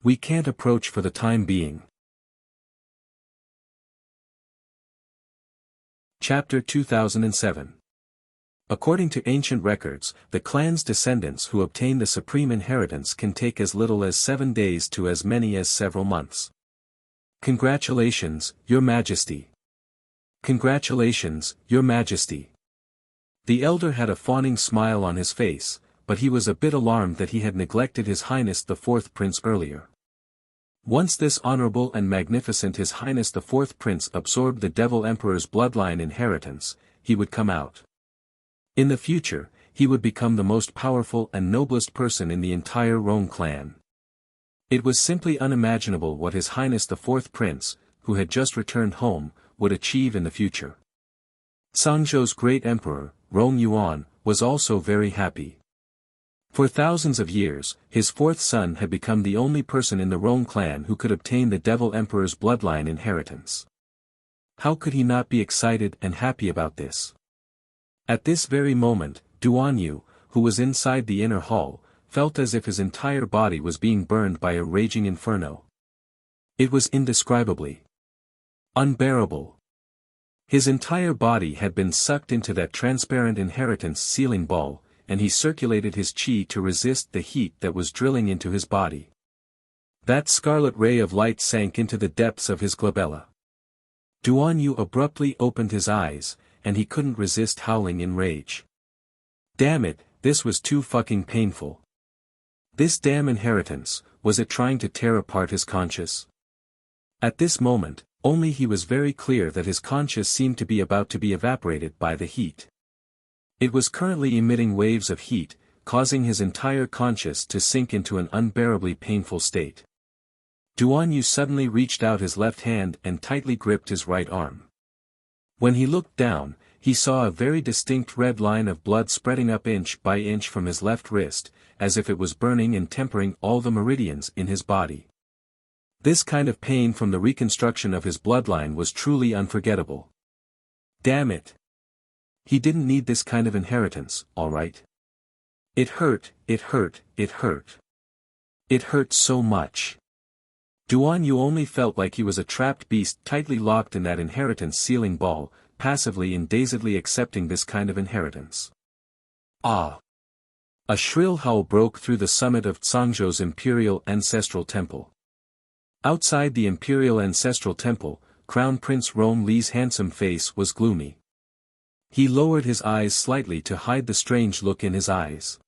We can't approach for the time being." Chapter 2007. According to ancient records, the clan's descendants who obtain the supreme inheritance can take as little as 7 days to as many as several months. "Congratulations, Your Majesty. Congratulations, Your Majesty." The elder had a fawning smile on his face, but he was a bit alarmed that he had neglected His Highness the Fourth Prince earlier. Once this honorable and magnificent His Highness the Fourth Prince absorbed the Devil Emperor's bloodline inheritance, he would come out. In the future, he would become the most powerful and noblest person in the entire Rong clan. It was simply unimaginable what His Highness the Fourth Prince, who had just returned home, would achieve in the future. Sangzhou's great emperor, Rong Yuan, was also very happy. For thousands of years, his fourth son had become the only person in the Rong clan who could obtain the Devil Emperor's bloodline inheritance. How could he not be excited and happy about this? At this very moment, Duan Yu, who was inside the inner hall, felt as if his entire body was being burned by a raging inferno. It was indescribably unbearable. His entire body had been sucked into that transparent inheritance sealing ball, and he circulated his chi to resist the heat that was drilling into his body. That scarlet ray of light sank into the depths of his glabella. Duan Yu abruptly opened his eyes, and he couldn't resist howling in rage. Damn it, this was too fucking painful. This damn inheritance, was it trying to tear apart his conscience? At this moment, only he was very clear that his conscience seemed to be about to be evaporated by the heat. It was currently emitting waves of heat, causing his entire conscience to sink into an unbearably painful state. Duan Yu suddenly reached out his left hand and tightly gripped his right arm. When he looked down, he saw a very distinct red line of blood spreading up inch by inch from his left wrist, as if it was burning and tempering all the meridians in his body. This kind of pain from the reconstruction of his bloodline was truly unforgettable. Damn it! He didn't need this kind of inheritance, all right? It hurt, it hurt, it hurt. It hurt so much. Duan Yu only felt like he was a trapped beast tightly locked in that inheritance sealing ball, passively and dazedly accepting this kind of inheritance. Ah! A shrill howl broke through the summit of Tsangzhou's imperial ancestral temple. Outside the imperial ancestral temple, Crown Prince Rong Li's handsome face was gloomy. He lowered his eyes slightly to hide the strange look in his eyes.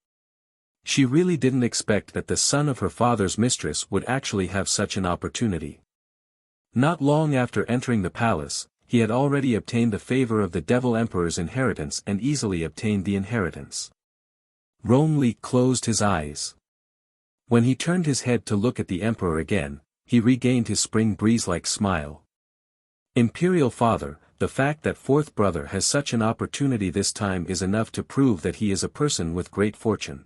She really didn't expect that the son of her father's mistress would actually have such an opportunity. Not long after entering the palace, he had already obtained the favor of the Devil Emperor's inheritance and easily obtained the inheritance. Rong Li closed his eyes. When he turned his head to look at the Emperor again, he regained his spring breeze-like smile. Imperial Father, the fact that fourth brother has such an opportunity this time is enough to prove that he is a person with great fortune.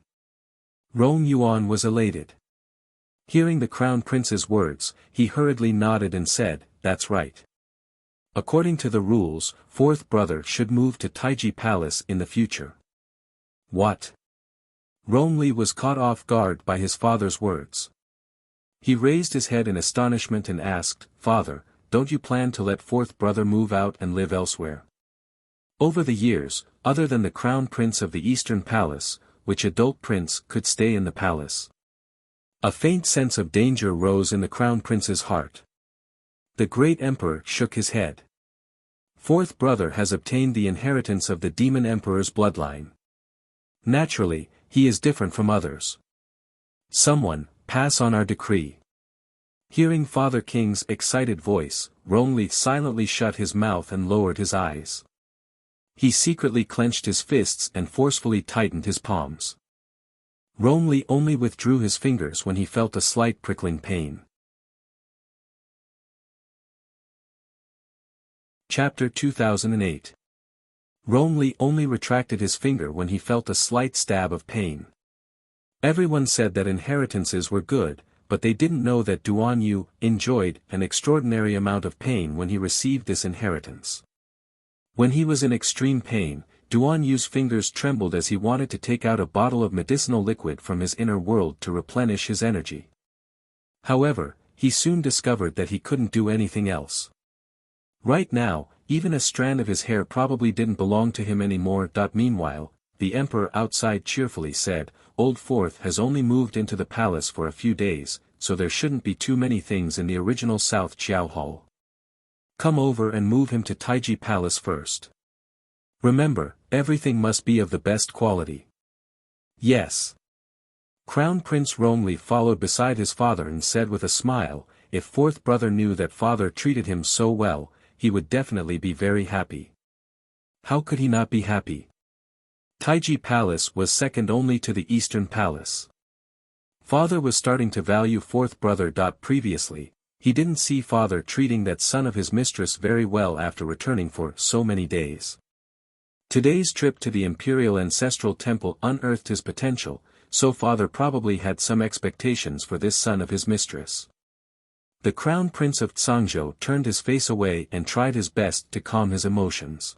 Rong Yuan was elated. Hearing the Crown Prince's words, he hurriedly nodded and said, "That's right. According to the rules, fourth brother should move to Taiji Palace in the future." What? Rong Li was caught off guard by his father's words. He raised his head in astonishment and asked, "Father, don't you plan to let fourth brother move out and live elsewhere?" Over the years, other than the Crown Prince of the Eastern Palace, which adult prince could stay in the palace? A faint sense of danger rose in the Crown Prince's heart. The great emperor shook his head. Fourth brother has obtained the inheritance of the demon emperor's bloodline. Naturally, he is different from others. Someone, pass on our decree. Hearing Father King's excited voice, Rong Li silently shut his mouth and lowered his eyes. He secretly clenched his fists and forcefully tightened his palms. Rong Li only withdrew his fingers when he felt a slight prickling pain. Chapter 2008. Rong Li only retracted his finger when he felt a slight stab of pain. Everyone said that inheritances were good, but they didn't know that Duan Yu enjoyed an extraordinary amount of pain when he received this inheritance. When he was in extreme pain, Duan Yu's fingers trembled as he wanted to take out a bottle of medicinal liquid from his inner world to replenish his energy. However, he soon discovered that he couldn't do anything else. Right now, even a strand of his hair probably didn't belong to him anymore. Meanwhile, the emperor outside cheerfully said, "Old Fourth has only moved into the palace for a few days, so there shouldn't be too many things in the original South Chiao Hall. Come over and move him to Taiji Palace first. Remember, everything must be of the best quality." "Yes." Crown Prince Rong Li followed beside his father and said with a smile, if fourth brother knew that father treated him so well, he would definitely be very happy. How could he not be happy? Taiji Palace was second only to the Eastern Palace. Father was starting to value fourth brother. Previously, he didn't see father treating that son of his mistress very well after returning for so many days. Today's trip to the Imperial Ancestral Temple unearthed his potential, so father probably had some expectations for this son of his mistress. The Crown Prince of Tsangzhou turned his face away and tried his best to calm his emotions.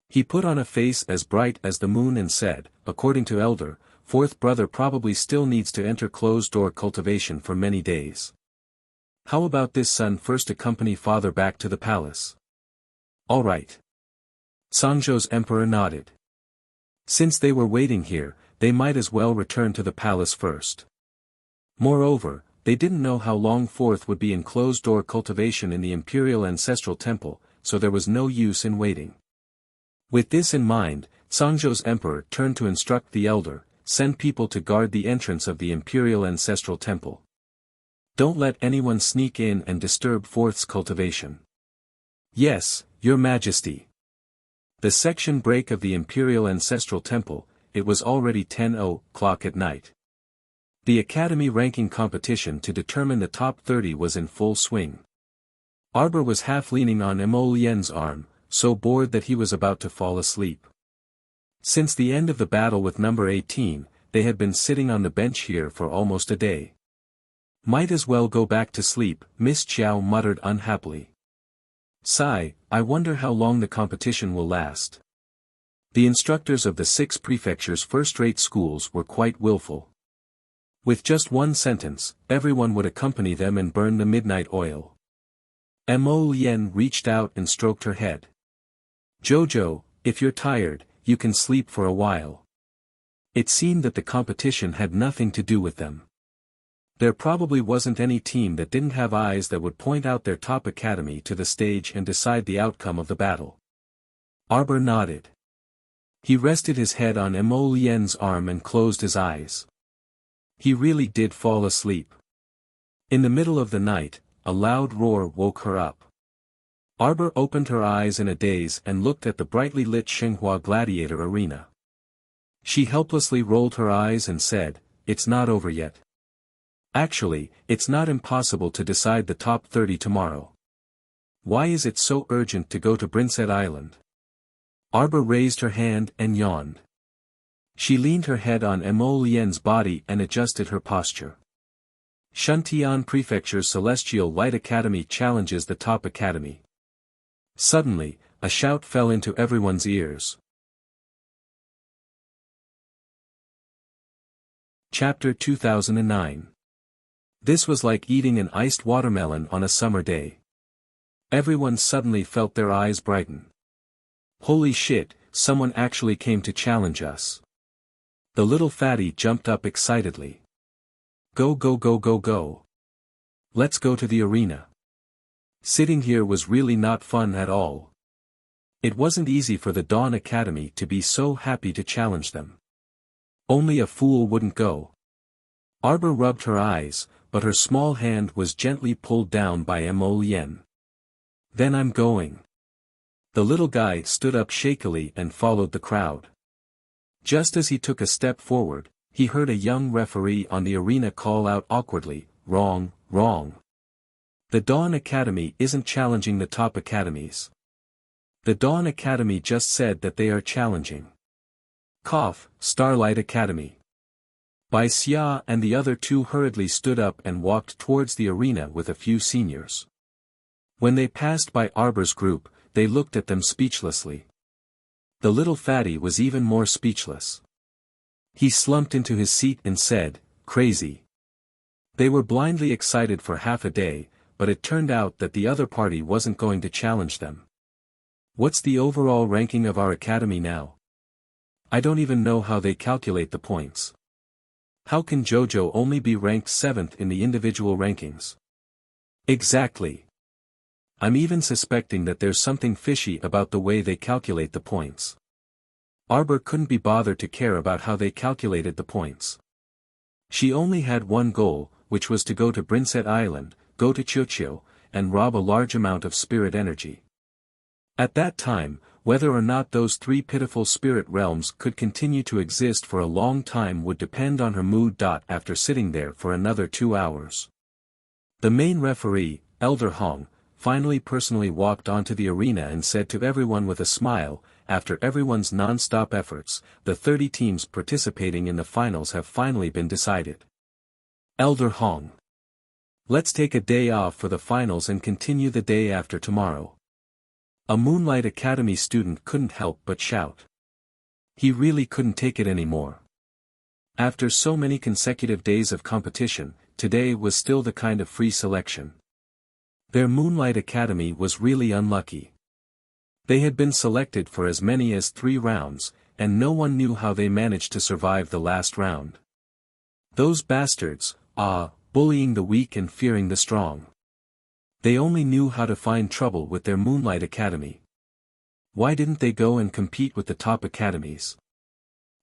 He put on a face as bright as the moon and said, "According to elder, fourth brother probably still needs to enter closed-door cultivation for many days. How about this son first accompany father back to the palace?" "All right." Tsangzhou's emperor nodded. Since they were waiting here, they might as well return to the palace first. Moreover, they didn't know how long fourth would be in closed-door cultivation in the Imperial Ancestral Temple, so there was no use in waiting. With this in mind, Tsangzhou's emperor turned to instruct the elder, "Send people to guard the entrance of the Imperial Ancestral Temple. Don't let anyone sneak in and disturb fourth's cultivation." "Yes, Your Majesty." The section break of the Imperial Ancestral Temple, it was already 10:00 at night. The Academy ranking competition to determine the top 30 was in full swing. Arbor was half leaning on Mo Lian's arm, so bored that he was about to fall asleep. Since the end of the battle with number 18, they had been sitting on the bench here for almost a day. "Might as well go back to sleep," Miss Chiao muttered unhappily. "Sigh, I wonder how long the competition will last." The instructors of the 6 prefectures' first-rate schools were quite willful. With just one sentence, everyone would accompany them and burn the midnight oil. Mo Lian reached out and stroked her head. Jojo, if you're tired, you can sleep for a while. It seemed that the competition had nothing to do with them. There probably wasn't any team that didn't have eyes that would point out their top academy to the stage and decide the outcome of the battle. Arbor nodded. He rested his head on Mo Lien's arm and closed his eyes. He really did fall asleep. In the middle of the night, a loud roar woke her up. Arbor opened her eyes in a daze and looked at the brightly lit Xinhua Gladiator Arena. She helplessly rolled her eyes and said, "It's not over yet. Actually, it's not impossible to decide the top 30 tomorrow. Why is it so urgent to go to Brinset Island?" Arbor raised her hand and yawned. She leaned her head on Mo Lien's body and adjusted her posture. Shuntian Prefecture's Celestial Light Academy challenges the top academy. Suddenly, a shout fell into everyone's ears. Chapter 2009. This was like eating an iced watermelon on a summer day. Everyone suddenly felt their eyes brighten. Holy shit, someone actually came to challenge us. The little fatty jumped up excitedly. Go go go go go. Let's go to the arena. Sitting here was really not fun at all. It wasn't easy for the Dawn Academy to be so happy to challenge them. Only a fool wouldn't go. Arbor rubbed her eyes, but her small hand was gently pulled down by Mo Lien. Then I'm going. The little guy stood up shakily and followed the crowd. Just as he took a step forward, he heard a young referee on the arena call out awkwardly, "Wrong, wrong. The Dawn Academy isn't challenging the top academies. The Dawn Academy just said that they are challenging Starlight Academy." Bai Xia and the other two hurriedly stood up and walked towards the arena with a few seniors. When they passed by Arbor's group, they looked at them speechlessly. The little fatty was even more speechless. He slumped into his seat and said, "Crazy." They were blindly excited for half a day, but it turned out that the other party wasn't going to challenge them. What's the overall ranking of our academy now? I don't even know how they calculate the points. How can Jojo only be ranked 7th in the individual rankings? Exactly. I'm even suspecting that there's something fishy about the way they calculate the points. Arbor couldn't be bothered to care about how they calculated the points. She only had one goal, which was to go to Brinset Island, go to Chiochio, and rob a large amount of spirit energy. At that time, whether or not those three pitiful spirit realms could continue to exist for a long time would depend on her mood. After sitting there for another 2 hours. The main referee, Elder Hong, finally personally walked onto the arena and said to everyone with a smile, "After everyone's non-stop efforts, the 30 teams participating in the finals have finally been decided. Elder Hong. Let's take a day off for the finals and continue the day after tomorrow." A Moonlight Academy student couldn't help but shout. He really couldn't take it anymore. After so many consecutive days of competition, today was still the kind of free selection. Their Moonlight Academy was really unlucky. They had been selected for as many as 3 rounds, and no one knew how they managed to survive the last round. Those bastards, bullying the weak and fearing the strong. They only knew how to find trouble with their Moonlight Academy. Why didn't they go and compete with the top academies?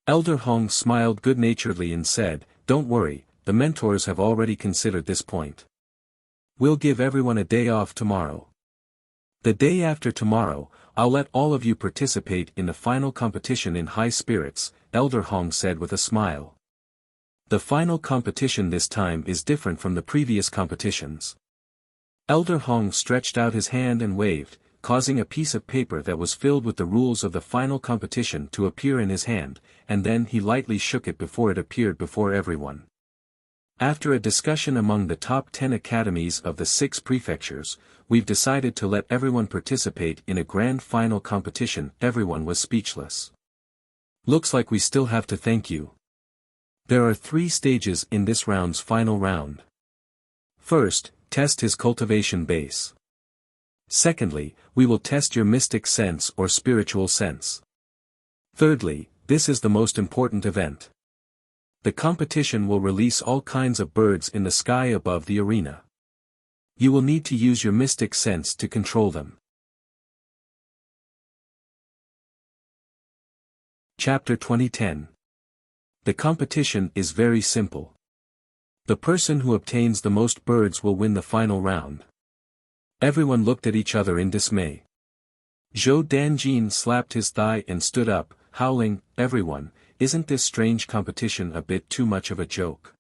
Elder Hong smiled good-naturedly and said, "Don't worry, the mentors have already considered this point. We'll give everyone a day off tomorrow. The day after tomorrow, I'll let all of you participate in the final competition in high spirits," Elder Hong said with a smile. The final competition this time is different from the previous competitions. Elder Hong stretched out his hand and waved, causing a piece of paper that was filled with the rules of the final competition to appear in his hand, and then he lightly shook it before it appeared before everyone. After a discussion among the top 10 academies of the 6 prefectures, we've decided to let everyone participate in a grand final competition. Everyone was speechless. Looks like we still have to thank you. There are 3 stages in this round's final round. First, test his cultivation base. Secondly, we will test your mystic sense or spiritual sense. Thirdly, this is the most important event. The competition will release all kinds of birds in the sky above the arena. You will need to use your mystic sense to control them. Chapter 2010. The competition is very simple. The person who obtains the most birds will win the final round. Everyone looked at each other in dismay. Zhou Danjin slapped his thigh and stood up, howling, "Everyone, isn't this strange competition a bit too much of a joke?"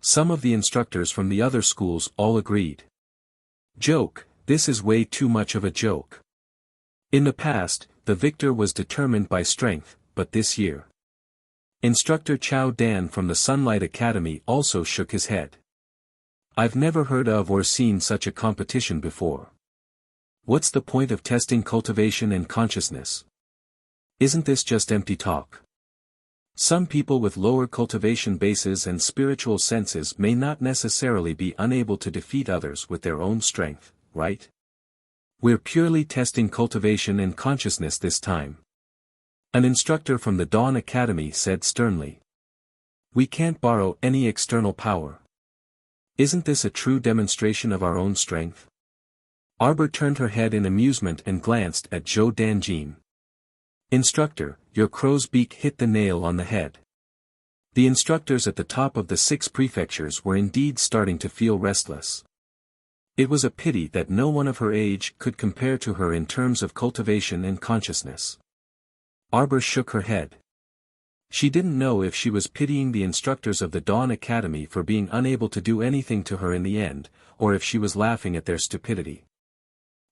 Some of the instructors from the other schools all agreed. "Joke, this is way too much of a joke. In the past, the victor was determined by strength, but this year." Instructor Chao Dan from the Sunlight Academy also shook his head. "I've never heard of or seen such a competition before. What's the point of testing cultivation and consciousness? Isn't this just empty talk? Some people with lower cultivation bases and spiritual senses may not necessarily be unable to defeat others with their own strength, right? We're purely testing cultivation and consciousness this time." An instructor from the Dawn Academy said sternly. "We can't borrow any external power. Isn't this a true demonstration of our own strength?" Arbor turned her head in amusement and glanced at Zhou Danjin. "Instructor, your crow's beak hit the nail on the head." The instructors at the top of the 6 prefectures were indeed starting to feel restless. It was a pity that no one of her age could compare to her in terms of cultivation and consciousness. Arbor shook her head. She didn't know if she was pitying the instructors of the Dawn Academy for being unable to do anything to her in the end, or if she was laughing at their stupidity.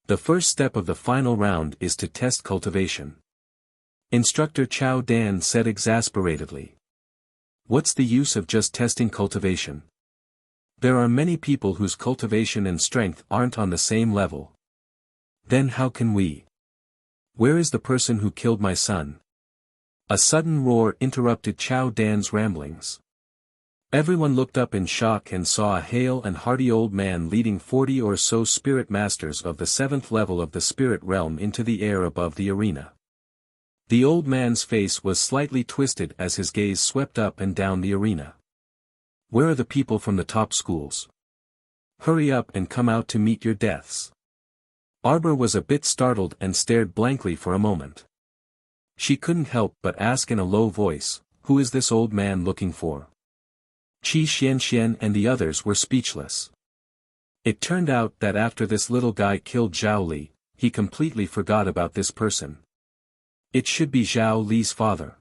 The first step of the final round is to test cultivation. Instructor Chao Dan said exasperatedly. "What's the use of just testing cultivation? There are many people whose cultivation and strength aren't on the same level. Then how can we? Where is the person who killed my son?" A sudden roar interrupted Chao Dan's ramblings. Everyone looked up in shock and saw a hale and hearty old man leading 40 or so spirit masters of the 7th level of the spirit realm into the air above the arena. The old man's face was slightly twisted as his gaze swept up and down the arena. "Where are the people from the top schools? Hurry up and come out to meet your deaths." Arbor was a bit startled and stared blankly for a moment. She couldn't help but ask in a low voice, "Who is this old man looking for?" Qi Xianxian and the others were speechless. It turned out that after this little guy killed Zhao Li, he completely forgot about this person. It should be Zhao Li's father.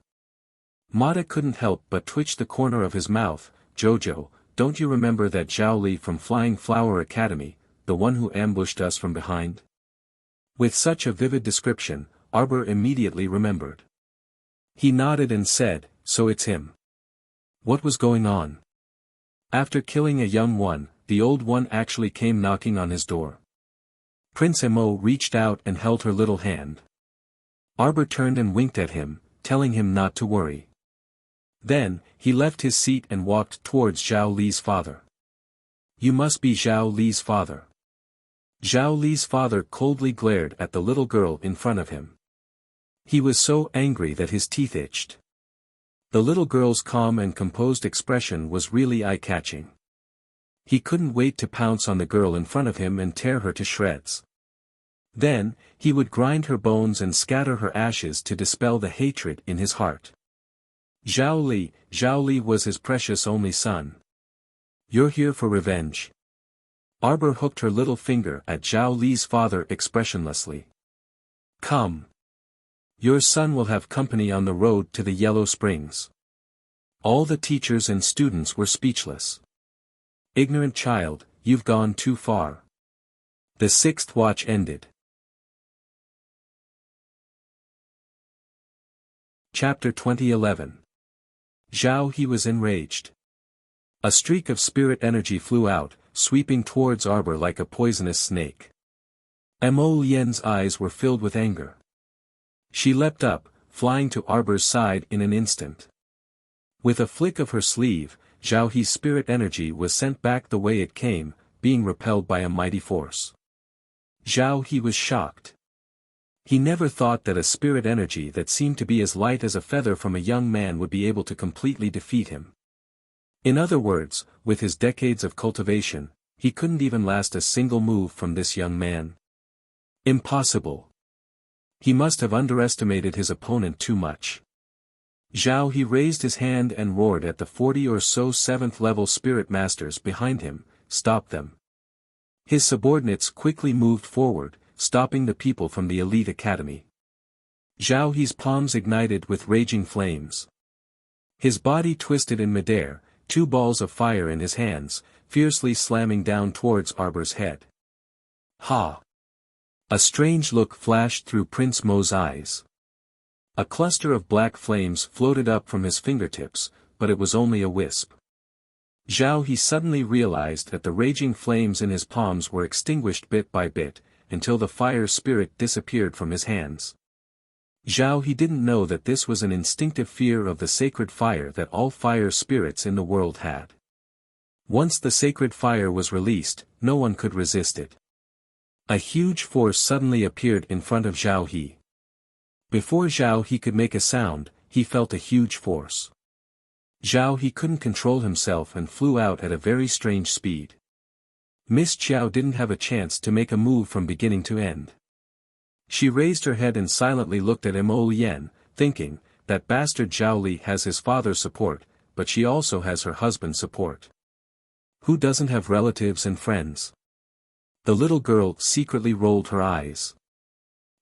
Mata couldn't help but twitch the corner of his mouth. "Jojo, don't you remember that Zhao Li from Flying Flower Academy, the one who ambushed us from behind?" With such a vivid description, Arbor immediately remembered. He nodded and said, "So it's him." What was going on? After killing a young one, the old one actually came knocking on his door. Prince Emo reached out and held her little hand. Arbor turned and winked at him, telling him not to worry. Then, he left his seat and walked towards Zhao Li's father. "You must be Zhao Li's father." Zhao Li's father coldly glared at the little girl in front of him. He was so angry that his teeth itched. The little girl's calm and composed expression was really eye-catching. He couldn't wait to pounce on the girl in front of him and tear her to shreds. Then, he would grind her bones and scatter her ashes to dispel the hatred in his heart. Zhao Li was his precious only son. "You're here for revenge?" Arbor hooked her little finger at Zhao Li's father expressionlessly. "Come. Your son will have company on the road to the Yellow Springs." All the teachers and students were speechless. "Ignorant child, you've gone too far." The 6th watch ended. Chapter 2011. Zhao He was enraged. A streak of spirit energy flew out, sweeping towards Arbor like a poisonous snake. Mo Lian's eyes were filled with anger. She leapt up, flying to Arbor's side in an instant. With a flick of her sleeve, Zhao He's spirit energy was sent back the way it came, being repelled by a mighty force. Zhao He was shocked. He never thought that a spirit energy that seemed to be as light as a feather from a young man would be able to completely defeat him. In other words, with his decades of cultivation, he couldn't even last a single move from this young man. Impossible. He must have underestimated his opponent too much. Zhao He raised his hand and roared at the 40 or so 7th level spirit masters behind him, "Stop them." His subordinates quickly moved forward, stopping the people from the elite academy. Zhao He's palms ignited with raging flames. His body twisted in midair, 2 balls of fire in his hands, fiercely slamming down towards Arbor's head. Ha! A strange look flashed through Prince Mo's eyes. A cluster of black flames floated up from his fingertips, but it was only a wisp. Zhao He suddenly realized that the raging flames in his palms were extinguished bit by bit, until the fire spirit disappeared from his hands. Zhao He didn't know that this was an instinctive fear of the sacred fire that all fire spirits in the world had. Once the sacred fire was released, no one could resist it. A huge force suddenly appeared in front of Zhao He. Before Zhao He could make a sound, he felt a huge force. Zhao He couldn't control himself and flew out at a very strange speed. Miss Qiao didn't have a chance to make a move from beginning to end. She raised her head and silently looked at Mo Yen, thinking, that bastard Zhao Li has his father's support, but she also has her husband's support. Who doesn't have relatives and friends? The little girl secretly rolled her eyes.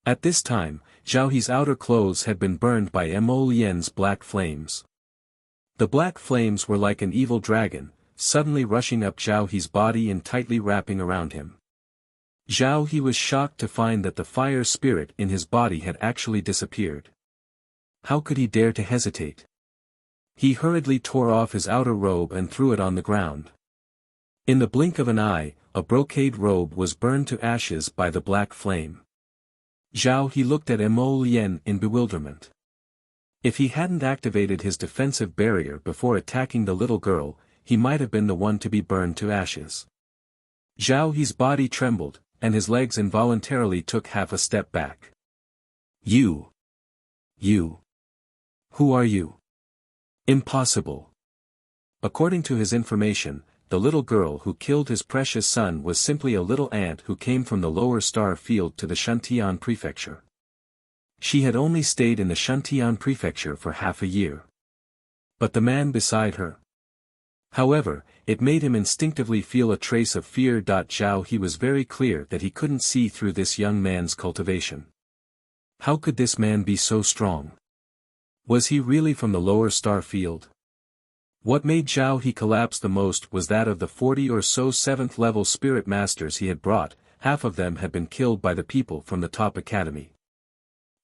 At this time, Zhao He's outer clothes had been burned by Mo Yen's black flames. The black flames were like an evil dragon, suddenly rushing up Zhao He's body and tightly wrapping around him. Zhao He was shocked to find that the fire spirit in his body had actually disappeared. How could he dare to hesitate? He hurriedly tore off his outer robe and threw it on the ground. In the blink of an eye, a brocade robe was burned to ashes by the black flame. Zhao He looked at Mo Yen in bewilderment. If he hadn't activated his defensive barrier before attacking the little girl, he might have been the one to be burned to ashes. Zhao He's body trembled, and his legs involuntarily took half a step back. You. Who are you? Impossible. According to his information, the little girl who killed his precious son was simply a little ant who came from the lower star field to the Shantian prefecture. She had only stayed in the Shantian prefecture for half a year. But the man beside her. However, it made him instinctively feel a trace of fear. Zhao He was very clear that he couldn't see through this young man's cultivation. How could this man be so strong? Was he really from the lower star field? What made Zhao He collapse the most was that of the 40 or so 7th level spirit masters he had brought, half of them had been killed by the people from the top academy.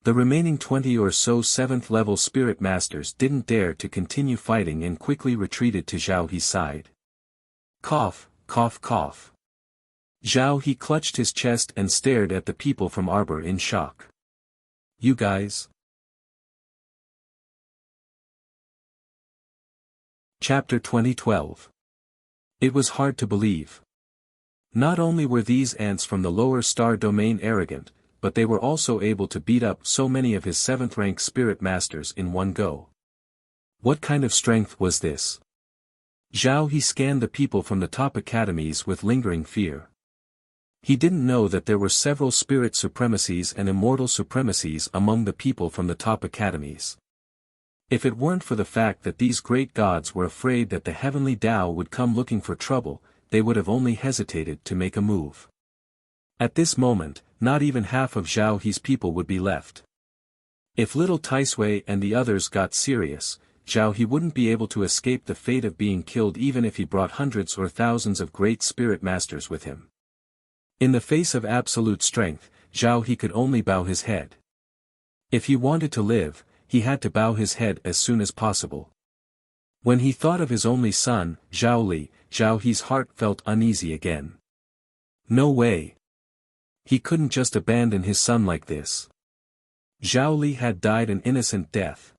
The remaining 20 or so 7th level spirit masters didn't dare to continue fighting and quickly retreated to Zhao He's side. Cough, cough, cough. Zhao He clutched his chest and stared at the people from Arbor in shock. You guys? Chapter 2012. It was hard to believe. Not only were these ants from the lower star domain arrogant, but they were also able to beat up so many of his 7th rank spirit masters in one go. What kind of strength was this? Zhao He scanned the people from the top academies with lingering fear. He didn't know that there were several spirit supremacies and immortal supremacies among the people from the top academies. If it weren't for the fact that these great gods were afraid that the heavenly Tao would come looking for trouble, they would have only hesitated to make a move. At this moment, not even half of Zhao He's people would be left. If little Taisui and the others got serious, Zhao He wouldn't be able to escape the fate of being killed even if he brought hundreds or thousands of great spirit masters with him. In the face of absolute strength, Zhao He could only bow his head. If he wanted to live, he had to bow his head as soon as possible. When he thought of his only son, Zhao Li, Zhao He's heart felt uneasy again. No way. He couldn't just abandon his son like this. Zhao Li had died an innocent death.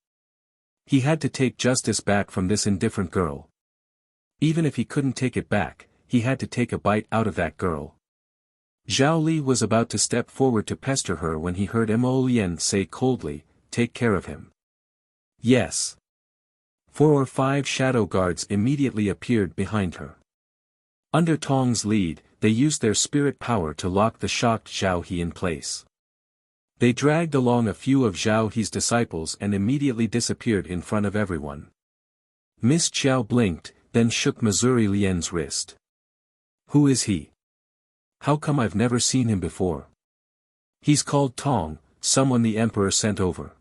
He had to take justice back from this indifferent girl. Even if he couldn't take it back, he had to take a bite out of that girl. Zhao Li was about to step forward to pester her when he heard Mo Lien say coldly, "Take care of him." Yes. 4 or 5 shadow guards immediately appeared behind her. Under Tong's lead, they used their spirit power to lock the shocked Zhao He in place. They dragged along a few of Zhao He's disciples and immediately disappeared in front of everyone. Miss Qiao blinked, then shook Missouri Lien's wrist. "Who is he? How come I've never seen him before?" "He's called Tong, someone the Emperor sent over.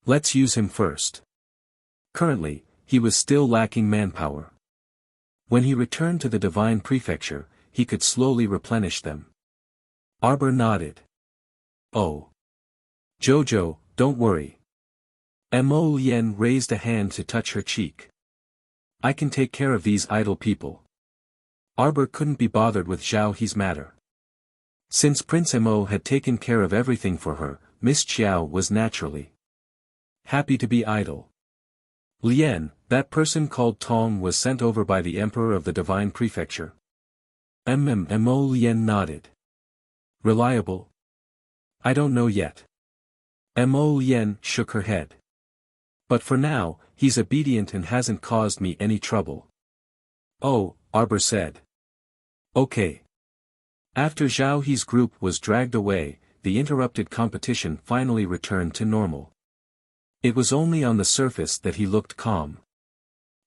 Let's use him first." Currently, he was still lacking manpower. When he returned to the Divine Prefecture, he could slowly replenish them. Arbor nodded. "Oh. Jojo, don't worry." Mo Lien raised a hand to touch her cheek. "I can take care of these idle people." Arbor couldn't be bothered with Zhao He's matter. Since Prince Mo had taken care of everything for her, Miss Qiao was naturally happy to be idle. "Lien, that person called Tong was sent over by the Emperor of the Divine Prefecture." Mo Lien nodded. "Reliable?" "I don't know yet." Mo Lien shook her head. "But for now, he's obedient and hasn't caused me any trouble." "Oh," Arbor said. "Okay." After Zhao He's group was dragged away, the interrupted competition finally returned to normal. It was only on the surface that he looked calm.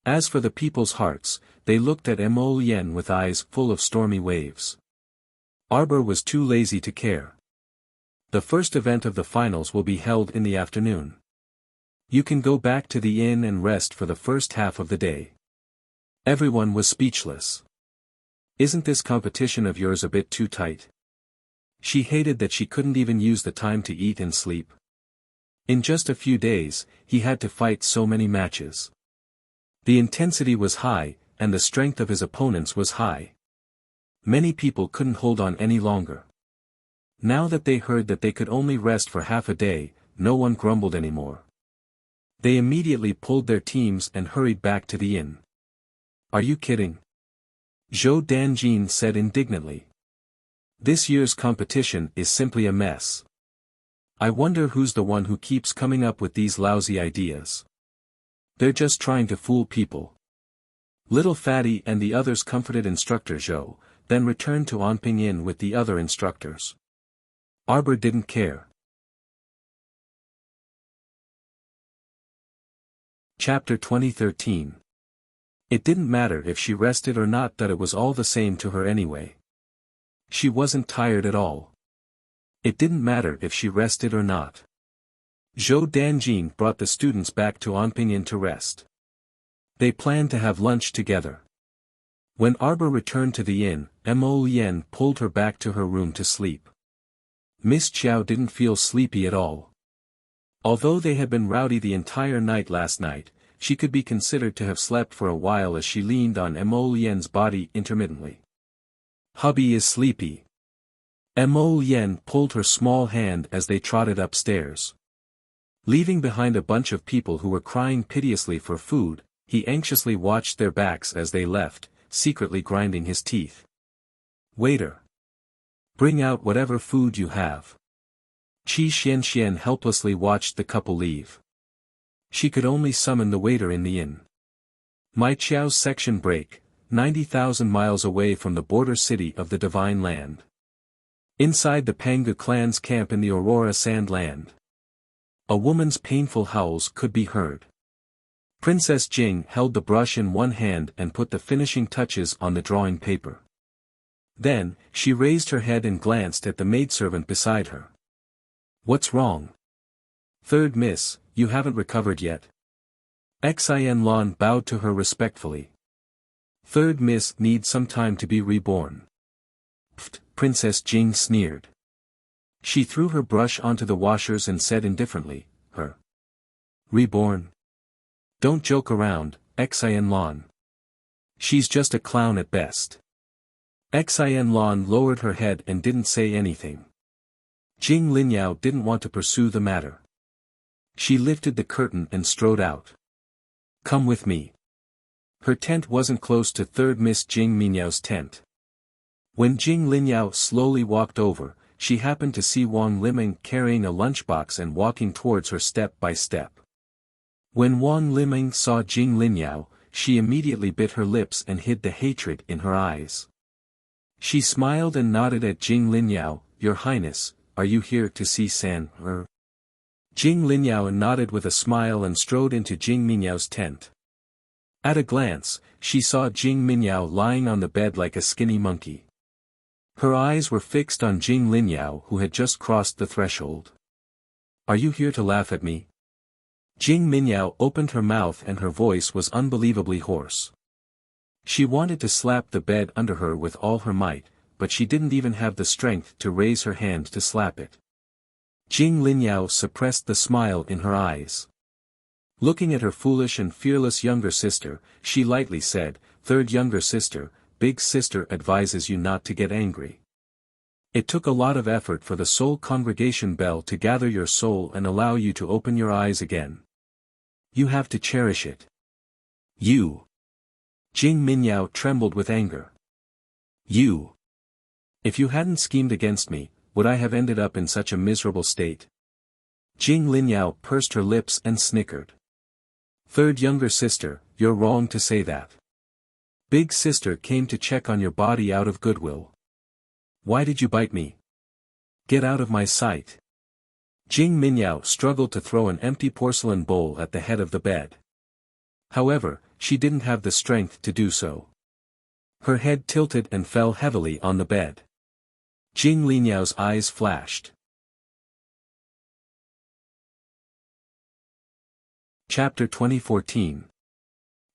As for the people's hearts, they looked at Mo Lien with eyes full of stormy waves. Arbor was too lazy to care. The first event of the finals will be held in the afternoon. You can go back to the inn and rest for the first half of the day. Everyone was speechless. "Isn't this competition of yours a bit too tight?" She hated that she couldn't even use the time to eat and sleep. In just a few days, he had to fight so many matches. The intensity was high, and the strength of his opponents was high. Many people couldn't hold on any longer. Now that they heard that they could only rest for half a day, no one grumbled anymore. They immediately pulled their teams and hurried back to the inn. "Are you kidding?" Zhou Danjin said indignantly. "This year's competition is simply a mess. I wonder who's the one who keeps coming up with these lousy ideas. They're just trying to fool people." Little Fatty and the others comforted Instructor Zhou, then returned to Anping Inn with the other instructors. Arbor didn't care. Chapter 2013. It didn't matter if she rested or not, that it was all the same to her anyway. She wasn't tired at all. It didn't matter if she rested or not. Zhou Danjin brought the students back to Anping Inn to rest. They planned to have lunch together. When Arbor returned to the inn, Mo Lien pulled her back to her room to sleep. Miss Qiao didn't feel sleepy at all. Although they had been rowdy the entire night last night, she could be considered to have slept for a while as she leaned on Mo Lien's body intermittently. "Hubby is sleepy." Mo Lien pulled her small hand as they trotted upstairs. Leaving behind a bunch of people who were crying piteously for food, he anxiously watched their backs as they left, secretly grinding his teeth. "Waiter! Bring out whatever food you have." Qi Xianxian helplessly watched the couple leave. She could only summon the waiter in the inn. Mai Qiao's section break, 90,000 miles away from the border city of the Divine Land. Inside the Pangu clan's camp in the Aurora Sand Land. A woman's painful howls could be heard. Princess Jing held the brush in one hand and put the finishing touches on the drawing paper. Then, she raised her head and glanced at the maidservant beside her. "What's wrong?" "Third miss, you haven't recovered yet." Xin Lan bowed to her respectfully. "Third miss needs some time to be reborn." "Pfft," Princess Jing sneered. She threw her brush onto the washers and said indifferently, "Her reborn? Don't joke around, Xin Lan. She's just a clown at best." Xin Lan lowered her head and didn't say anything. Jing Linyao didn't want to pursue the matter. She lifted the curtain and strode out. "Come with me." Her tent wasn't close to third Miss Jing Minyao's tent. When Jing Linyao slowly walked over, she happened to see Wang Liming carrying a lunchbox and walking towards her step by step. When Wang Liming saw Jing Linyao, she immediately bit her lips and hid the hatred in her eyes. She smiled and nodded at Jing Linyao. "Your Highness, are you here to see San Er?" Jing Linyao nodded with a smile and strode into Jing Minyao's tent. At a glance, she saw Jing Minyao lying on the bed like a skinny monkey. Her eyes were fixed on Jing Linyao, who had just crossed the threshold. "Are you here to laugh at me?" Jing Minyao opened her mouth and her voice was unbelievably hoarse. She wanted to slap the bed under her with all her might, but she didn't even have the strength to raise her hand to slap it. Jing Linyao suppressed the smile in her eyes. Looking at her foolish and fearless younger sister, she lightly said, "Third younger sister, big sister advises you not to get angry. It took a lot of effort for the soul congregation bell to gather your soul and allow you to open your eyes again. You have to cherish it." "You." Jing Minyao trembled with anger. "You. If you hadn't schemed against me, would I have ended up in such a miserable state?" Jing Linyao pursed her lips and snickered. "Third younger sister, you're wrong to say that. Big sister came to check on your body out of goodwill. Why did you bite me? Get out of my sight." Jing Minyao struggled to throw an empty porcelain bowl at the head of the bed. However, she didn't have the strength to do so. Her head tilted and fell heavily on the bed. Jing Linyao's eyes flashed. Chapter 2014.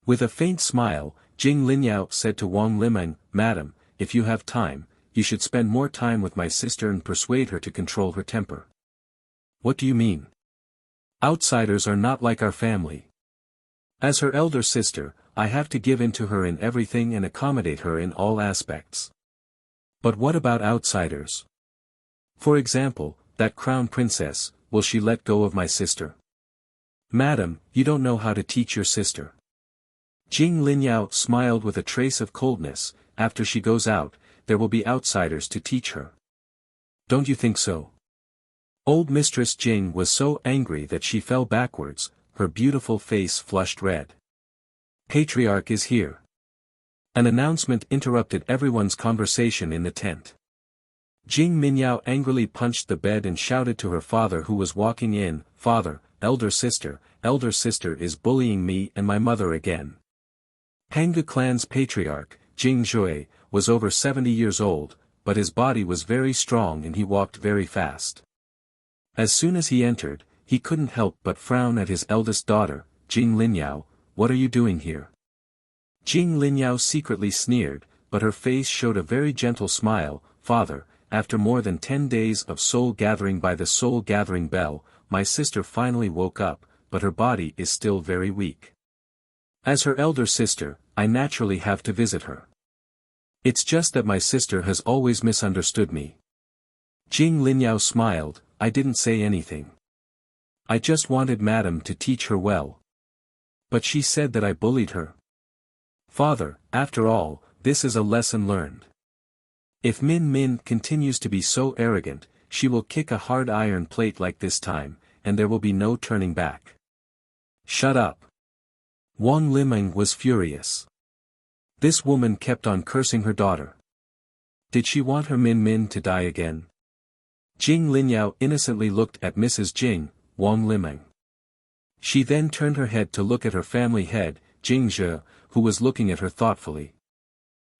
With a faint smile, Jing Linyao said to Wang Liming, "Madam, if you have time, you should spend more time with my sister and persuade her to control her temper." "What do you mean? Outsiders are not like our family. As her elder sister, I have to give in to her in everything and accommodate her in all aspects." "But what about outsiders? For example, that crown princess, will she let go of my sister?" "Madam, you don't know how to teach your sister." Jing Linyao smiled with a trace of coldness. "After she goes out, there will be outsiders to teach her." "Don't you think so?" Old Mistress Jing was so angry that she fell backwards, her beautiful face flushed red. "Patriarch is here." An announcement interrupted everyone's conversation in the tent. Jing Minyao angrily punched the bed and shouted to her father who was walking in, "Father, elder sister is bullying me and my mother again." Hangga clan's patriarch, Jing Zhui, was over 70 years old, but his body was very strong and he walked very fast. As soon as he entered, he couldn't help but frown at his eldest daughter, Jing Linyao. "What are you doing here?" Jing Linyao secretly sneered, but her face showed a very gentle smile. "Father, after more than 10 days of soul gathering by the soul gathering bell, my sister finally woke up, but her body is still very weak. As her elder sister, I naturally have to visit her. It's just that my sister has always misunderstood me." Jing Linyao smiled. "I didn't say anything. I just wanted Madam to teach her well. But she said that I bullied her." "Father, after all, this is a lesson learned. If Min Min continues to be so arrogant, she will kick a hard iron plate like this time, and there will be no turning back." "Shut up." Wang Liming was furious. This woman kept on cursing her daughter. Did she want her Min Min to die again? Jing Linyao innocently looked at Mrs. Jing, Wang Liming. She then turned her head to look at her family head, Jing Zhe, who was looking at her thoughtfully.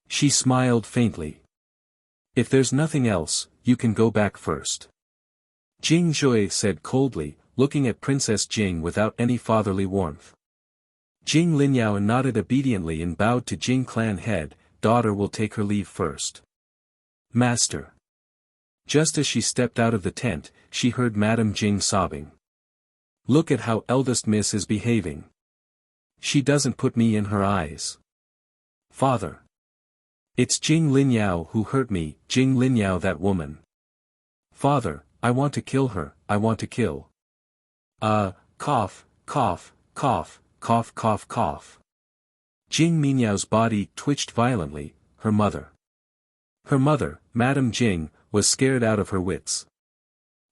She smiled faintly. "If there's nothing else, you can go back first." Jing Zhui said coldly, looking at Princess Jing without any fatherly warmth. Jing Linyao nodded obediently and bowed to Jing clan head. "Daughter will take her leave first." "Master." Just as she stepped out of the tent, she heard Madame Jing sobbing. "Look at how eldest miss is behaving. She doesn't put me in her eyes." "Father. It's Jing Linyao who hurt me, Jing Linyao, that woman." "Father, I want to kill her, I want to kill." Cough, cough, cough, cough, cough, cough. Jing Minyao's body twitched violently. Her mother. Her mother, Madame Jing, was scared out of her wits.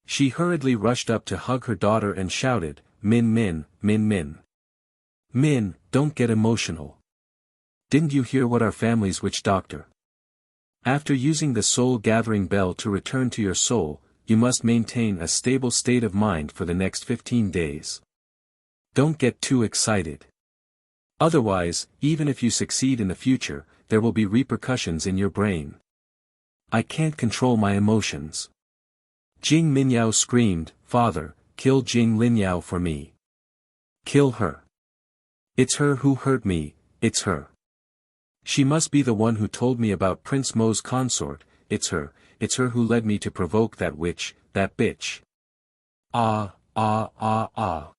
She hurriedly rushed up to hug her daughter and shouted, "Min Min, Min Min. Min, don't get emotional. Didn't you hear what our family's witch doctor? After using the soul-gathering bell to return to your soul, you must maintain a stable state of mind for the next 15 days. Don't get too excited. Otherwise, even if you succeed in the future, there will be repercussions in your brain." "I can't control my emotions." Jing Minyao screamed, "Father, kill Jing Linyao for me. Kill her. It's her who hurt me, it's her. She must be the one who told me about Prince Mo's consort, it's her who led me to provoke that witch, that bitch." Ah, ah, ah, ah.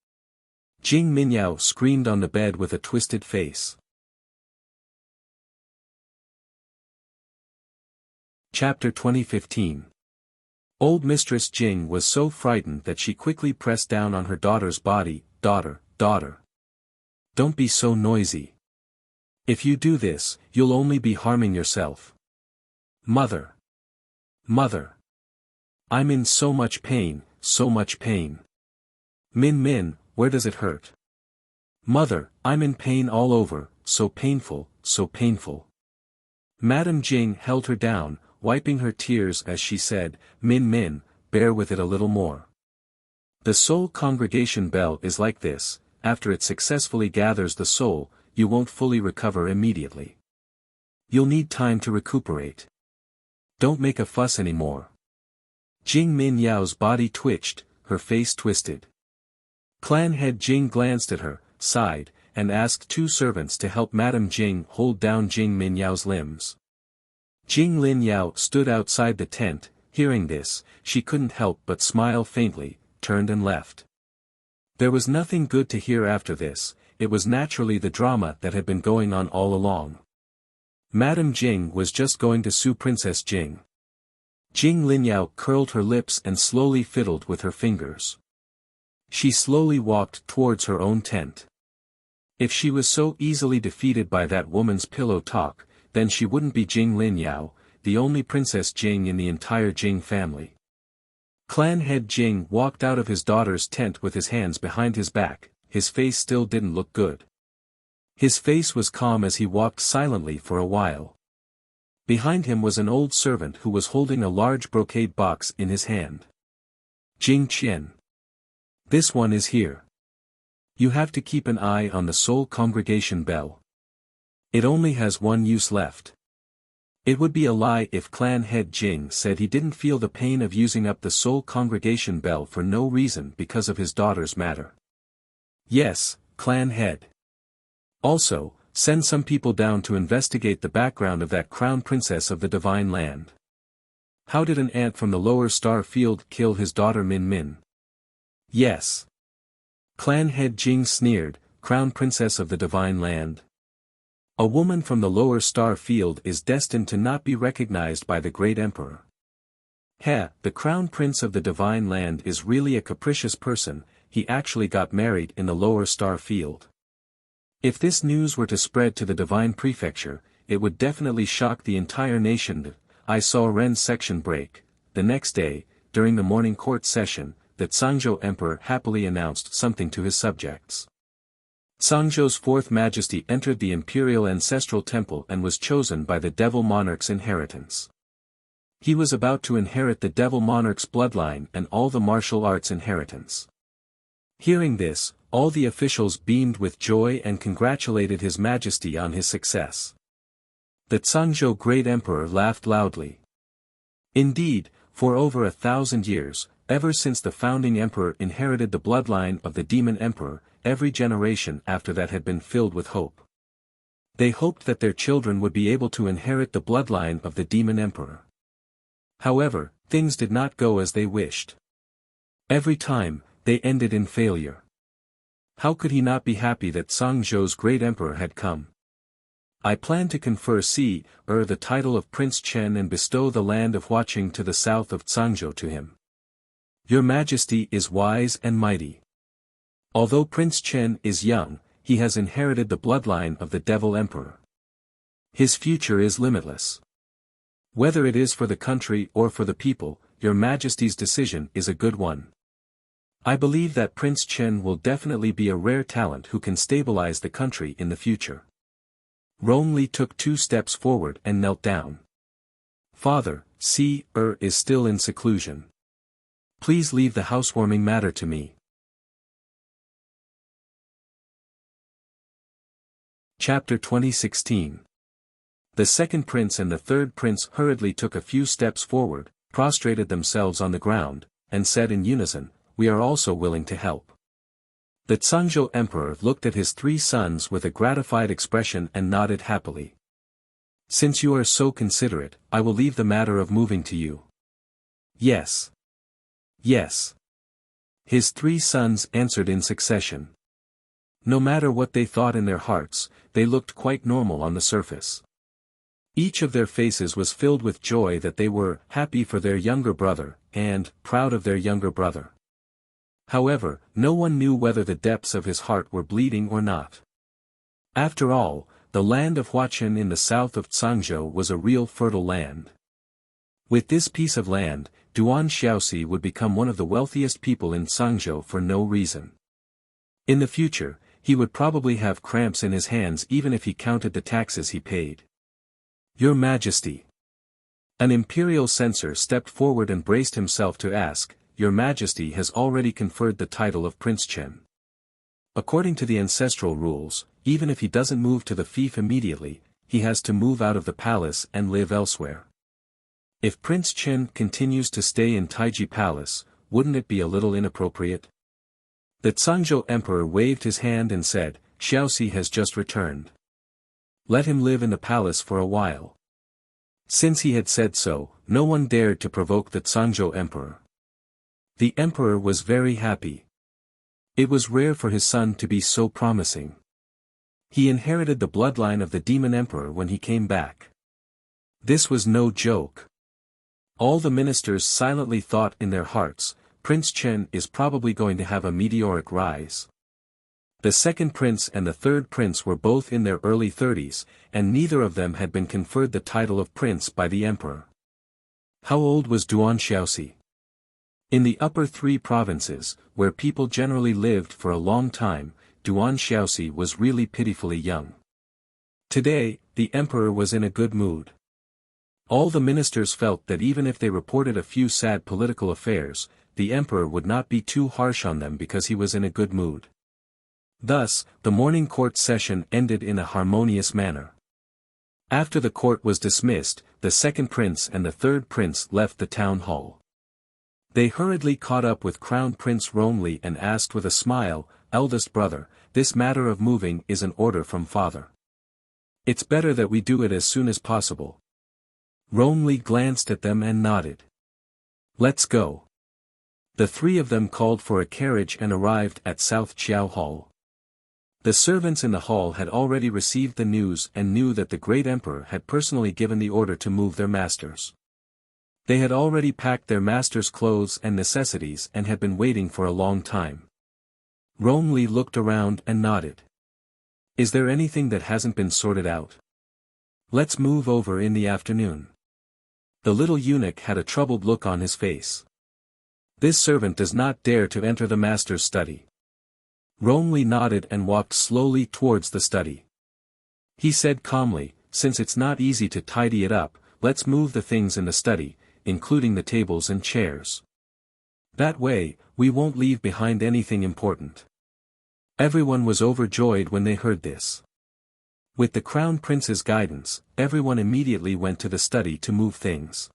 Jing Minyao screamed on the bed with a twisted face. Chapter 2015. Old Mistress Jing was so frightened that she quickly pressed down on her daughter's body. "Daughter, daughter. Don't be so noisy. If you do this, you'll only be harming yourself." "Mother. Mother. I'm in so much pain, so much pain. Min Min, where does it hurt?" "Mother, I'm in pain all over, so painful, so painful." Madame Jing held her down, wiping her tears as she said, "Min Min, bear with it a little more. The soul congregation bell is like this, after it successfully gathers the soul, you won't fully recover immediately. You'll need time to recuperate. Don't make a fuss anymore." Jing Minyao's body twitched, her face twisted. Clan head Jing glanced at her, sighed, and asked two servants to help Madame Jing hold down Jing Minyao's limbs. Jing Linyao stood outside the tent. Hearing this, she couldn't help but smile faintly, turned and left. There was nothing good to hear after this. It was naturally the drama that had been going on all along. Madame Jing was just going to sue Princess Jing. Jing Linyao curled her lips and slowly fiddled with her fingers. She slowly walked towards her own tent. If she was so easily defeated by that woman's pillow talk, then she wouldn't be Jing Linyao, the only Princess Jing in the entire Jing family. Clan head Jing walked out of his daughter's tent with his hands behind his back. His face still didn't look good. His face was calm as he walked silently for a while. Behind him was an old servant who was holding a large brocade box in his hand. "Jing Qian. This one is here. You have to keep an eye on the soul congregation bell. It only has one use left." It would be a lie if clan head Jing said he didn't feel the pain of using up the soul congregation bell for no reason because of his daughter's matter. "Yes, clan head. Also, send some people down to investigate the background of that crown princess of the divine land. How did an ant from the lower star field kill his daughter Min Min?" "Yes." Clan head Jing sneered, "Crown princess of the divine land. A woman from the lower star field is destined to not be recognized by the great emperor. The crown prince of the divine land is really a capricious person. He actually got married in the lower star field. If this news were to spread to the divine prefecture, it would definitely shock the entire nation." I saw Ren's section break. The next day, during the morning court session, the Zhangzhou emperor happily announced something to his subjects. Zhangzhou's fourth majesty entered the imperial ancestral temple and was chosen by the devil monarch's inheritance. He was about to inherit the devil monarch's bloodline and all the martial arts inheritance. Hearing this, all the officials beamed with joy and congratulated His Majesty on his success. The Zhangzhou great emperor laughed loudly. Indeed, for over 1,000 years, ever since the founding emperor inherited the bloodline of the demon emperor, every generation after that had been filled with hope. They hoped that their children would be able to inherit the bloodline of the demon emperor. However, things did not go as they wished. Every time, they ended in failure. How could he not be happy that Zhangzhou's great emperor had come? "I plan to confer the title of Prince Chen and bestow the land of Huaqing to the south of Zhangzhou to him. Your Majesty is wise and mighty. Although Prince Chen is young, he has inherited the bloodline of the devil emperor. His future is limitless. Whether it is for the country or for the people, your Majesty's decision is a good one. I believe that Prince Chen will definitely be a rare talent who can stabilize the country in the future. Rong took 2 steps forward and knelt down. Father, is still in seclusion. Please leave the housewarming matter to me. Chapter 2016. The second prince and the third prince hurriedly took a few steps forward, prostrated themselves on the ground, and said in unison, "We are also willing to help." The Zhangzhou emperor looked at his 3 sons with a gratified expression and nodded happily. "Since you are so considerate, I will leave the matter of moving to you." "Yes. Yes." His 3 sons answered in succession. No matter what they thought in their hearts, they looked quite normal on the surface. Each of their faces was filled with joy that they were happy for their younger brother, and proud of their younger brother. However, no one knew whether the depths of his heart were bleeding or not. After all, the land of Huaqian in the south of Zhangzhou was a real fertile land. With this piece of land, Duan Xiaoxi would become one of the wealthiest people in Zhangzhou for no reason. In the future, he would probably have cramps in his hands even if he counted the taxes he paid. "Your Majesty." An imperial censor stepped forward and braced himself to ask, "Your Majesty has already conferred the title of Prince Chen. According to the ancestral rules, even if he doesn't move to the fief immediately, he has to move out of the palace and live elsewhere. If Prince Chen continues to stay in Taiji Palace, wouldn't it be a little inappropriate?" The Zhangzhou emperor waved his hand and said, "Xiaoxi has just returned. Let him live in the palace for a while." Since he had said so, no one dared to provoke the Zhangzhou emperor. The emperor was very happy. It was rare for his son to be so promising. He inherited the bloodline of the demon emperor when he came back. This was no joke. All the ministers silently thought in their hearts, Prince Chen is probably going to have a meteoric rise. The second prince and the third prince were both in their early 30s, and neither of them had been conferred the title of prince by the emperor. How old was Duan Xiaoxi? In the upper 3 provinces, where people generally lived for a long time, Duan Xiaoxi was really pitifully young. Today, the emperor was in a good mood. All the ministers felt that even if they reported a few sad political affairs, the emperor would not be too harsh on them because he was in a good mood. Thus, the morning court session ended in a harmonious manner. After the court was dismissed, the second prince and the third prince left the town hall. They hurriedly caught up with Crown Prince Rongli and asked with a smile, "Eldest brother, this matter of moving is an order from father. It's better that we do it as soon as possible." Rongli glanced at them and nodded. "Let's go." The 3 of them called for a carriage and arrived at South Chiao Hall. The servants in the hall had already received the news and knew that the great emperor had personally given the order to move their masters. They had already packed their masters' clothes and necessities and had been waiting for a long time. Rongli looked around and nodded. "Is there anything that hasn't been sorted out? Let's move over in the afternoon." The little eunuch had a troubled look on his face. "This servant does not dare to enter the master's study." Rongli nodded and walked slowly towards the study. He said calmly, "Since it's not easy to tidy it up, let's move the things in the study, including the tables and chairs. That way, we won't leave behind anything important." Everyone was overjoyed when they heard this. With the Crown Prince's guidance, everyone immediately went to the study to move things.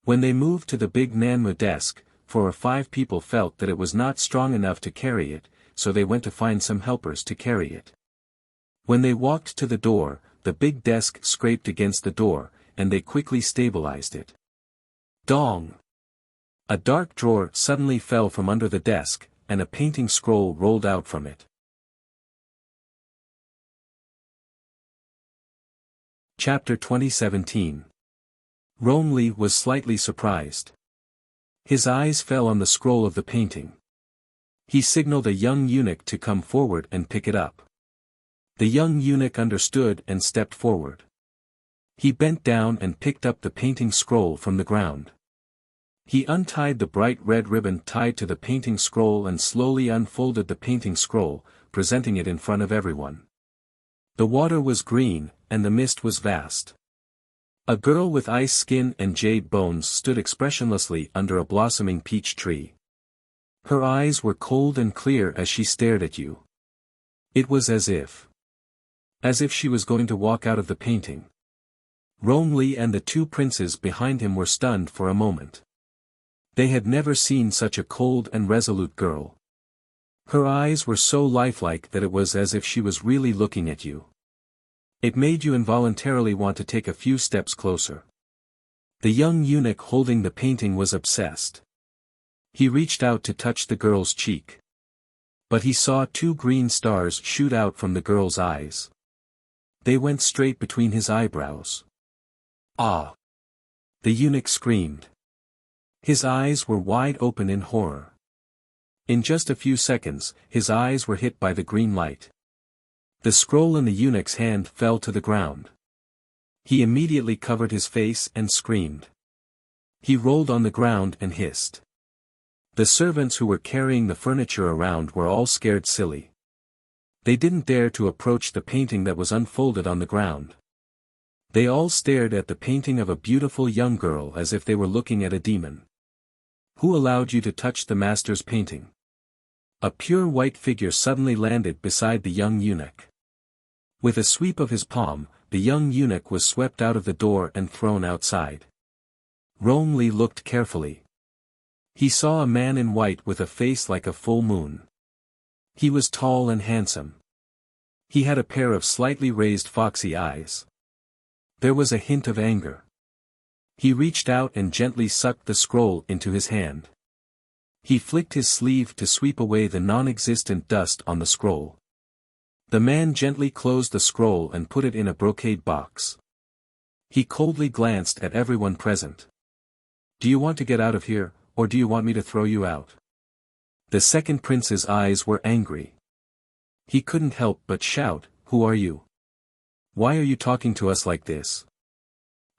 When they moved to the big Nanmu desk, 4 or 5 people felt that it was not strong enough to carry it, so they went to find some helpers to carry it. When they walked to the door, the big desk scraped against the door, and they quickly stabilized it. Dong! A dark drawer suddenly fell from under the desk, and a painting scroll rolled out from it. Chapter 2017. Rongli was slightly surprised. His eyes fell on the scroll of the painting. He signaled a young eunuch to come forward and pick it up. The young eunuch understood and stepped forward. He bent down and picked up the painting scroll from the ground. He untied the bright red ribbon tied to the painting scroll and slowly unfolded the painting scroll, presenting it in front of everyone. The water was green, and the mist was vast. A girl with ice skin and jade bones stood expressionlessly under a blossoming peach tree. Her eyes were cold and clear as she stared at you. It was as if she was going to walk out of the painting. Rong and the two princes behind him were stunned for a moment. They had never seen such a cold and resolute girl. Her eyes were so lifelike that it was as if she was really looking at you. It made you involuntarily want to take a few steps closer. The young eunuch holding the painting was obsessed. He reached out to touch the girl's cheek. But he saw two green stars shoot out from the girl's eyes. They went straight between his eyebrows. Ah! The eunuch screamed. His eyes were wide open in horror. In just a few seconds, his eyes were hit by the green light. The scroll in the eunuch's hand fell to the ground. He immediately covered his face and screamed. He rolled on the ground and hissed. The servants who were carrying the furniture around were all scared silly. They didn't dare to approach the painting that was unfolded on the ground. They all stared at the painting of a beautiful young girl as if they were looking at a demon. Who allowed you to touch the master's painting? A pure white figure suddenly landed beside the young eunuch. With a sweep of his palm, the young eunuch was swept out of the door and thrown outside. Rong looked carefully. He saw a man in white with a face like a full moon. He was tall and handsome. He had a pair of slightly raised foxy eyes. There was a hint of anger. He reached out and gently sucked the scroll into his hand. He flicked his sleeve to sweep away the non-existent dust on the scroll. The man gently closed the scroll and put it in a brocade box. He coldly glanced at everyone present. Do you want to get out of here, or do you want me to throw you out? The second prince's eyes were angry. He couldn't help but shout, Who are you? Why are you talking to us like this?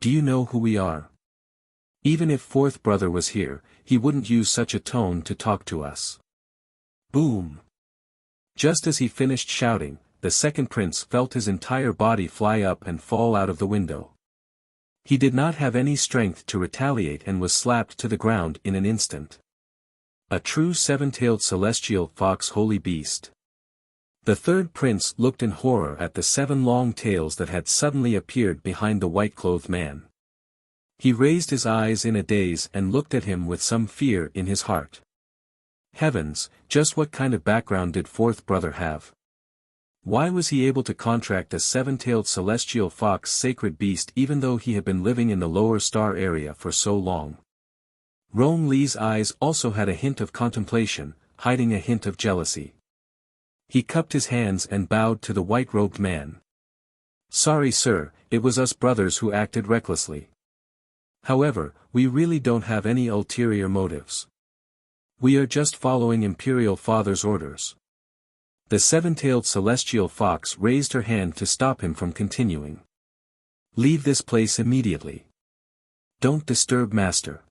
Do you know who we are? Even if fourth brother was here, he wouldn't use such a tone to talk to us. Boom! Just as he finished shouting, the second prince felt his entire body fly up and fall out of the window. He did not have any strength to retaliate and was slapped to the ground in an instant. A true seven-tailed celestial fox holy beast. The third prince looked in horror at the 7 long tails that had suddenly appeared behind the white-clothed man. He raised his eyes in a daze and looked at him with some fear in his heart. Heavens, just what kind of background did fourth brother have? Why was he able to contract a 7-tailed celestial fox sacred beast even though he had been living in the lower star area for so long? Rong Li's eyes also had a hint of contemplation, hiding a hint of jealousy. He cupped his hands and bowed to the white-robed man. Sorry sir, it was us brothers who acted recklessly. However, we really don't have any ulterior motives. We are just following Imperial Father's orders. The 7-tailed celestial fox raised her hand to stop him from continuing. Leave this place immediately. Don't disturb master.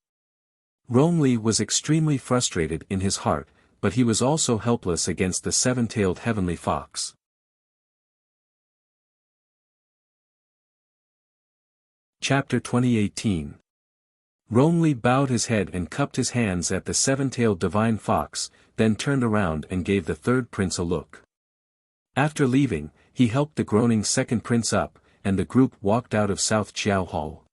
Rong Li was extremely frustrated in his heart, but he was also helpless against the 7-tailed heavenly fox. Chapter 2018. Rong Li bowed his head and cupped his hands at the 7-tailed divine fox, then turned around and gave the third prince a look. After leaving, he helped the groaning second prince up, and the group walked out of South Chiao Hall.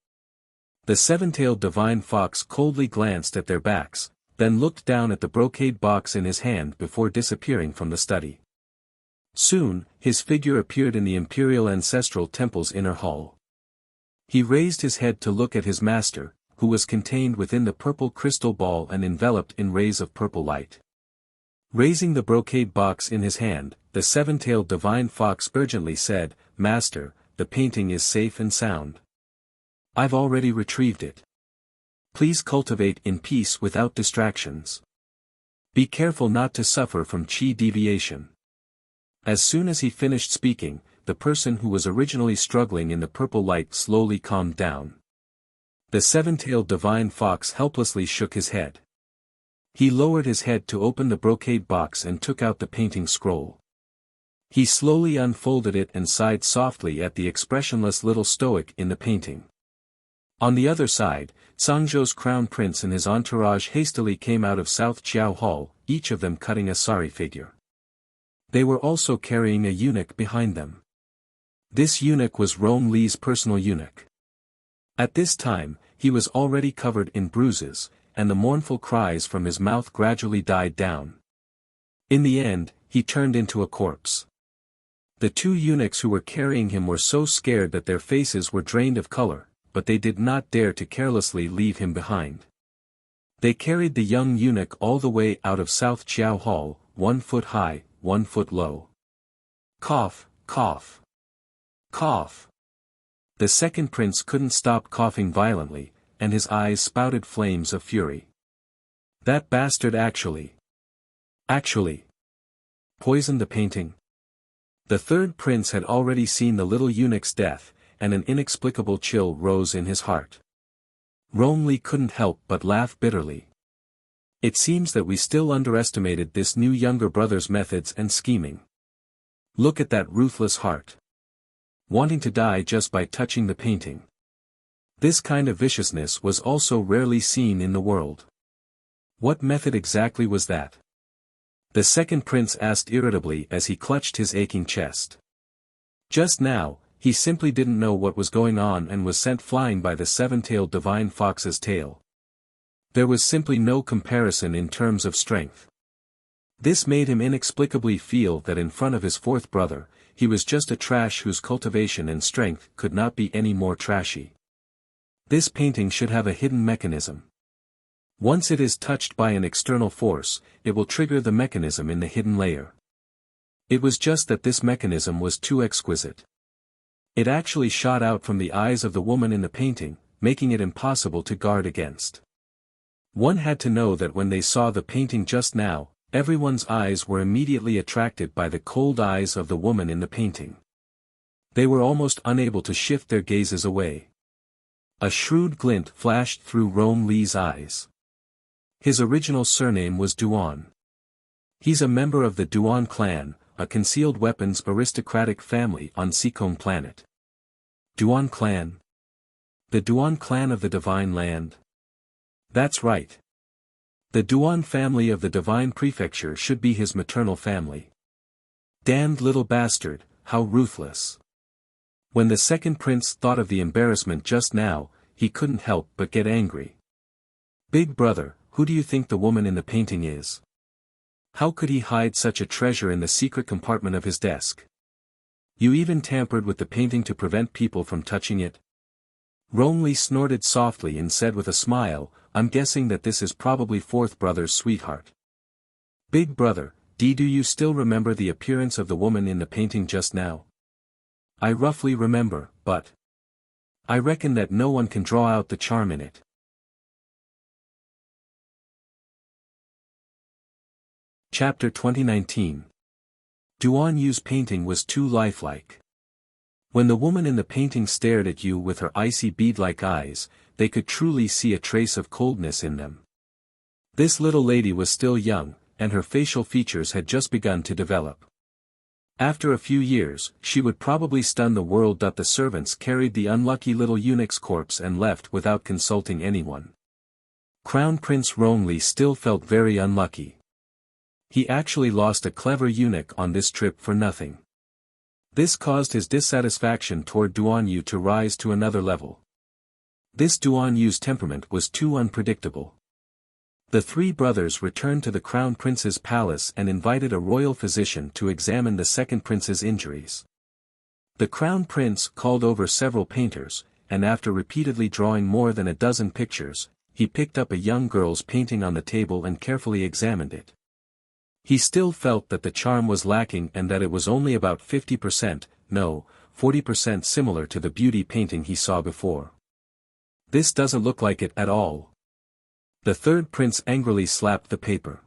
The 7-tailed divine fox coldly glanced at their backs, then looked down at the brocade box in his hand before disappearing from the study. Soon, his figure appeared in the Imperial Ancestral Temple's inner hall. He raised his head to look at his master, who was contained within the purple crystal ball and enveloped in rays of purple light. Raising the brocade box in his hand, the 7-tailed divine fox urgently said, Master, the painting is safe and sound. I've already retrieved it. Please cultivate in peace without distractions. Be careful not to suffer from chi deviation. As soon as he finished speaking, the person who was originally struggling in the purple light slowly calmed down. The seven-tailed divine fox helplessly shook his head. He lowered his head to open the brocade box and took out the painting scroll. He slowly unfolded it and sighed softly at the expressionless little stoic in the painting. On the other side, Sangzhou's crown prince and his entourage hastily came out of South Jiao Hall, each of them cutting a sari figure. They were also carrying a eunuch behind them. This eunuch was Rong Li's personal eunuch. At this time, he was already covered in bruises, and the mournful cries from his mouth gradually died down. In the end, he turned into a corpse. The two eunuchs who were carrying him were so scared that their faces were drained of color, but they did not dare to carelessly leave him behind. They carried the young eunuch all the way out of South Jiao Hall, 1 foot high, 1 foot low. Cough, cough. Cough. The second prince couldn't stop coughing violently, and his eyes spouted flames of fury. That bastard actually poisoned the painting. The third prince had already seen the little eunuch's death, and an inexplicable chill rose in his heart. Rong Li couldn't help but laugh bitterly. It seems that we still underestimated this new younger brother's methods and scheming. Look at that ruthless heart. Wanting to die just by touching the painting. This kind of viciousness was also rarely seen in the world. What method exactly was that? The second prince asked irritably as he clutched his aching chest. Just now, he simply didn't know what was going on and was sent flying by the seven-tailed divine fox's tail. There was simply no comparison in terms of strength. This made him inexplicably feel that in front of his fourth brother, he was just a trash whose cultivation and strength could not be any more trashy. This painting should have a hidden mechanism. Once it is touched by an external force, it will trigger the mechanism in the hidden layer. It was just that this mechanism was too exquisite. It actually shot out from the eyes of the woman in the painting, making it impossible to guard against. One had to know that when they saw the painting just now, everyone's eyes were immediately attracted by the cold eyes of the woman in the painting. They were almost unable to shift their gazes away. A shrewd glint flashed through Rong Li's eyes. His original surname was Duan. He's a member of the Duan clan, a concealed weapons aristocratic family on Seikong planet. Duan clan? The Duan clan of the Divine Land? That's right. The Duan family of the Divine Prefecture should be his maternal family. Damned little bastard, how ruthless. When the second prince thought of the embarrassment just now, he couldn't help but get angry. Big brother, who do you think the woman in the painting is? How could he hide such a treasure in the secret compartment of his desk? You even tampered with the painting to prevent people from touching it? Rong Li snorted softly and said with a smile, I'm guessing that this is probably fourth brother's sweetheart. Big brother, do you still remember the appearance of the woman in the painting just now? I roughly remember, but I reckon that no one can draw out the charm in it. Chapter 2019. Duan Yu's painting was too lifelike. When the woman in the painting stared at you with her icy bead-like eyes, they could truly see a trace of coldness in them. This little lady was still young, and her facial features had just begun to develop. After a few years, she would probably stun the world. The servants carried the unlucky little eunuch's corpse and left without consulting anyone. Crown Prince Rong Li still felt very unlucky. He actually lost a clever eunuch on this trip for nothing. This caused his dissatisfaction toward Duan Yu to rise to another level. This Duan Yu's temperament was too unpredictable. The three brothers returned to the Crown Prince's palace and invited a royal physician to examine the second prince's injuries. The Crown Prince called over several painters, and after repeatedly drawing more than a dozen pictures, he picked up a young girl's painting on the table and carefully examined it. He still felt that the charm was lacking and that it was only about 50%, no, 40% similar to the beauty painting he saw before. This doesn't look like it at all. The third prince angrily slapped the paper.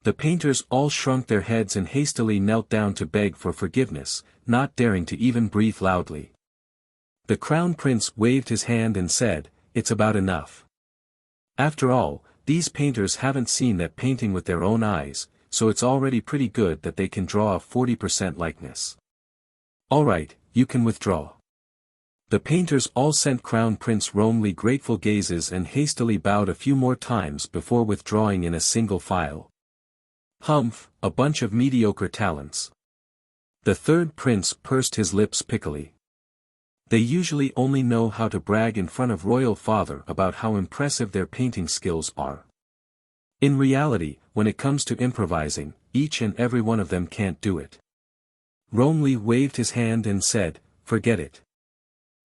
The painters all shrunk their heads and hastily knelt down to beg for forgiveness, not daring to even breathe loudly. The Crown Prince waved his hand and said, "It's about enough. After all, these painters haven't seen that painting with their own eyes, so it's already pretty good that they can draw a 40% likeness. Alright, you can withdraw." The painters all sent Crown Prince Romley grateful gazes and hastily bowed a few more times before withdrawing in a single file. Humph, a bunch of mediocre talents. The third prince pursed his lips pickily. They usually only know how to brag in front of royal father about how impressive their painting skills are. In reality, when it comes to improvising, each and every one of them can't do it. Romley waved his hand and said, "Forget it.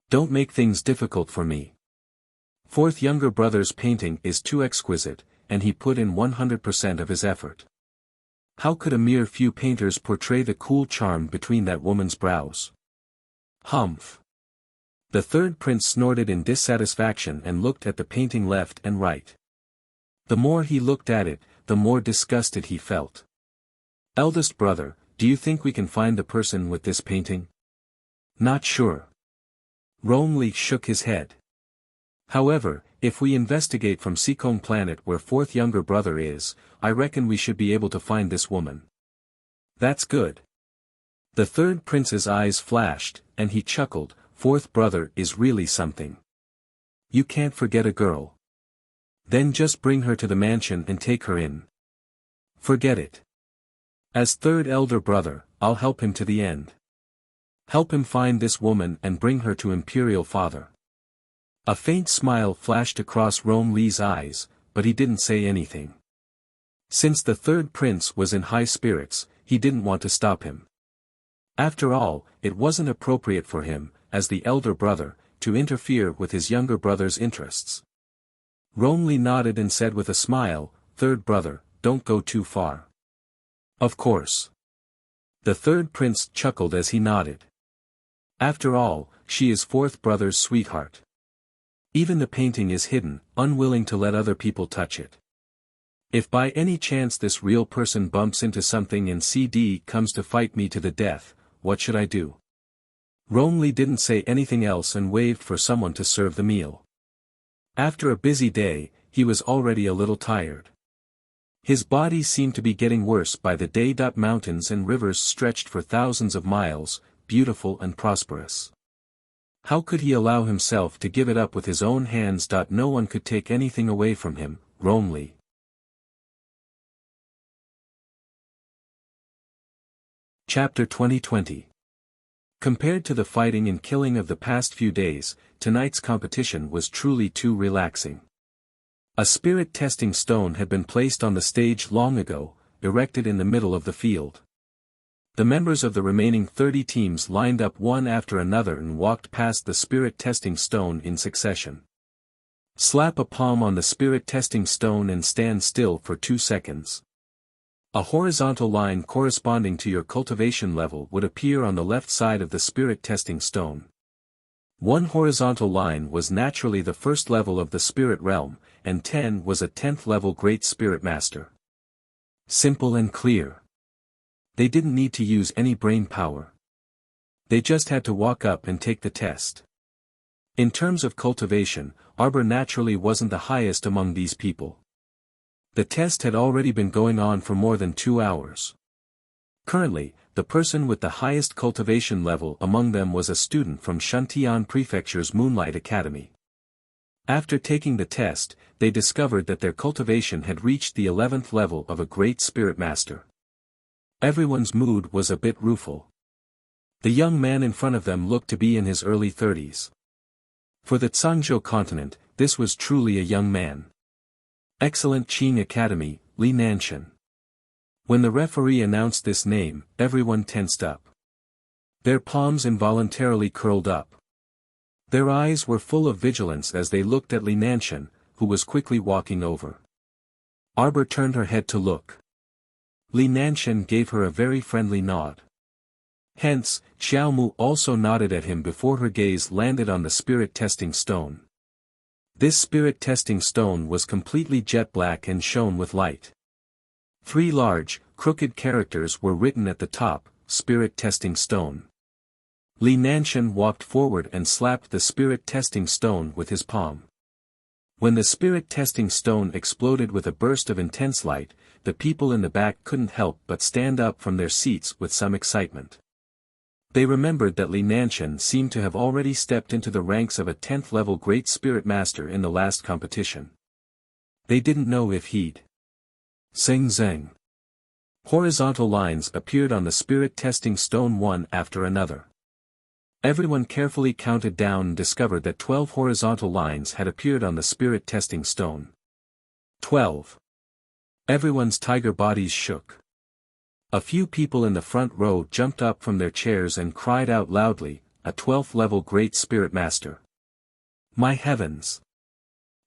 Don't make things difficult for me. Fourth younger brother's painting is too exquisite, and he put in 100% of his effort. How could a mere few painters portray the cool charm between that woman's brows?" Humph. The third prince snorted in dissatisfaction and looked at the painting left and right. The more he looked at it, the more disgusted he felt. "Eldest brother, do you think we can find the person with this painting?" "Not sure." Romley shook his head. "However, if we investigate from Seacombe planet where fourth younger brother is, I reckon we should be able to find this woman." "That's good." The third prince's eyes flashed, and he chuckled, "Fourth brother is really something. You can't forget a girl. Then just bring her to the mansion and take her in." "Forget it. As third elder brother, I'll help him to the end. Help him find this woman and bring her to Imperial Father." A faint smile flashed across Romley's eyes, but he didn't say anything. Since the third prince was in high spirits, he didn't want to stop him. After all, it wasn't appropriate for him, as the elder brother, to interfere with his younger brother's interests. Romley nodded and said with a smile, "Third brother, don't go too far." "Of course." The third prince chuckled as he nodded. After all, she is fourth brother's sweetheart. Even the painting is hidden, unwilling to let other people touch it. If by any chance this real person bumps into something and CD comes to fight me to the death, what should I do? Romley didn't say anything else and waved for someone to serve the meal. After a busy day, he was already a little tired. His body seemed to be getting worse by the day. Mountains and rivers stretched for thousands of miles, beautiful and prosperous. How could he allow himself to give it up with his own hands? No one could take anything away from him, Romley. Chapter 2020. Compared to the fighting and killing of the past few days, tonight's competition was truly too relaxing. A spirit testing stone had been placed on the stage long ago, erected in the middle of the field. The members of the remaining 30 teams lined up one after another and walked past the spirit testing stone in succession. Slap a palm on the spirit testing stone and stand still for 2 seconds. A horizontal line corresponding to your cultivation level would appear on the left side of the spirit testing stone. One horizontal line was naturally the first level of the spirit realm, and 10 was a 10th level Great Spirit Master. Simple and clear. They didn't need to use any brain power. They just had to walk up and take the test. In terms of cultivation, Arbor naturally wasn't the highest among these people. The test had already been going on for more than 2 hours. Currently, the person with the highest cultivation level among them was a student from Shuntian Prefecture's Moonlight Academy. After taking the test, they discovered that their cultivation had reached the 11th level of a Great Spirit Master. Everyone's mood was a bit rueful. The young man in front of them looked to be in his early 30s. For the Tsangzhou continent, this was truly a young man. Excellent Qing Academy, Li Nanshan. When the referee announced this name, everyone tensed up. Their palms involuntarily curled up. Their eyes were full of vigilance as they looked at Li Nanshan, who was quickly walking over. Arbor turned her head to look. Li Nanshan gave her a very friendly nod. Hence, Xiaomu also nodded at him before her gaze landed on the spirit testing stone. This spirit testing stone was completely jet black and shone with light. 3 large, crooked characters were written at the top, Spirit Testing Stone. Li Nanshan walked forward and slapped the Spirit Testing Stone with his palm. When the Spirit Testing Stone exploded with a burst of intense light, the people in the back couldn't help but stand up from their seats with some excitement. They remembered that Li Nanshan seemed to have already stepped into the ranks of a 10th level Great Spirit Master in the last competition. They didn't know if he'd. Sing Zeng. Horizontal lines appeared on the Spirit Testing Stone one after another. Everyone carefully counted down and discovered that 12 horizontal lines had appeared on the Spirit Testing Stone. 12. Everyone's tiger bodies shook. A few people in the front row jumped up from their chairs and cried out loudly, "A 12th level Great Spirit Master! My heavens!"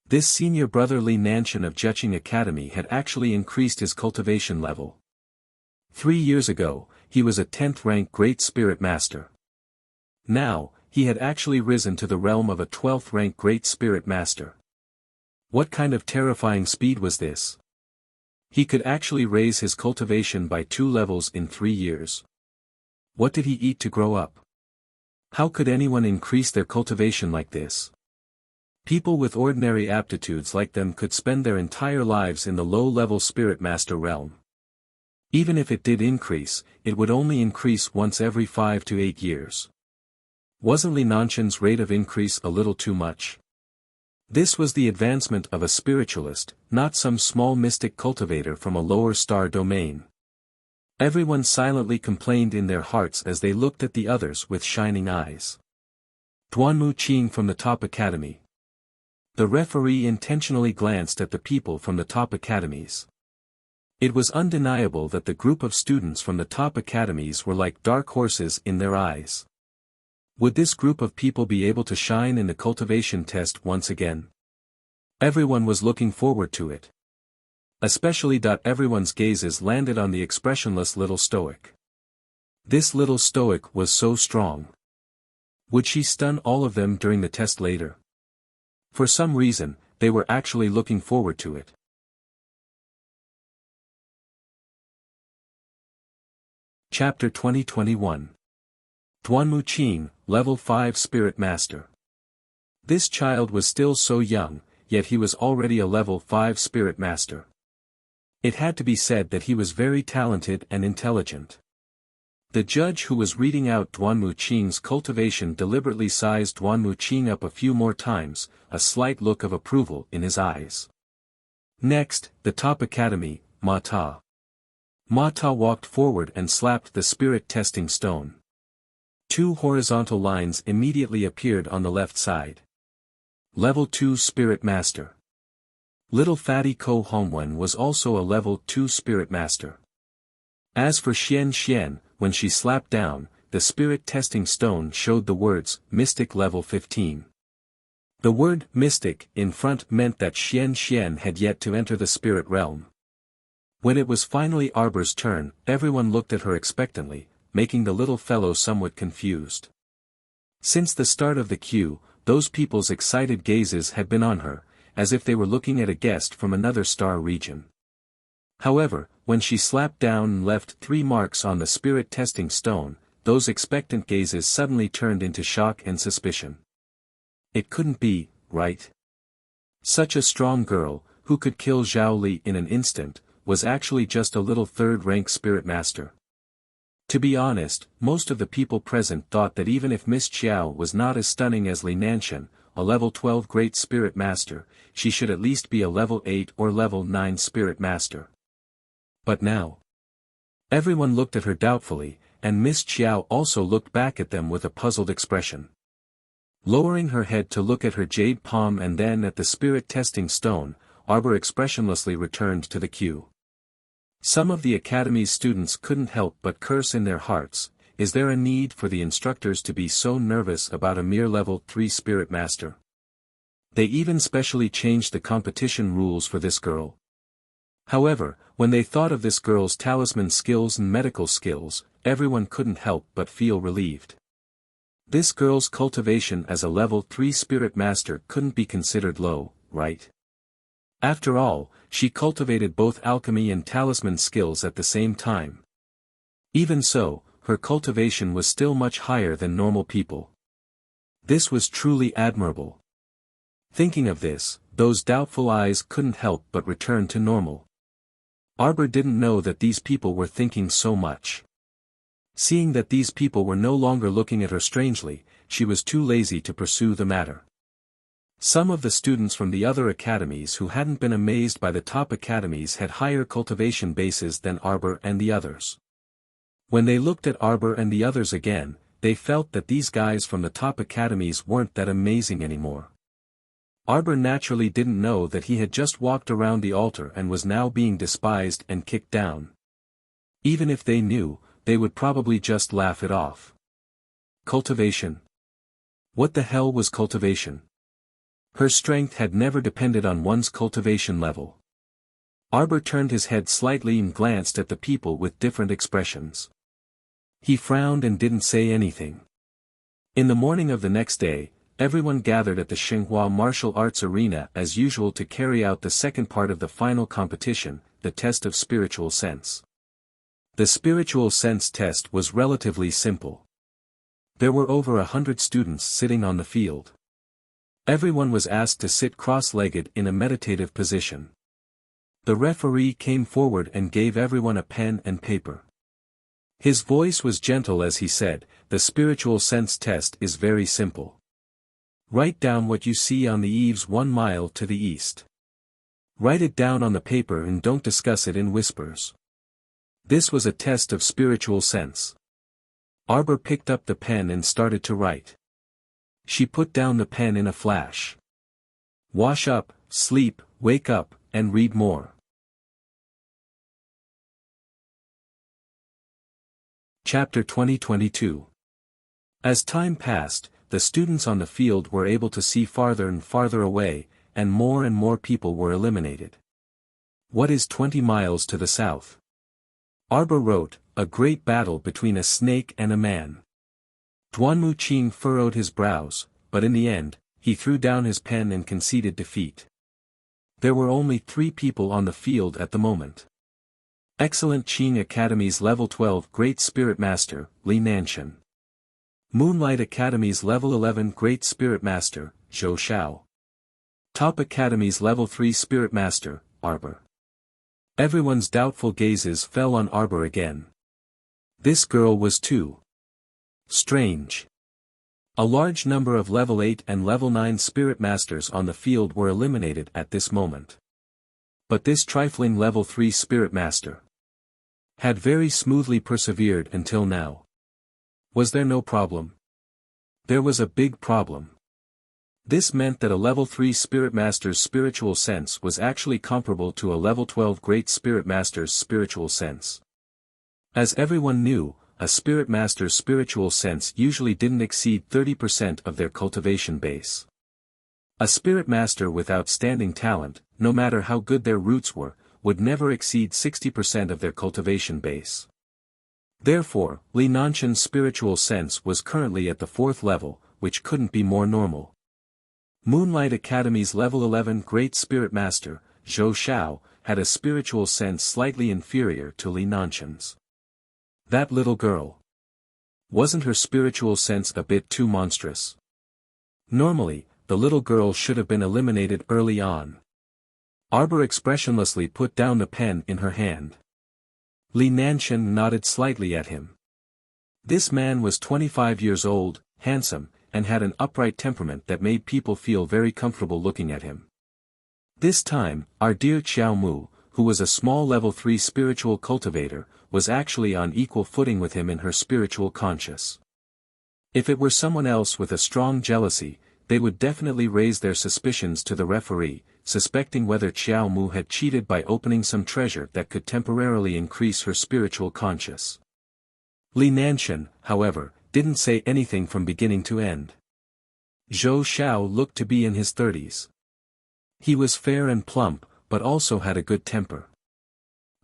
This senior brother Li Nanshan of Jiaqing Academy had actually increased his cultivation level. 3 years ago, he was a 10th rank Great Spirit Master. Now, he had actually risen to the realm of a 12th rank Great Spirit Master. What kind of terrifying speed was this? He could actually raise his cultivation by 2 levels in 3 years. What did he eat to grow up? How could anyone increase their cultivation like this? People with ordinary aptitudes like them could spend their entire lives in the low-level Spirit Master realm. Even if it did increase, it would only increase once every 5 to 8 years. Wasn't Li Nanshan's rate of increase a little too much? This was the advancement of a spiritualist, not some small mystic cultivator from a lower star domain. Everyone silently complained in their hearts as they looked at the others with shining eyes. Duanmu Qing from the top academy. The referee intentionally glanced at the people from the top academies. It was undeniable that the group of students from the top academies were like dark horses in their eyes. Would this group of people be able to shine in the cultivation test once again? Everyone was looking forward to it. Especially everyone's gazes landed on the expressionless little stoic. This little stoic was so strong. Would she stun all of them during the test later? For some reason, they were actually looking forward to it. Chapter 2021. Duanmu Qing, Level 5 Spirit Master. This child was still so young, yet he was already a Level 5 Spirit Master. It had to be said that he was very talented and intelligent. The judge who was reading out Duanmu Qing's cultivation deliberately sized Duanmu Qing up a few more times, a slight look of approval in his eyes. Next, the top academy, Ma Ta. Ma Ta walked forward and slapped the Spirit Testing Stone. 2 horizontal lines immediately appeared on the left side. Level 2 Spirit Master. Little fatty Ko Hongwen was also a Level 2 Spirit Master. As for Xian Xian, when she slapped down, the Spirit Testing Stone showed the words, Mystic Level 15. The word, Mystic, in front meant that Xian Xian had yet to enter the spirit realm. When it was finally Arbor's turn, everyone looked at her expectantly, making the little fellow somewhat confused. Since the start of the queue, those people's excited gazes had been on her, as if they were looking at a guest from another star region. However, when she slapped down and left 3 marks on the Spirit Testing Stone, those expectant gazes suddenly turned into shock and suspicion. It couldn't be, right? Such a strong girl, who could kill Zhao Li in an instant, was actually just a little 3rd-rank Spirit Master. To be honest, most of the people present thought that even if Miss Qiao was not as stunning as Li Nanshan, a level 12 Great Spirit Master, she should at least be a level 8 or level 9 Spirit Master. But now, everyone looked at her doubtfully, and Miss Qiao also looked back at them with a puzzled expression. Lowering her head to look at her jade palm and then at the Spirit Testing Stone, Arbor expressionlessly returned to the queue. Some of the Academy's students couldn't help but curse in their hearts. Is there a need for the instructors to be so nervous about a mere level 3 Spirit Master? They even specially changed the competition rules for this girl. However, when they thought of this girl's talisman skills and medical skills, everyone couldn't help but feel relieved. This girl's cultivation as a level 3 Spirit Master couldn't be considered low, right? After all, she cultivated both alchemy and talisman skills at the same time. Even so, her cultivation was still much higher than normal people. This was truly admirable. Thinking of this, those doubtful eyes couldn't help but return to normal. Arbor didn't know that these people were thinking so much. Seeing that these people were no longer looking at her strangely, she was too lazy to pursue the matter. Some of the students from the other academies who hadn't been amazed by the top academies had higher cultivation bases than Arbor and the others. When they looked at Arbor and the others again, they felt that these guys from the top academies weren't that amazing anymore. Arbor naturally didn't know that he had just walked around the altar and was now being despised and kicked down. Even if they knew, they would probably just laugh it off. Cultivation? What the hell was cultivation? Her strength had never depended on one's cultivation level. Arbor turned his head slightly and glanced at the people with different expressions. He frowned and didn't say anything. In the morning of the next day, everyone gathered at the Xinhua Martial Arts Arena as usual to carry out the second part of the final competition, the test of spiritual sense. The spiritual sense test was relatively simple. There were over 100 students sitting on the field. Everyone was asked to sit cross-legged in a meditative position. The referee came forward and gave everyone a pen and paper. His voice was gentle as he said, "The spiritual sense test is very simple. Write down what you see on the eaves 1 mile to the east. Write it down on the paper and don't discuss it in whispers." This was a test of spiritual sense. Arbor picked up the pen and started to write. She put down the pen in a flash. Wash up, sleep, wake up, and read more. Chapter 2022. As time passed, the students on the field were able to see farther and farther away, and more people were eliminated. What is 20 miles to the south? Arbor wrote, "A great battle between a snake and a man." Duanmu Qing furrowed his brows, but in the end, he threw down his pen and conceded defeat. There were only 3 people on the field at the moment. Excellent Qing Academy's Level 12 Great Spirit Master, Li Nanshan. Moonlight Academy's Level 11 Great Spirit Master, Zhou Xiao. Top Academy's Level 3 Spirit Master, Arbor. Everyone's doubtful gazes fell on Arbor again. This girl was too strange. A large number of Level 8 and Level 9 Spirit Masters on the field were eliminated at this moment. But this trifling Level 3 Spirit Master had very smoothly persevered until now. Was there no problem? There was a big problem. This meant that a Level 3 Spirit Master's spiritual sense was actually comparable to a Level 12 Great Spirit Master's spiritual sense. As everyone knew, a Spirit Master's spiritual sense usually didn't exceed 30% of their cultivation base. A Spirit Master with outstanding talent, no matter how good their roots were, would never exceed 60% of their cultivation base. Therefore, Li Nanshan's spiritual sense was currently at the 4th level, which couldn't be more normal. Moonlight Academy's Level 11 Great Spirit Master, Zhou Xiao, had a spiritual sense slightly inferior to Li Nanshan's. That little girl. Wasn't her spiritual sense a bit too monstrous? Normally, the little girl should have been eliminated early on. Arbor expressionlessly put down the pen in her hand. Li Nanshan nodded slightly at him. This man was 25 years old, handsome, and had an upright temperament that made people feel very comfortable looking at him. This time, our dear Xiao Mu, who was a small Level 3 spiritual cultivator, was actually on equal footing with him in her spiritual conscious. If it were someone else with a strong jealousy, they would definitely raise their suspicions to the referee, suspecting whether Xiao Mu had cheated by opening some treasure that could temporarily increase her spiritual conscious. Li Nanshan, however, didn't say anything from beginning to end. Zhou Xiao looked to be in his 30s. He was fair and plump, but also had a good temper.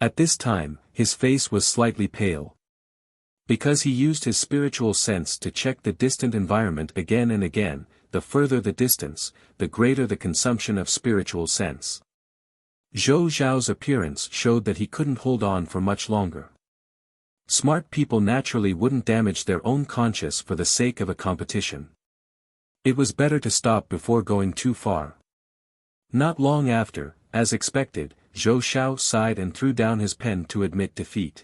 At this time, his face was slightly pale. Because he used his spiritual sense to check the distant environment again and again, the further the distance, the greater the consumption of spiritual sense. Zhou Zhao's appearance showed that he couldn't hold on for much longer. Smart people naturally wouldn't damage their own conscience for the sake of a competition. It was better to stop before going too far. Not long after, as expected, Zhou Xiao sighed and threw down his pen to admit defeat.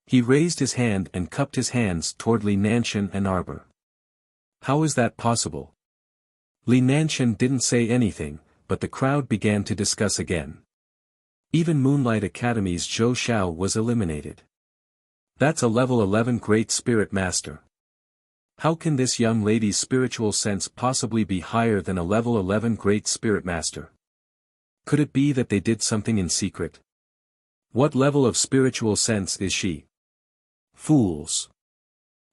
He raised his hand and cupped his hands toward Li Nanshan and Arbor. How is that possible? Li Nanshan didn't say anything, but the crowd began to discuss again. Even Moonlight Academy's Zhou Xiao was eliminated. That's a level 11 Great Spirit Master. How can this young lady's spiritual sense possibly be higher than a level 11 Great Spirit Master? Could it be that they did something in secret? What level of spiritual sense is she? Fools!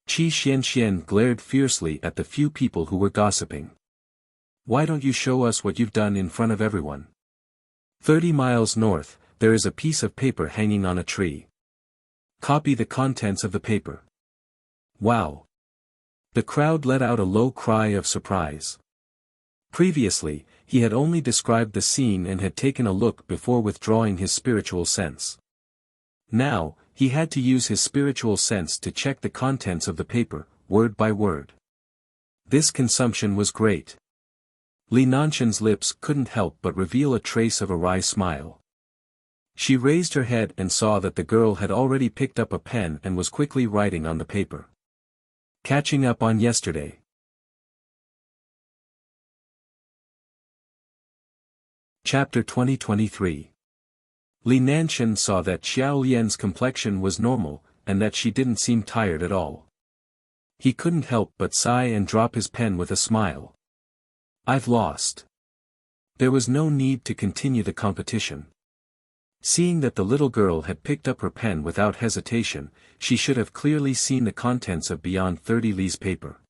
Qi Xianxian glared fiercely at the few people who were gossiping. Why don't you show us what you've done in front of everyone? 30 miles north, there is a piece of paper hanging on a tree. Copy the contents of the paper. Wow! The crowd let out a low cry of surprise. Previously, he had only described the scene and had taken a look before withdrawing his spiritual sense. Now, he had to use his spiritual sense to check the contents of the paper, word by word. This consumption was great. Li Nanshan's lips couldn't help but reveal a trace of a wry smile. She raised her head and saw that the girl had already picked up a pen and was quickly writing on the paper. Catching up on yesterday. Chapter 2023. Li Nanshan saw that Xiao Lian's complexion was normal, and that she didn't seem tired at all. He couldn't help but sigh and drop his pen with a smile. I've lost. There was no need to continue the competition. Seeing that the little girl had picked up her pen without hesitation, she should have clearly seen the contents of beyond 30 Li's paper.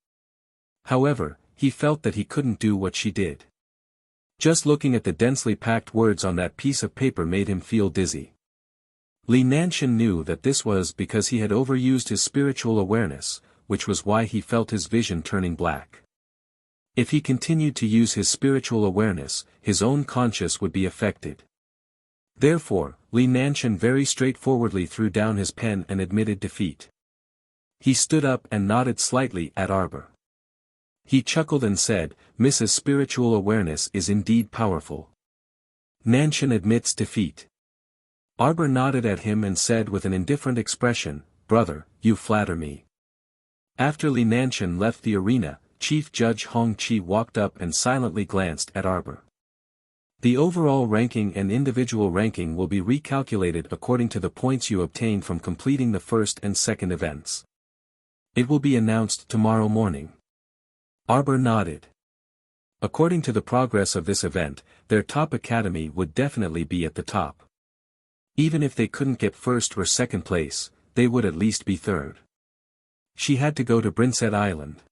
However, he felt that he couldn't do what she did. Just looking at the densely packed words on that piece of paper made him feel dizzy. Li Nanshan knew that this was because he had overused his spiritual awareness, which was why he felt his vision turning black. If he continued to use his spiritual awareness, his own conscience would be affected. Therefore, Li Nanshan very straightforwardly threw down his pen and admitted defeat. He stood up and nodded slightly at Arbor. He chuckled and said, Mrs. Spiritual Awareness is indeed powerful. Nanshan admits defeat. Arbor nodded at him and said with an indifferent expression, Brother, you flatter me. After Li Nanshan left the arena, Chief Judge Hong Qi walked up and silently glanced at Arbor. The overall ranking and individual ranking will be recalculated according to the points you obtain from completing the first and second events. It will be announced tomorrow morning. Arbor nodded. According to the progress of this event, their top academy would definitely be at the top. Even if they couldn't get first or second place, they would at least be third. She had to go to Brinset Island.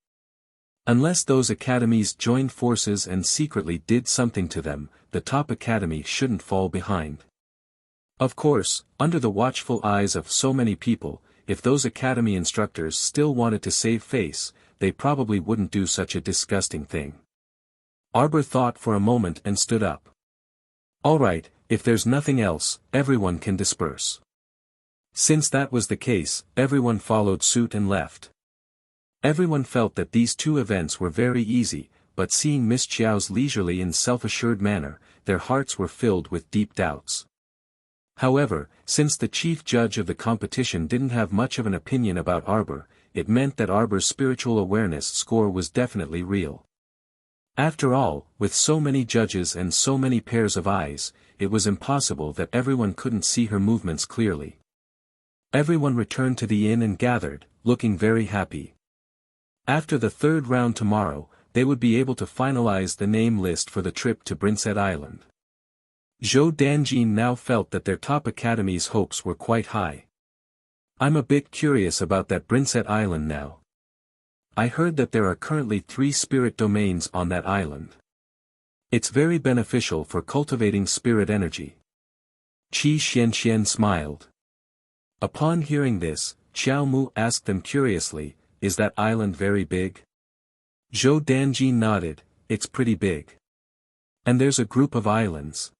Unless those academies joined forces and secretly did something to them, the top academy shouldn't fall behind. Of course, under the watchful eyes of so many people, if those academy instructors still wanted to save face, they probably wouldn't do such a disgusting thing. Arbor thought for a moment and stood up. Alright, if there's nothing else, everyone can disperse. Since that was the case, everyone followed suit and left. Everyone felt that these two events were very easy, but seeing Miss Chiao's leisurely and self-assured manner, their hearts were filled with deep doubts. However, since the chief judge of the competition didn't have much of an opinion about Arbor, it meant that Arbor's spiritual awareness score was definitely real. After all, with so many judges and so many pairs of eyes, it was impossible that everyone couldn't see her movements clearly. Everyone returned to the inn and gathered, looking very happy. After the third round tomorrow, they would be able to finalize the name list for the trip to Brinset Island. Zhou Danjin now felt that their top academy's hopes were quite high. I'm a bit curious about that Brinset Island now. I heard that there are currently 3 spirit domains on that island. It's very beneficial for cultivating spirit energy. Qi Xianxian smiled. Upon hearing this, Xiao Mu asked them curiously, is that island very big? Zhou Danjin nodded, it's pretty big. And there's a group of islands.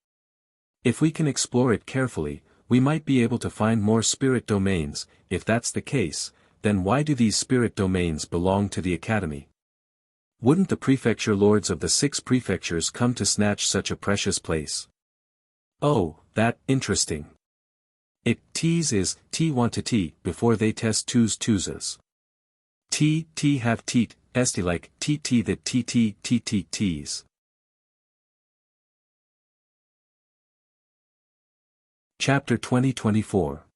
If we can explore it carefully, we might be able to find more spirit domains. If that's the case, then why do these spirit domains belong to the academy? Wouldn't the prefecture lords of the 6 prefectures come to snatch such a precious place? Oh, that interesting. It t's is t want to t before they test twos. T have teat, esti like t that t's. Chapter 2024.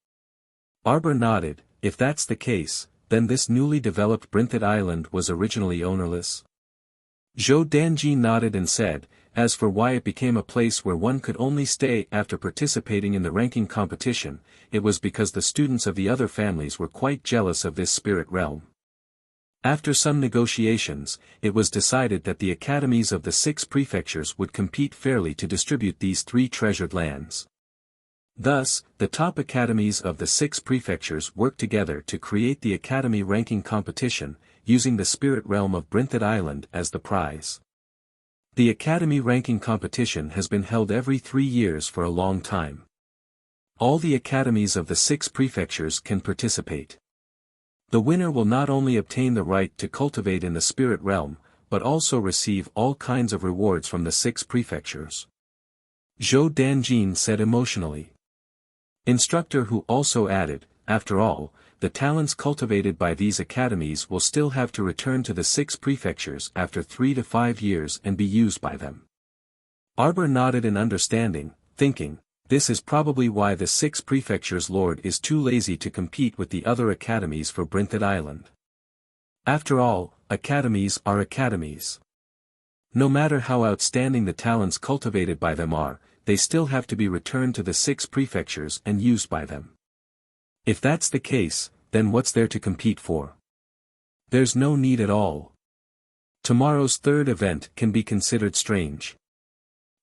Arbor nodded. If that's the case, then this newly developed Brinthid Island was originally ownerless. Zhou Danji nodded and said, as for why it became a place where one could only stay after participating in the ranking competition, it was because the students of the other families were quite jealous of this spirit realm. After some negotiations, it was decided that the academies of the 6 prefectures would compete fairly to distribute these 3 treasured lands. Thus, the top academies of the 6 prefectures worked together to create the academy ranking competition, using the spirit realm of Brinthid Island as the prize. The academy ranking competition has been held every 3 years for a long time. All the academies of the 6 prefectures can participate. The winner will not only obtain the right to cultivate in the spirit realm, but also receive all kinds of rewards from the 6 prefectures. Zhou Danjin said emotionally. Instructor who also added, after all, the talents cultivated by these academies will still have to return to the 6 prefectures after 3 to 5 years and be used by them. Arbor nodded in understanding, thinking, this is probably why the 6 prefectures lord is too lazy to compete with the other academies for Brinthid Island. After all, academies are academies. No matter how outstanding the talents cultivated by them are, they still have to be returned to the 6 prefectures and used by them. If that's the case, then what's there to compete for? There's no need at all. Tomorrow's 3rd event can be considered strange.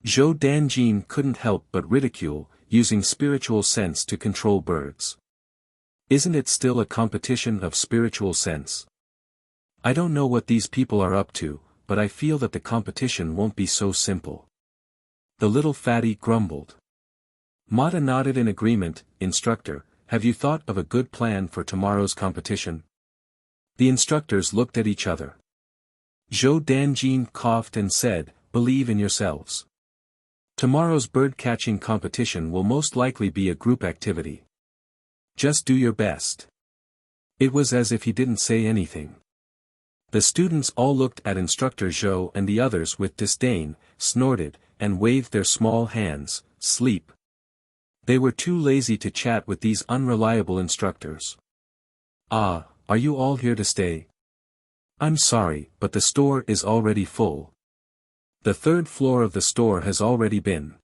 Zhou Danjin couldn't help but ridicule, using spiritual sense to control birds. Isn't it still a competition of spiritual sense? I don't know what these people are up to, but I feel that the competition won't be so simple. The little fatty grumbled. Mata nodded in agreement. Instructor, have you thought of a good plan for tomorrow's competition? The instructors looked at each other. Zhou Danjin coughed and said, believe in yourselves. Tomorrow's bird-catching competition will most likely be a group activity. Just do your best. It was as if he didn't say anything. The students all looked at Instructor Zhou and the others with disdain, snorted, and waved their small hands. Sleep. They were too lazy to chat with these unreliable instructors. Ah, are you all here to stay? I'm sorry, but the store is already full. The 3rd floor of the store has already been.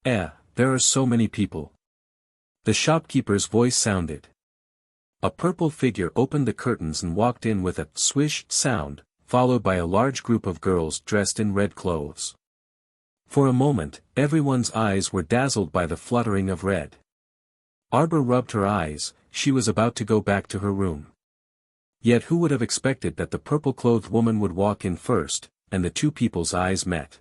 There are so many people. The shopkeeper's voice sounded. A purple figure opened the curtains and walked in with a swish sound, followed by a large group of girls dressed in red clothes. For a moment, everyone's eyes were dazzled by the fluttering of red. Arbor rubbed her eyes. She was about to go back to her room. Yet who would have expected that the purple-clothed woman would walk in first, and the 2 people's eyes met.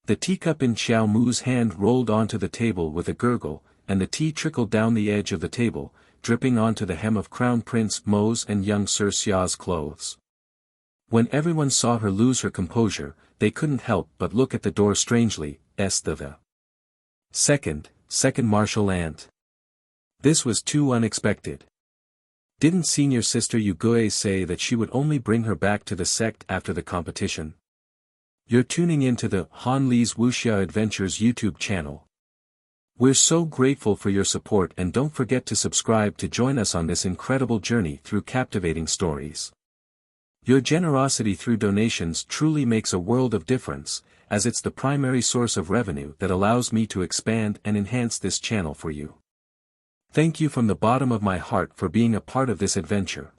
The teacup in Xiao Mu's hand rolled onto the table with a gurgle, and the tea trickled down the edge of the table, dripping onto the hem of Crown Prince Mo's and young Sir Xia's clothes. When everyone saw her lose her composure, they couldn't help but look at the door strangely. The second martial aunt. This was too unexpected. Didn't senior sister Yugui say that she would only bring her back to the sect after the competition? You're tuning into the Han Li's Wuxia Adventures YouTube channel. We're so grateful for your support, and don't forget to subscribe to join us on this incredible journey through captivating stories. Your generosity through donations truly makes a world of difference, as it's the primary source of revenue that allows me to expand and enhance this channel for you. Thank you from the bottom of my heart for being a part of this adventure.